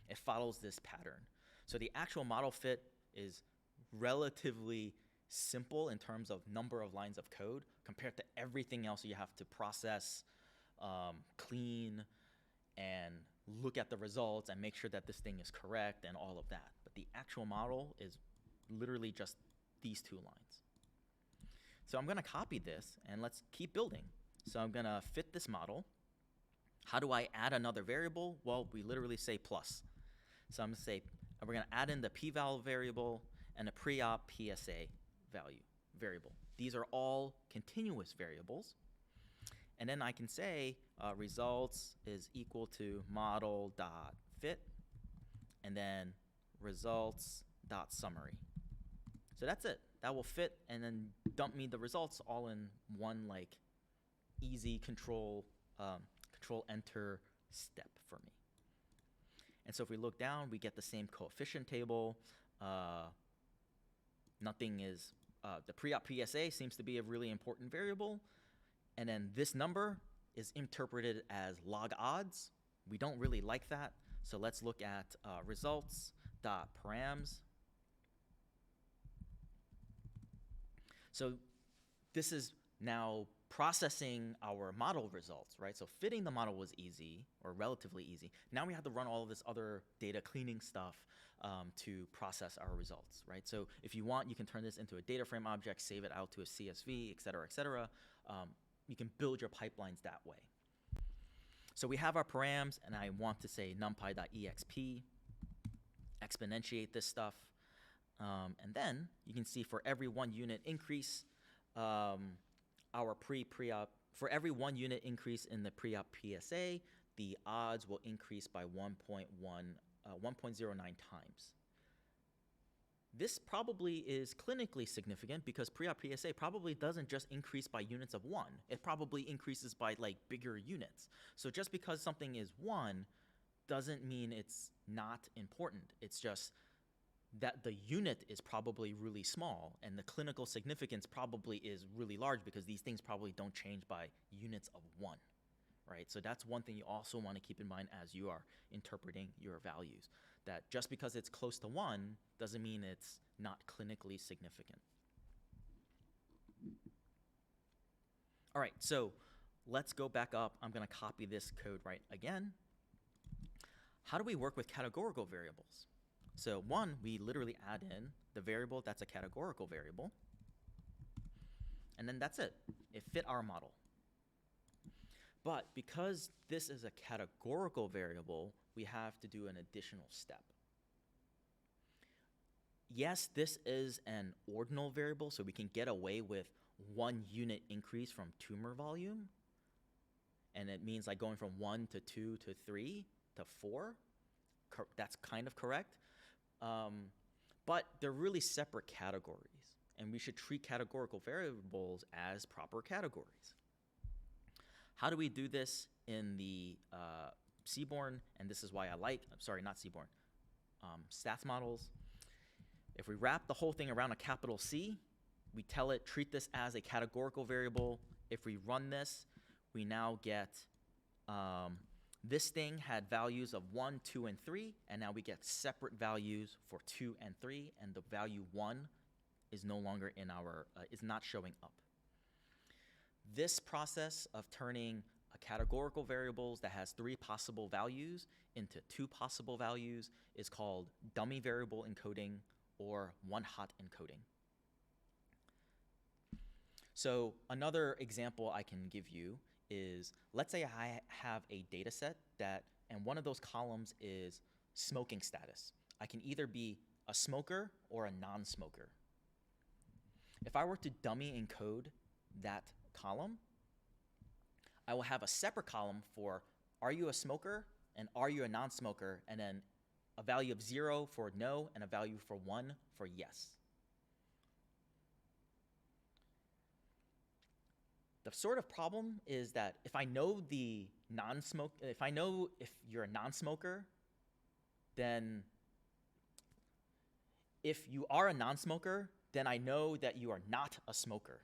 It follows this pattern. So the actual model fit is relatively simple in terms of number of lines of code compared to everything else you have to process, clean, and look at the results and make sure that this thing is correct and all of that. But the actual model is literally just these 2 lines. So I'm going to copy this and let's keep building. So I'm going to fit this model. How do I add another variable? Well, we literally say plus. So I'm going to say we're going to add in the p-val variable and a pre-op PSA variable. These are all continuous variables. And then I can say results is equal to model.fit and then results.summary. So that's it. That will fit and then dump me the results all in one like easy control enter step for me. And so if we look down, we get the same coefficient table. Nothing is, the pre-op PSA seems to be a really important variable. And then this number is interpreted as log odds. We don't really like that. So let's look at results.params. So this is now processing our model results, right? So fitting the model was easy, or relatively easy. Now we have to run all of this other data cleaning stuff to process our results, right? So if you want, you can turn this into a data frame object, save it out to a CSV, et cetera, et cetera. You can build your pipelines that way. So we have our params, and I want to say numpy.exp, exponentiate this stuff. And then you can see for every 1 unit increase, our pre-op, for every 1 unit increase in the pre-op PSA, the odds will increase by 1.09 times. This probably is clinically significant because pre-op PSA probably doesn't just increase by units of 1. It probably increases by like bigger units. So just because something is 1 doesn't mean it's not important. It's just that the unit is probably really small and the clinical significance probably is really large because these things probably don't change by units of 1, right? So that's one thing you also want to keep in mind as you are interpreting your values, that just because it's close to 1 doesn't mean it's not clinically significant. All right, so let's go back up. I'm going to copy this code right again. How do we work with categorical variables? So one, we literally add in the variable that's a categorical variable. And then that's it. It fit our model. But because this is a categorical variable, we have to do an additional step. Yes, this is an ordinal variable, so we can get away with 1 unit increase from tumor volume. And it means like going from 1 to 2 to 3 to 4. That's kind of correct. But they're really separate categories, and we should treat categorical variables as proper categories. How do we do this in the seaborn, and this is why I like, sorry, not seaborn, stats models. If we wrap the whole thing around a capital C, we tell it, treat this as a categorical variable. If we run this, we now get, this thing had values of 1, 2, and 3, and now we get separate values for 2 and 3, and the value 1 is no longer in our, is not showing up. This process of turning a categorical variables that has 3 possible values into 2 possible values is called dummy variable encoding or one-hot encoding. So another example I can give you is, let's say I have a data set that, and one of those columns is smoking status. I can either be a smoker or a non-smoker. If I were to dummy encode that column, I will have a separate column for are you a smoker and are you a non-smoker, and then a value of 0 for no and a value for 1 for yes. The sort of problem is that if I know the if I know if you're a non-smoker, then if you are a non-smoker, then I know that you are not a smoker,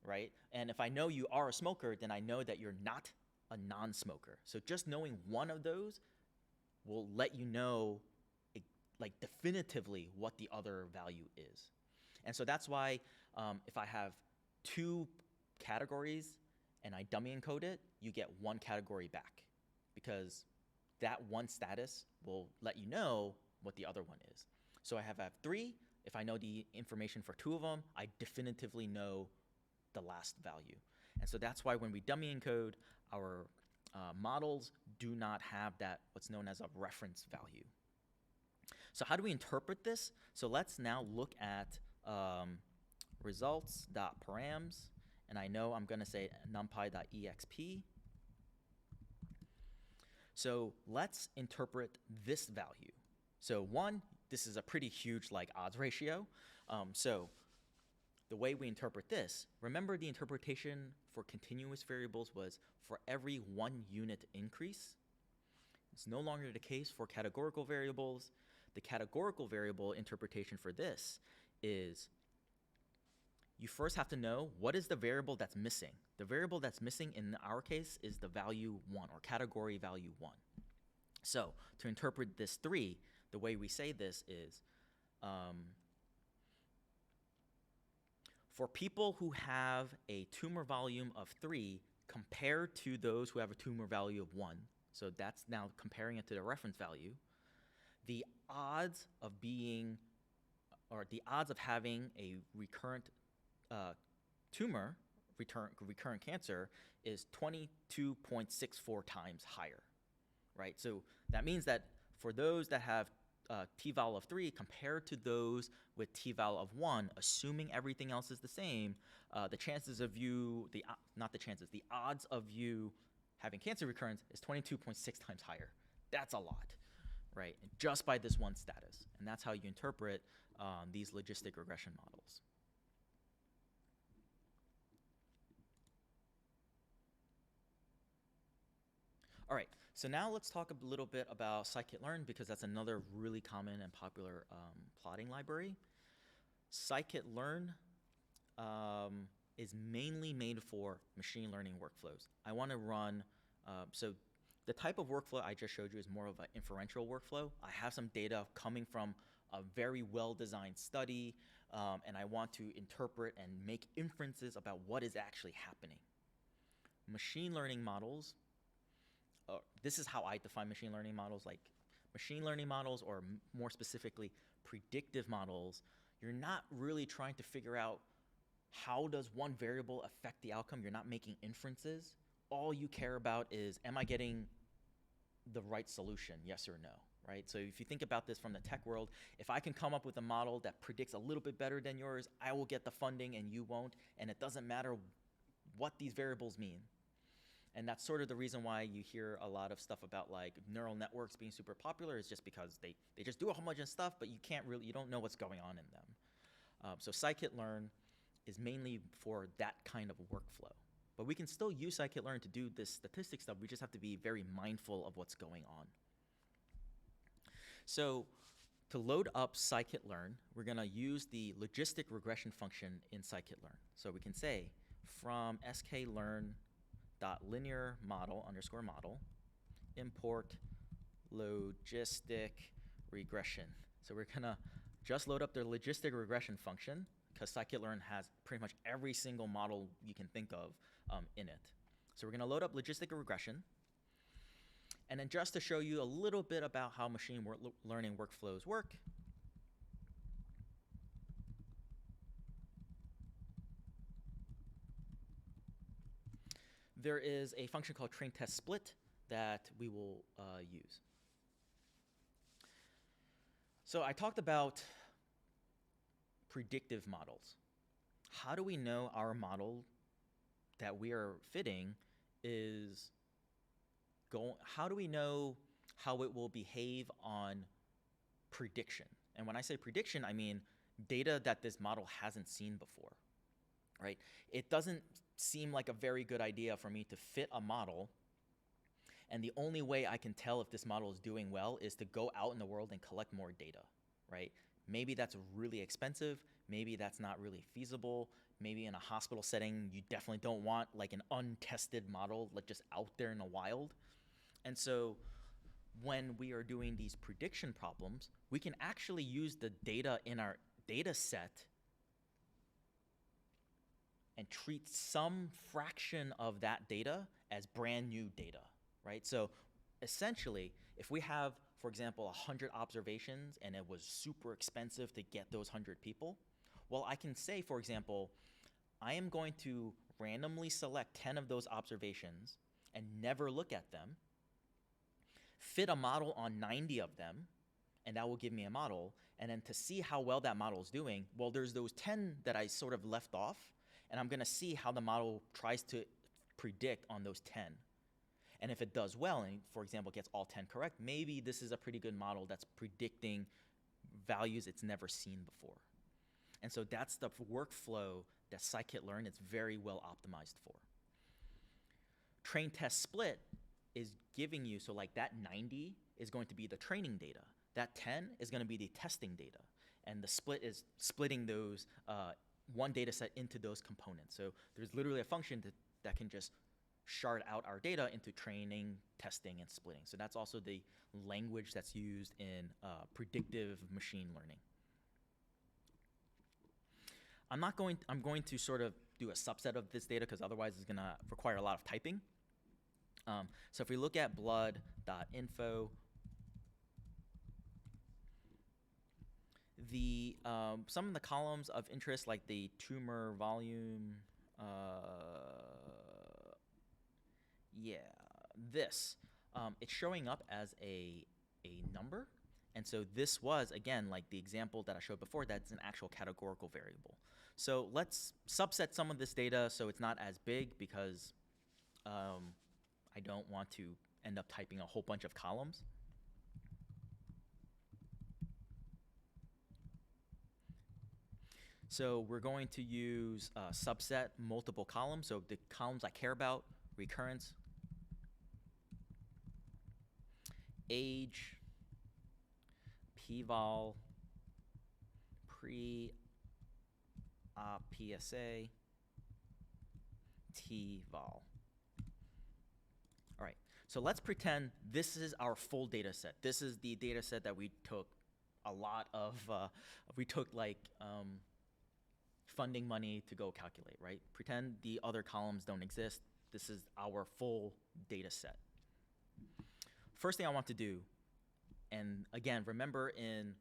right? And if I know you are a smoker, then I know that you're not a non-smoker. So just knowing one of those will let you know like definitively what the other value is. And so that's why if I have 2 categories and I dummy encode it, you get 1 category back, because that one status will let you know what the other one is. So I have 3. If I know the information for 2 of them, I definitively know the last value. And so that's why when we dummy encode, our models do not have that, what's known as a reference value. So how do we interpret this? So let's now look at results.params, and I know I'm going to say numpy.exp. So let's interpret this value. So 1, this is a pretty huge like odds ratio. So the way we interpret this, remember the interpretation for continuous variables was for every 1 unit increase. It's no longer the case for categorical variables. The categorical variable interpretation for this is you first have to know what is the variable that's missing. The variable that's missing in our case is the value 1 or category value 1. So to interpret this 3, the way we say this is for people who have a tumor volume of 3 compared to those who have a tumor value of 1, so that's now comparing it to the reference value, the odds of being, or the odds of having a recurrent tumor, recurrent cancer, is 22.64 times higher, right? So that means that for those that have t-val of 3 compared to those with t-val of 1, assuming everything else is the same, the chances of you, not the chances, the odds of you having cancer recurrence is 22.6 times higher. That's a lot, right? And just by this one status. And that's how you interpret these logistic regression models. All right, so now let's talk a little bit about scikitlearn, because that's another really common and popular plotting library. Scikitlearn is mainly made for machine learning workflows. I want to run, so the type of workflow I just showed you is more of an inferential workflow. I have some data coming from a very well-designed study, and I want to interpret and make inferences about what is actually happening. Machine learning models, this is how I define machine learning models. Like machine learning models, or more specifically predictive models, you're not really trying to figure out how does one variable affect the outcome. You're not making inferences. All you care about is, am I getting the right solution, yes or no, right? So if you think about this from the tech world, if I can come up with a model that predicts a little bit better than yours, I will get the funding and you won't, and it doesn't matter what these variables mean. And that's sort of the reason why you hear a lot of stuff about like neural networks being super popular, is just because they just do a whole bunch of stuff, but you don't know what's going on in them. So scikitlearn is mainly for that kind of workflow. But we can still use scikit-learn to do this statistics stuff. We just have to be very mindful of what's going on. So to load up scikit-learn, we're going to use the logistic regression function in scikit-learn. So we can say from sklearn.linear_model import logistic regression. So we're going to just load up the logistic regression function because scikit-learn has pretty much every single model you can think of in it. So we're going to load up logistic regression. And then just to show you a little bit about how machine learning workflows work, there is a function called train test split that we will use. So I talked about predictive models. How do we know our model that we are fitting is going, how do we know how it will behave on prediction? And when I say prediction, I mean data that this model hasn't seen before, right? It doesn't seem like a very good idea for me to fit a model, and the only way I can tell if this model is doing well is to go out in the world and collect more data, right? Maybe that's really expensive, maybe that's not really feasible, maybe in a hospital setting you definitely don't want like an untested model like just out there in the wild. And so when we are doing these prediction problems, we can actually use the data in our data set and treat some fraction of that data as brand new data, right? So essentially, if we have, for example, 100 observations and it was super expensive to get those 100 people, well, I can say, for example, I am going to randomly select 10 of those observations and never look at them, fit a model on 90 of them, and that will give me a model. And then to see how well that model is doing, well, there's those 10 that I sort of left off, and I'm gonna see how the model tries to predict on those 10. And if it does well, and for example, gets all 10 correct, maybe this is a pretty good model that's predicting values it's never seen before. And so that's the workflow that scikit-learn is very well optimized for. Train test split is giving you, so like that 90 is going to be the training data. That 10 is gonna be the testing data. And the split is splitting those one data set into those components. So there's literally a function that can just shard out our data into training, testing, and splitting. So that's also the language that's used in predictive machine learning. I'm going to sort of do a subset of this data because otherwise it's gonna require a lot of typing. So if we look at blood.info, some of the columns of interest, like the tumor volume, it's showing up as a number. And so this was, again, like the example that I showed before, that's an actual categorical variable. So let's subset some of this data so it's not as big because I don't want to end up typing a whole bunch of columns. So we're going to use subset multiple columns. So the columns I care about: recurrence, age, p-val, pre-op PSA, t-val. All right, so let's pretend this is our full data set. This is the data set that we took a lot of, we took like funding money to go calculate, right? Pretend the other columns don't exist. This is our full data set. First thing I want to do, and again, remember in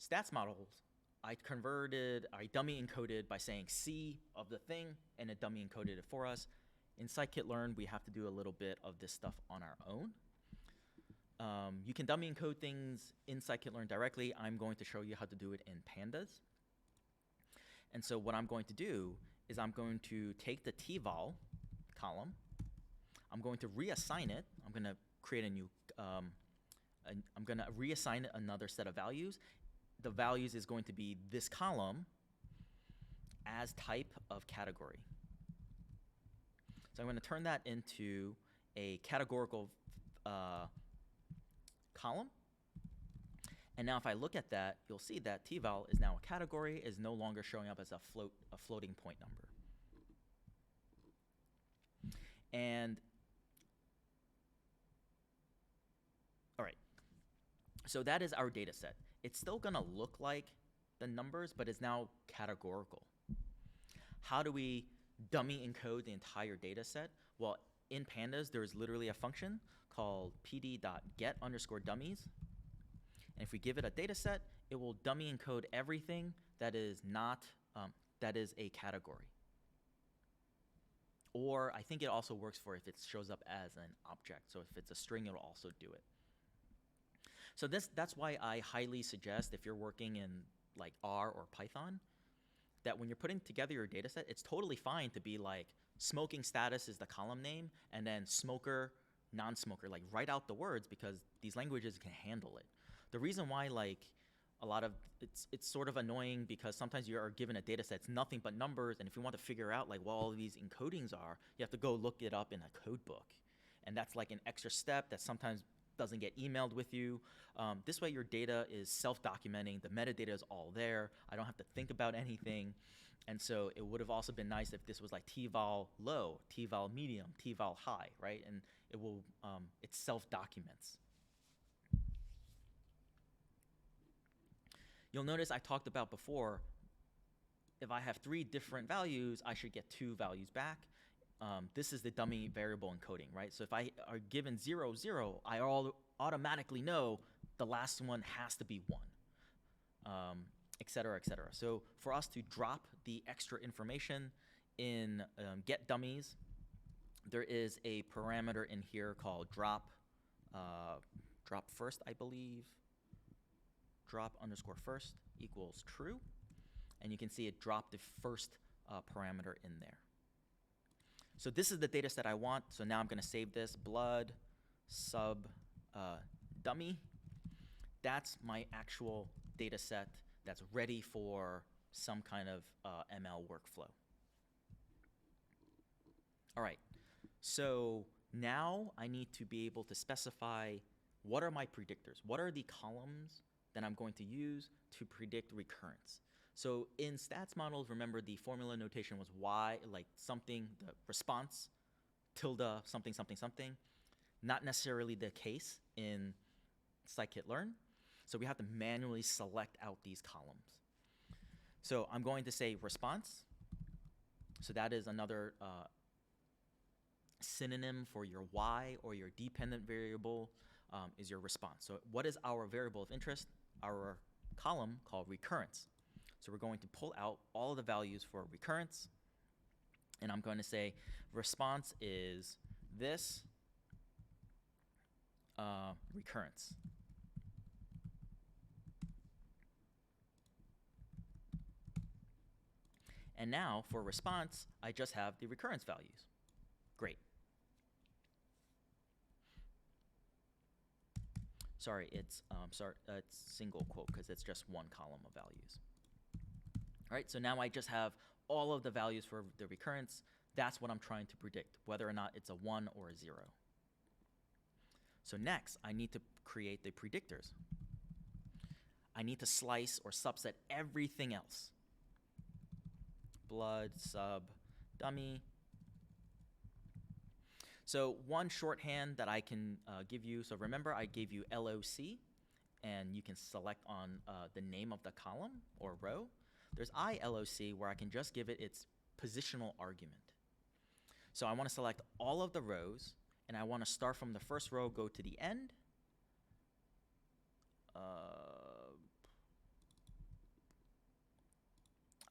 statsmodels, I dummy encoded by saying C of the thing, and it dummy encoded it for us. In scikit-learn, we have to do a little bit of this stuff on our own. You can dummy encode things in scikit-learn directly. I'm going to show you how to do it in pandas. And so what I'm going to do is I'm going to take the t-val column, I'm going to reassign it, I'm going to create a new, I'm going to reassign it another set of values. The values is going to be this column as type of category. So So I'm going to turn that into a categorical column. And now if I look at that, you'll see that tval is now a category, is no longer showing up as a floating point number. And all right, so that is our data set. It's still going to look like the numbers, but it's now categorical. How do we dummy encode the entire data set? Well, in pandas, there's literally a function called pd.get_dummies. And if we give it a data set, it will dummy encode everything that is not, that is a category. Or I think it also works for if it shows up as an object. So if it's a string, it'll also do it. So that's why I highly suggest, if you're working in like R or Python, that when you're putting together your data set, it's totally fine to be like smoking status is the column name, and then smoker, non-smoker, like write out the words, because these languages can handle it. The reason why like a lot of, it's sort of annoying because sometimes you are given a data set, it's nothing but numbers, and if you want to figure out like what all of these encodings are, you have to go look it up in a code book. And that's like an extra step that sometimes doesn't get emailed with you. This way your data is self-documenting, the metadata is all there, I don't have to think about anything. And so it would have also been nice if this was like tval low, tval medium, tval high, right? And it will, it self-documents. You'll notice I talked about before, if I have 3 different values, I should get 2 values back. This is the dummy variable encoding, right? So if I are given 0, 0, I automatically know the last one has to be 1, et cetera, et cetera. So for us to drop the extra information in get dummies, there is a parameter in here called drop first, I believe. Drop_first equals true. And you can see it dropped the first parameter in there. So this is the data set I want. So now I'm going to save this, blood sub dummy. That's my actual data set that's ready for some kind of ML workflow. All right, so now I need to be able to specify what are my predictors? What are the columns that I'm going to use to predict recurrence? So in stats models, remember the formula notation was y, like something, the response, tilde, something, something, something. Not necessarily the case in scikitlearn. So we have to manually select out these columns. So I'm going to say response. So that is another synonym for your y, or your dependent variable is your response. So what is our variable of interest? Our column called recurrence. So we're going to pull out all of the values for recurrence, and I'm going to say response is this recurrence. And now for response, I just have the recurrence values. Great. Sorry, it's single quote because it's just one column of values. All right, so now I just have all of the values for the recurrence. That's what I'm trying to predict, whether or not it's a 1 or a 0. So next, I need to create the predictors. I need to slice or subset everything else. Blood, sub, dummy. So one shorthand that I can give you, so remember I gave you LOC, and you can select on the name of the column or row. There's ILOC, where I can just give it its positional argument. So I want to select all of the rows, and I want to start from the first row, go to the end.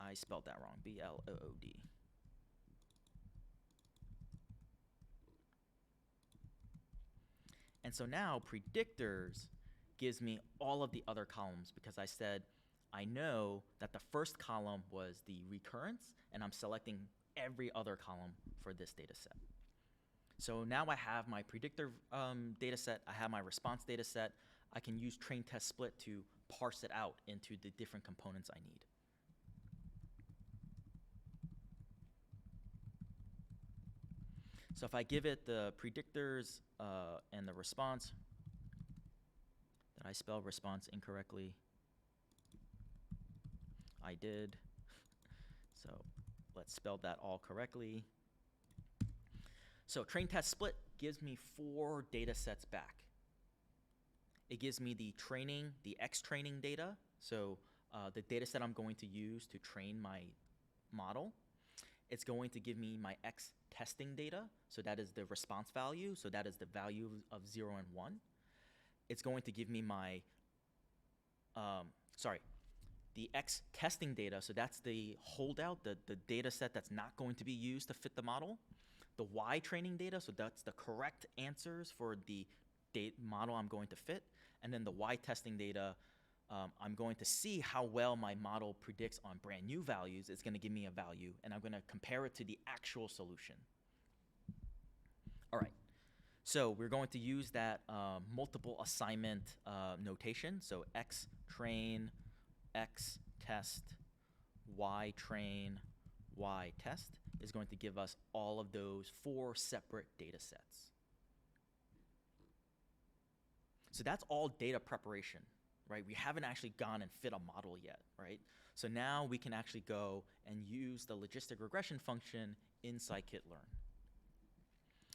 I spelled that wrong, BLOOD. And so now predictors gives me all of the other columns, because I said I know that the first column was the recurrence, and I'm selecting every other column for this data set. So now I have my predictor data set, I have my response data set. I can use train test split to parse it out into the different components I need. So if I give it the predictors and the response, did I spell response incorrectly? I did. So let's spell that all correctly. So train test split gives me 4 data sets back. It gives me the training, the X training data, so the data set I'm going to use to train my model. It's going to give me my X testing data, so that is the response value, so that is the value of 0 and 1. It's going to give me my, the X testing data, so that's the holdout, the data set that's not going to be used to fit the model. The Y training data, so that's the correct answers for the model I'm going to fit. And then the Y testing data, I'm going to see how well my model predicts on brand new values. It's going to give me a value, and I'm going to compare it to the actual solution. All right, so we're going to use that multiple assignment notation. So X train, X test, Y train, Y test is going to give us all of those 4 separate data sets. So that's all data preparation, right? We haven't actually gone and fit a model yet, right? So now we can actually go and use the logistic regression function in scikitlearn.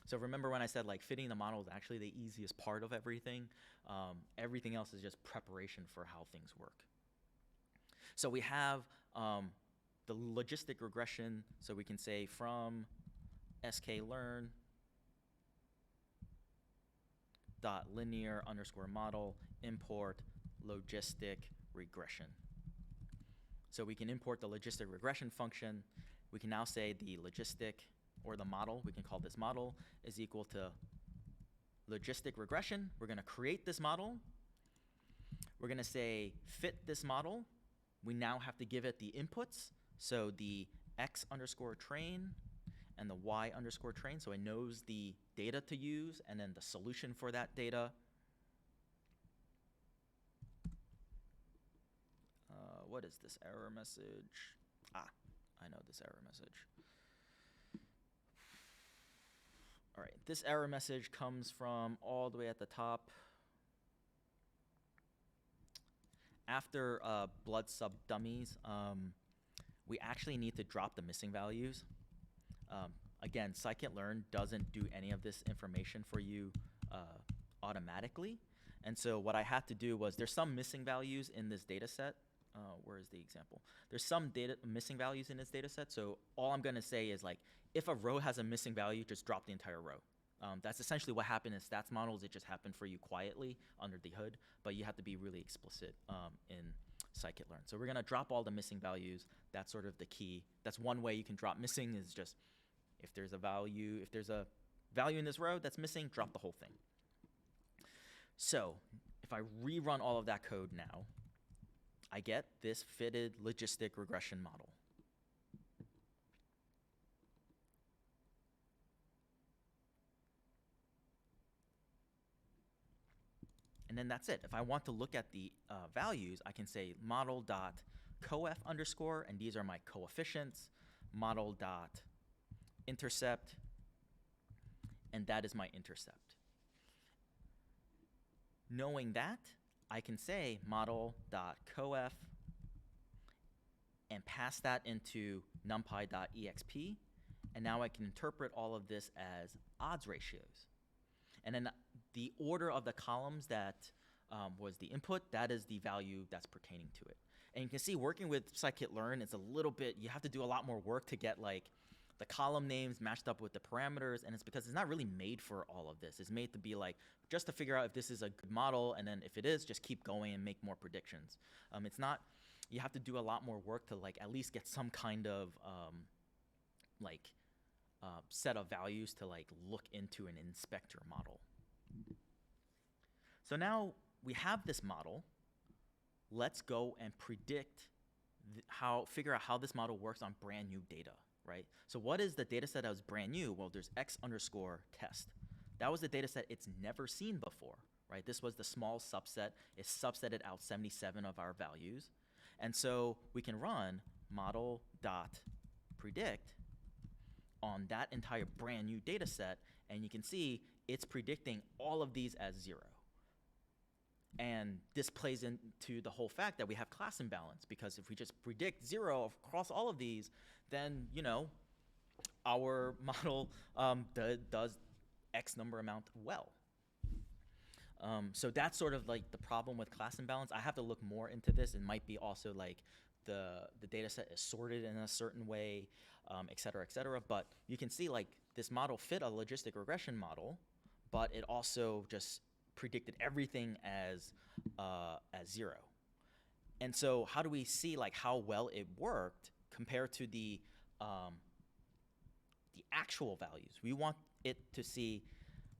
So remember when I said like fitting the model is actually the easiest part of everything? Everything else is just preparation for how things work. So we have the logistic regression, so we can say from sklearn dot linear underscore model import logistic regression. So we can import the logistic regression function. We can now say the logistic, or the model, we can call this model, is equal to logistic regression. We're going to create this model. We're going to say fit this model. We now have to give it the inputs, so the X underscore train and the Y underscore train, so it knows the data to use and then the solution for that data. What is this error message? I know this error message. All right, this error message comes from all the way at the top. After blood subdummies, we actually need to drop the missing values. Again, scikitlearn doesn't do any of this information for you automatically. And so what I had to do was, there's some missing values in this data set. Where is the example? There's some missing values in this data set. So all I'm going to say is, like, if a row has a missing value, just drop the entire row. That's essentially what happened in statsmodels. It just happened for you quietly under the hood, but you have to be really explicit in scikitlearn. So we're going to drop all the missing values. That's sort of the key. That's one way you can drop missing, is just if there's a value in this row that's missing, drop the whole thing. So if I rerun all of that code now, I get this fitted logistic regression model. And then that's it. If I want to look at the values, I can say model.coef underscore, and these are my coefficients, model.intercept, and that is my intercept. Knowing that, I can say model.coef and pass that into numpy.exp, and now I can interpret all of this as odds ratios. And then the order of the columns that was the input, that is the value that's pertaining to it. And you can see, working with scikitlearn, it's a little bit, you have to do a lot more work to get like the column names matched up with the parameters, and it's because it's not really made for all of this. It's made to be like, just to figure out if this is a good model, and then if it is, just keep going and make more predictions. It's not, you have to do a lot more work to like at least get some kind of set of values to like look into and inspect your model. So now we have this model. Let's go and predict figure out how this model works on brand new data, right? So what is the data set that was brand new? Well, there's X underscore test. That was the data set it's never seen before, right? This was the small subset. It subsetted out 77 of our values. And so we can run model.predict on that entire brand new data set, and you can see it's predicting all of these as 0. And this plays into the whole fact that we have class imbalance, because if we just predict 0 across all of these, then, you know, our model does X number amount well. So that's sort of like the problem with class imbalance. I have to look more into this. It might be also like the data set is sorted in a certain way, et cetera, but you can see like this model fit a logistic regression model, but it also just predicted everything as 0. And so how do we see like how well it worked compared to the actual values? We want it to see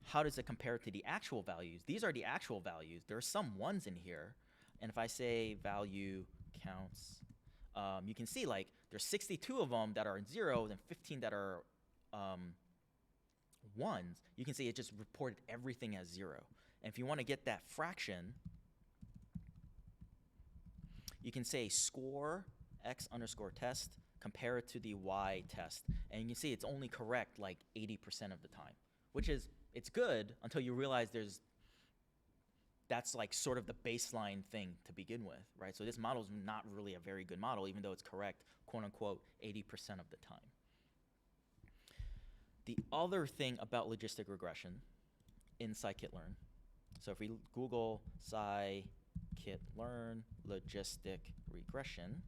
how does it compare to the actual values. These are the actual values. There are some 1s in here, and if I say value counts, you can see like there's 62 of them that are 0s and 15 that are 1s. You can see it just reported everything as 0. And if you want to get that fraction, you can say score x underscore test, compare it to the y test, and you can see it's only correct like 80% of the time, which is, it's good until you realize that's like sort of the baseline thing to begin with, right? So this model is not really a very good model, even though it's correct, quote unquote, 80% of the time. The other thing about logistic regression in scikitlearn, so if we Google scikitlearn logistic regression,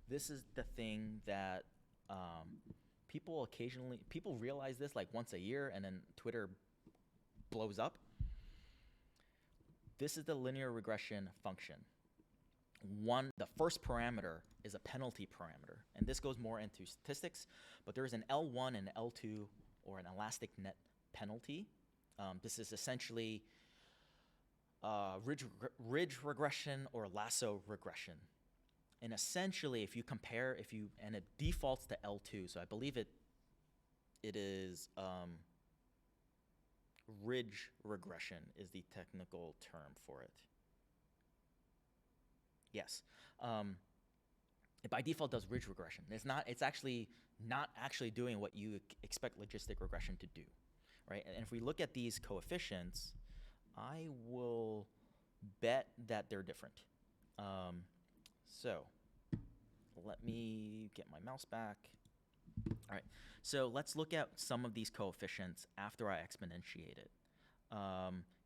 this is the thing that people realize this like once a year, and then Twitter blows up. This is the linear regression function. The first parameter is a penalty parameter, and this goes more into statistics, but there is an L1 and an L2, or an elastic net penalty. This is essentially ridge regression or lasso regression. And essentially, if you compare, and it defaults to L2, so I believe it is ridge regression is the technical term for it. Yes. It by default does ridge regression. It's actually not actually doing what you expect logistic regression to do, right? And if we look at these coefficients, I will bet that they're different. So let me get my mouse back. All right, so let's look at some of these coefficients after I exponentiate it.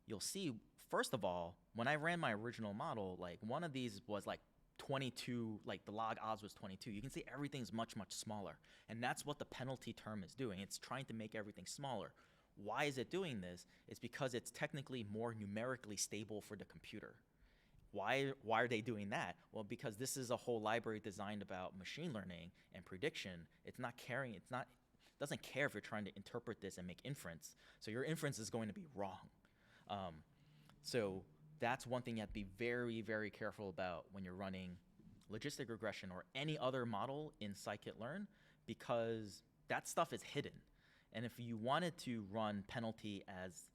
You'll see, first of all, when I ran my original model, like one of these was like 22, like the log odds was 22. You can see everything's much, much smaller. And that's what the penalty term is doing. It's trying to make everything smaller. Why is it doing this? It's because it's technically more numerically stable for the computer. Why are they doing that? Well, because this is a whole library designed about machine learning and prediction. It doesn't care if you're trying to interpret this and make inference. So your inference is going to be wrong. So that's one thing you have to be very, very careful about when you're running logistic regression or any other model in scikitlearn, because that stuff is hidden. And if you wanted to run penalty as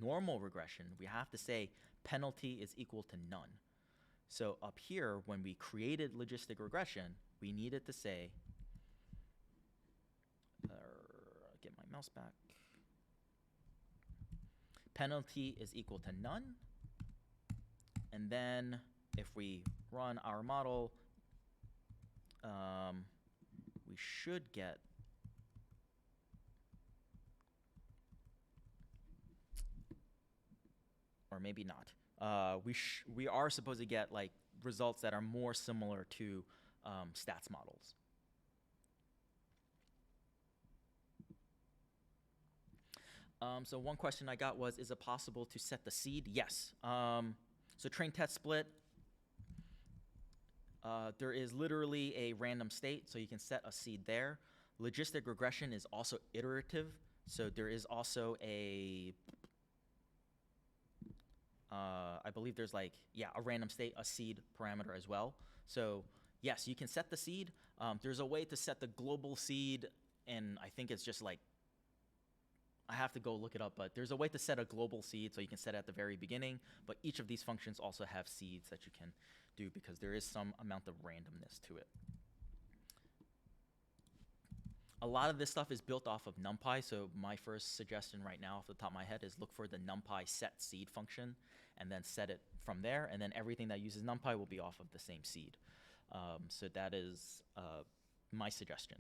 normal regression, we have to say penalty is equal to none. So up here, when we created logistic regression, we needed to say, get my mouse back, penalty is equal to none. And then if we run our model, we should get or maybe not. We are supposed to get like results that are more similar to stats models. So one question I got was, is it possible to set the seed? Yes. So train test split, there is literally a random state, so you can set a seed there. Logistic regression is also iterative, so there is also a I believe there's like, a random state, a seed parameter as well. So yes, you can set the seed. There's a way to set the global seed, and I think it's just like, I have to go look it up, but there's a way to set a global seed, so you can set it at the very beginning, but each of these functions also have seeds that you can do because there is some amount of randomness to it. A lot of this stuff is built off of NumPy, so my first suggestion right now off the top of my head is look for the NumPy set seed function and then set it from there, and then everything that uses NumPy will be off of the same seed. So that is my suggestion.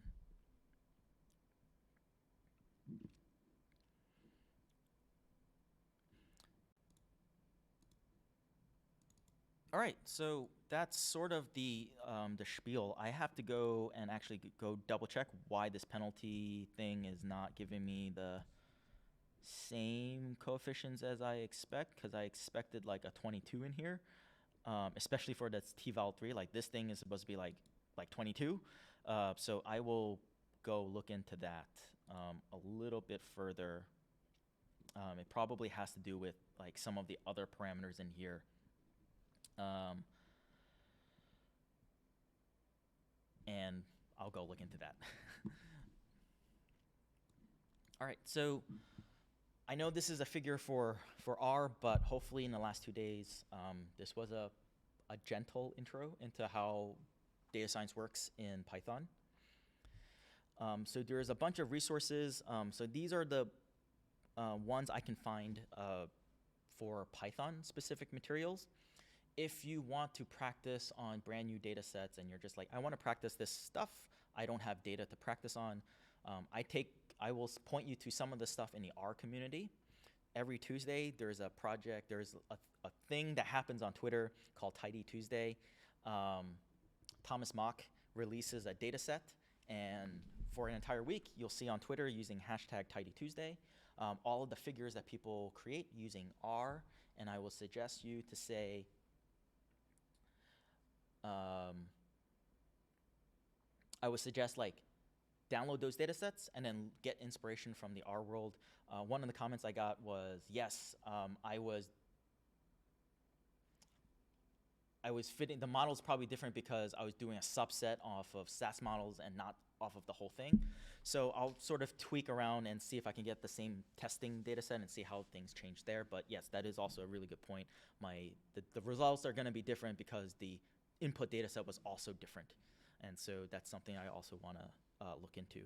All right, so that's sort of the spiel. I have to go and actually go double check why this penalty thing is not giving me the same coefficients as I expect, because I expected like a 22 in here, especially for the t-val 3. Like this thing is supposed to be like 22. So I will go look into that a little bit further. It probably has to do with like some of the other parameters in here. And I'll go look into that. All right, so I know this is a figure for R, but hopefully in the last 2 days, this was a gentle intro into how data science works in Python. So there's a bunch of resources. So these are the ones I can find for Python-specific materials. If you want to practice on brand new data sets and you're just like, I want to practice this stuff, I don't have data to practice on, I will point you to some of the stuff in the R community. Every Tuesday, there's a project, there's a thing that happens on Twitter called Tidy Tuesday. Thomas Mock releases a data set, and for an entire week, you'll see on Twitter using hashtag Tidy Tuesday, all of the figures that people create using R, and I will suggest you to say, I would suggest like download those data sets and then get inspiration from the R world. One of the comments I got was, yes, I was fitting, the model's probably different because I was doing a subset off of statsmodels and not off of the whole thing. So I'll sort of tweak around and see if I can get the same testing data set and see how things change there. But yes, that is also a really good point. The results are gonna be different because the input data set was also different. And so that's something I also wanna look into.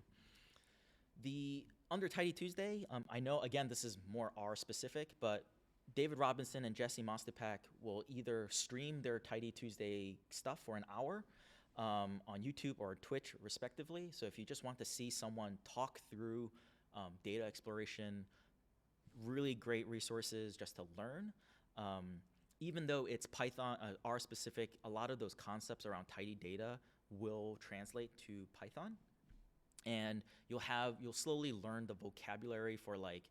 Under Tidy Tuesday, I know, again, this is more R specific, but David Robinson and Jesse Mostupak will either stream their Tidy Tuesday stuff for an hour on YouTube or Twitch, respectively. So if you just want to see someone talk through data exploration, really great resources just to learn. Even though it's Python, R specific, a lot of those concepts around tidy data will translate to Python. And you'll slowly learn the vocabulary for, like,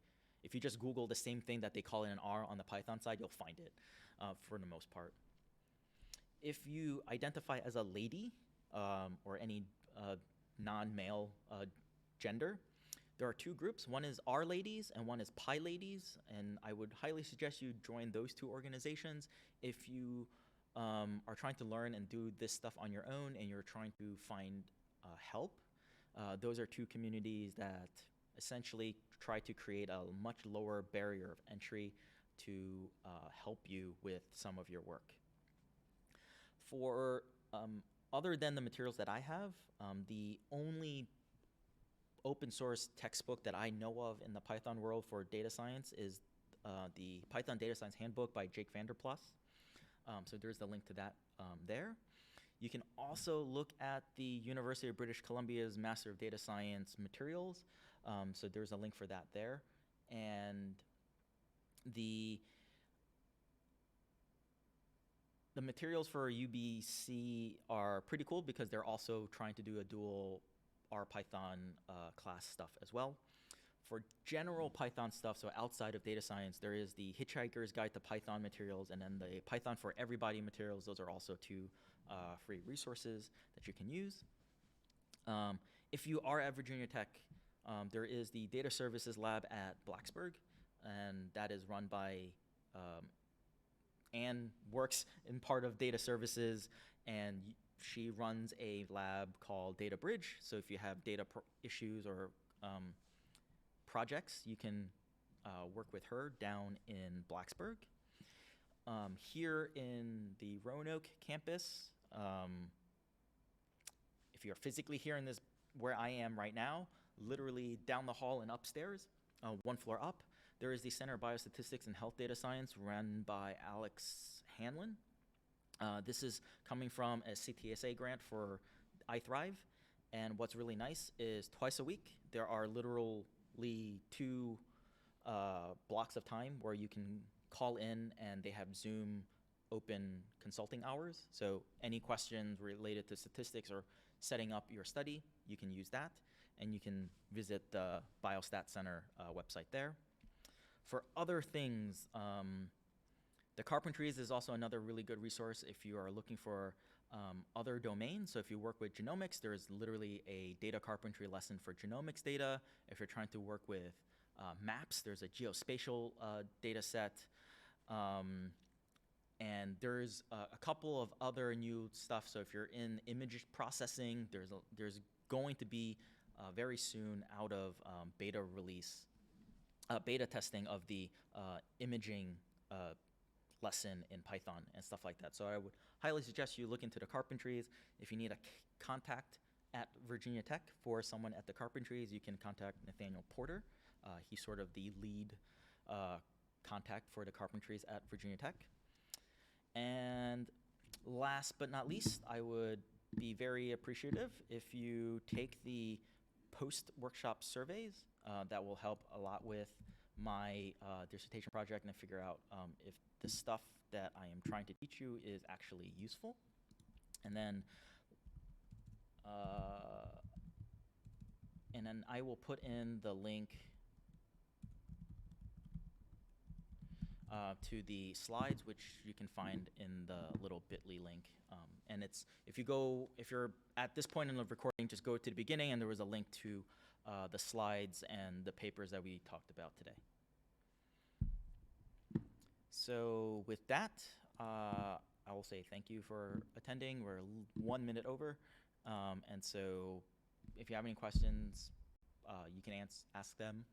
if you just Google the same thing that they call it in R on the Python side, you'll find it for the most part. If you identify as a lady or any non-male gender, there are two groups. One is R ladies and one is Pi ladies, and I would highly suggest you join those two organizations if you are trying to learn and do this stuff on your own and you're trying to find help. Those are two communities that essentially try to create a much lower barrier of entry to help you with some of your work. For other than the materials that I have, the only open source textbook that I know of in the Python world for data science is the Python Data Science Handbook by Jake Vanderplas. So there's the link to that there. You can also look at the University of British Columbia's Master of Data Science materials. So there's a link for that there. And the materials for UBC are pretty cool because they're also trying to do a dual R Python class stuff as well. For general Python stuff, so outside of data science, there is the Hitchhiker's Guide to Python materials and then the Python for Everybody materials. Those are also two free resources that you can use. If you are at Virginia Tech, there is the Data Services Lab at Blacksburg, and that is run by Anne, works in part of data services, and she runs a lab called Data Bridge. So if you have data issues or projects, you can work with her down in Blacksburg. Here in the Roanoke campus, if you're physically here in this where I am right now, literally down the hall and upstairs, one floor up, there is the Center of Biostatistics and Health Data Science run by Alex Hanlon. This is coming from a CTSA grant for iThrive. And what's really nice is twice a week, there are literally 2 blocks of time where you can call in, and they have Zoom open consulting hours. So any questions related to statistics or setting up your study, you can use that. And you can visit the Biostat Center website there. For other things, the Carpentries is also another really good resource if you are looking for other domains. So if you work with genomics, there's literally a data carpentry lesson for genomics data. If you're trying to work with maps, there's a geospatial data set. And there's a couple of other new stuff. So if you're in image processing, there's going to be very soon out of beta testing of the imaging lesson in Python and stuff like that. So I would highly suggest you look into the Carpentries. If you need a contact at Virginia Tech for someone at the Carpentries, you can contact Nathaniel Porter. He's sort of the lead contact for the Carpentries at Virginia Tech. And last but not least, I would be very appreciative if you take the post-workshop surveys. That will help a lot with my dissertation project and figure out if the stuff that I am trying to teach you is actually useful. And then I will put in the link to the slides, which you can find in the little bit.ly link. And if you're at this point in the recording, just go to the beginning, and there was a link to the slides and the papers that we talked about today. So with that, I will say thank you for attending. We're 1 minute over. And so if you have any questions, you can ask them,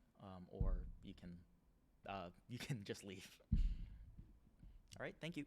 or you can just leave. All right, thank you.